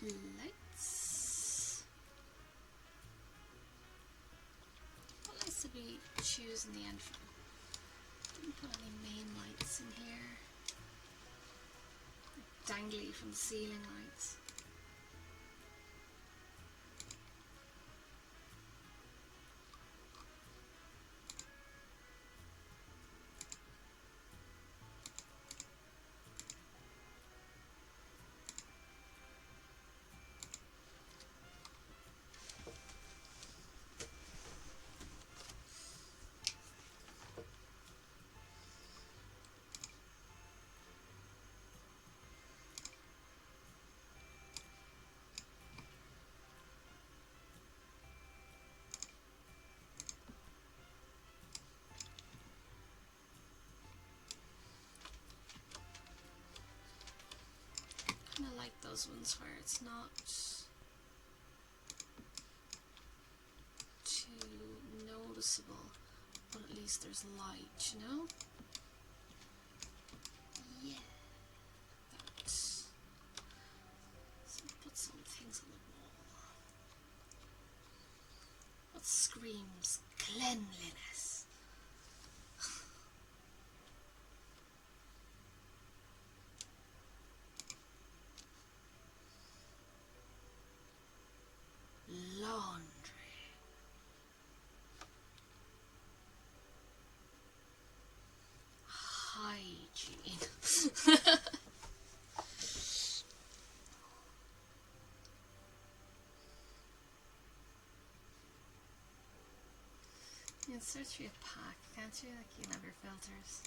Speaker 1: Lights. What lights did we choose in the end for? Didn't put any main lights in here. Dangly from the ceiling lights. I like those ones where it's not too noticeable, but at least there's light, you know? Yeah. That. So put some things on the wall. What screams cleanliness? Laundry. Hygiene. You can search for a pack, can't you? Like you can have your filters.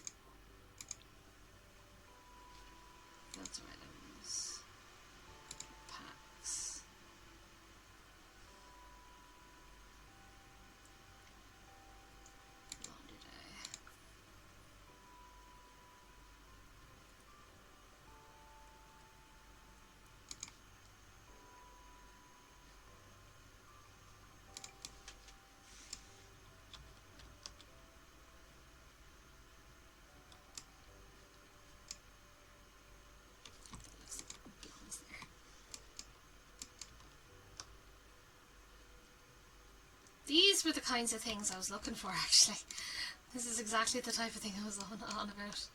Speaker 1: Filter items. Packs. Laundry day. These were the kinds of things I was looking for, actually. This is exactly the type of thing I was on about.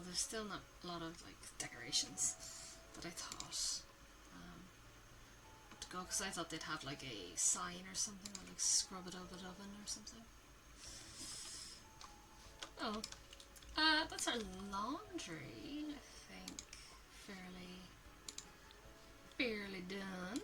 Speaker 1: There's still not a lot of like decorations, but I thought to go because I thought they'd have like a sign or something, or like scrub it over the oven or something. Oh, that's our laundry. I think fairly done.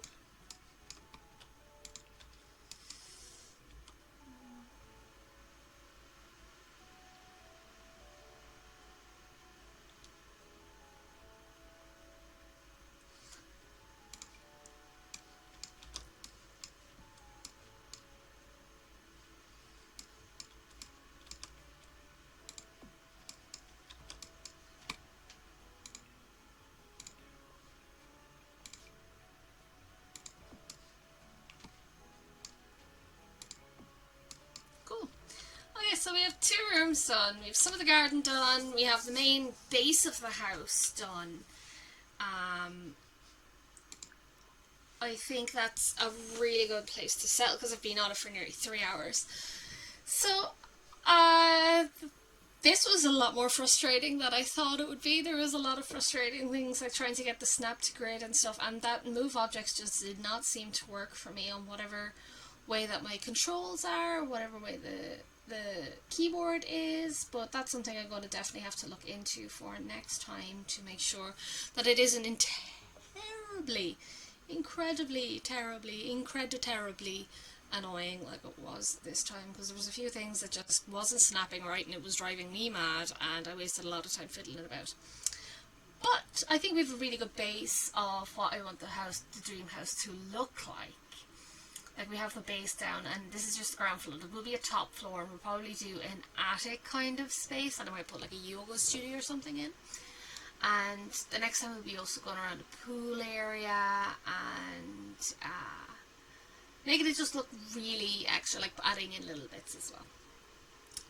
Speaker 1: 2 rooms done. We have some of the garden done. We have the main base of the house done. I think that's a really good place to settle because I've been on it for nearly 3 hours. So, this was a lot more frustrating than I thought it would be. There was a lot of frustrating things like trying to get the snap to grid and stuff, and that move objects just did not seem to work for me on whatever way that my controls are, whatever way the keyboard is, but that's something I'm going to definitely have to look into for next time to make sure that it isn't incredibly terribly annoying like it was this time, because there was a few things that just wasn't snapping right and it was driving me mad, and I wasted a lot of time fiddling about. But I think we have a really good base of what I want the dream house to look like. Like, we have the base down, and this is just the ground floor. There will be a top floor, and we'll probably do an attic kind of space, and I might put like a yoga studio or something in. And the next time we'll be also going around the pool area and making it just look really extra, like adding in little bits as well.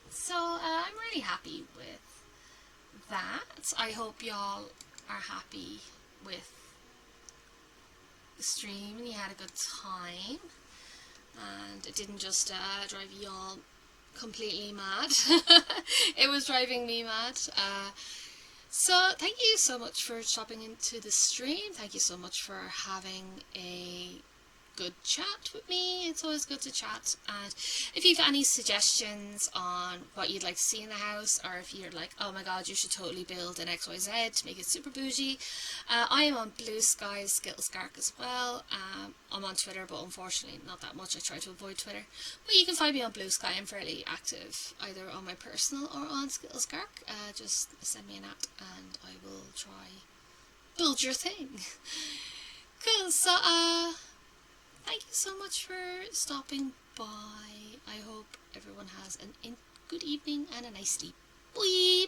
Speaker 1: So I'm really happy with that. I hope y'all are happy with the stream and you had a good time. And it didn't just drive y'all completely mad. It was driving me mad. So thank you so much for stopping into the stream. Thank you so much for having a good chat with me. It's always good to chat. And if you have any suggestions on what you'd like to see in the house, or if you're like, oh my god, you should totally build an XYZ to make it super bougie, I am on Blue Sky Skittlescark as well. I'm on Twitter, but unfortunately not that much. I try to avoid Twitter, but you can find me on Blue Sky. I'm fairly active either on my personal or on Skittlescark. Just send me an at and I will try build your thing. Cool. So thank you so much for stopping by. I hope everyone has a good evening and a nice sleep. Bye!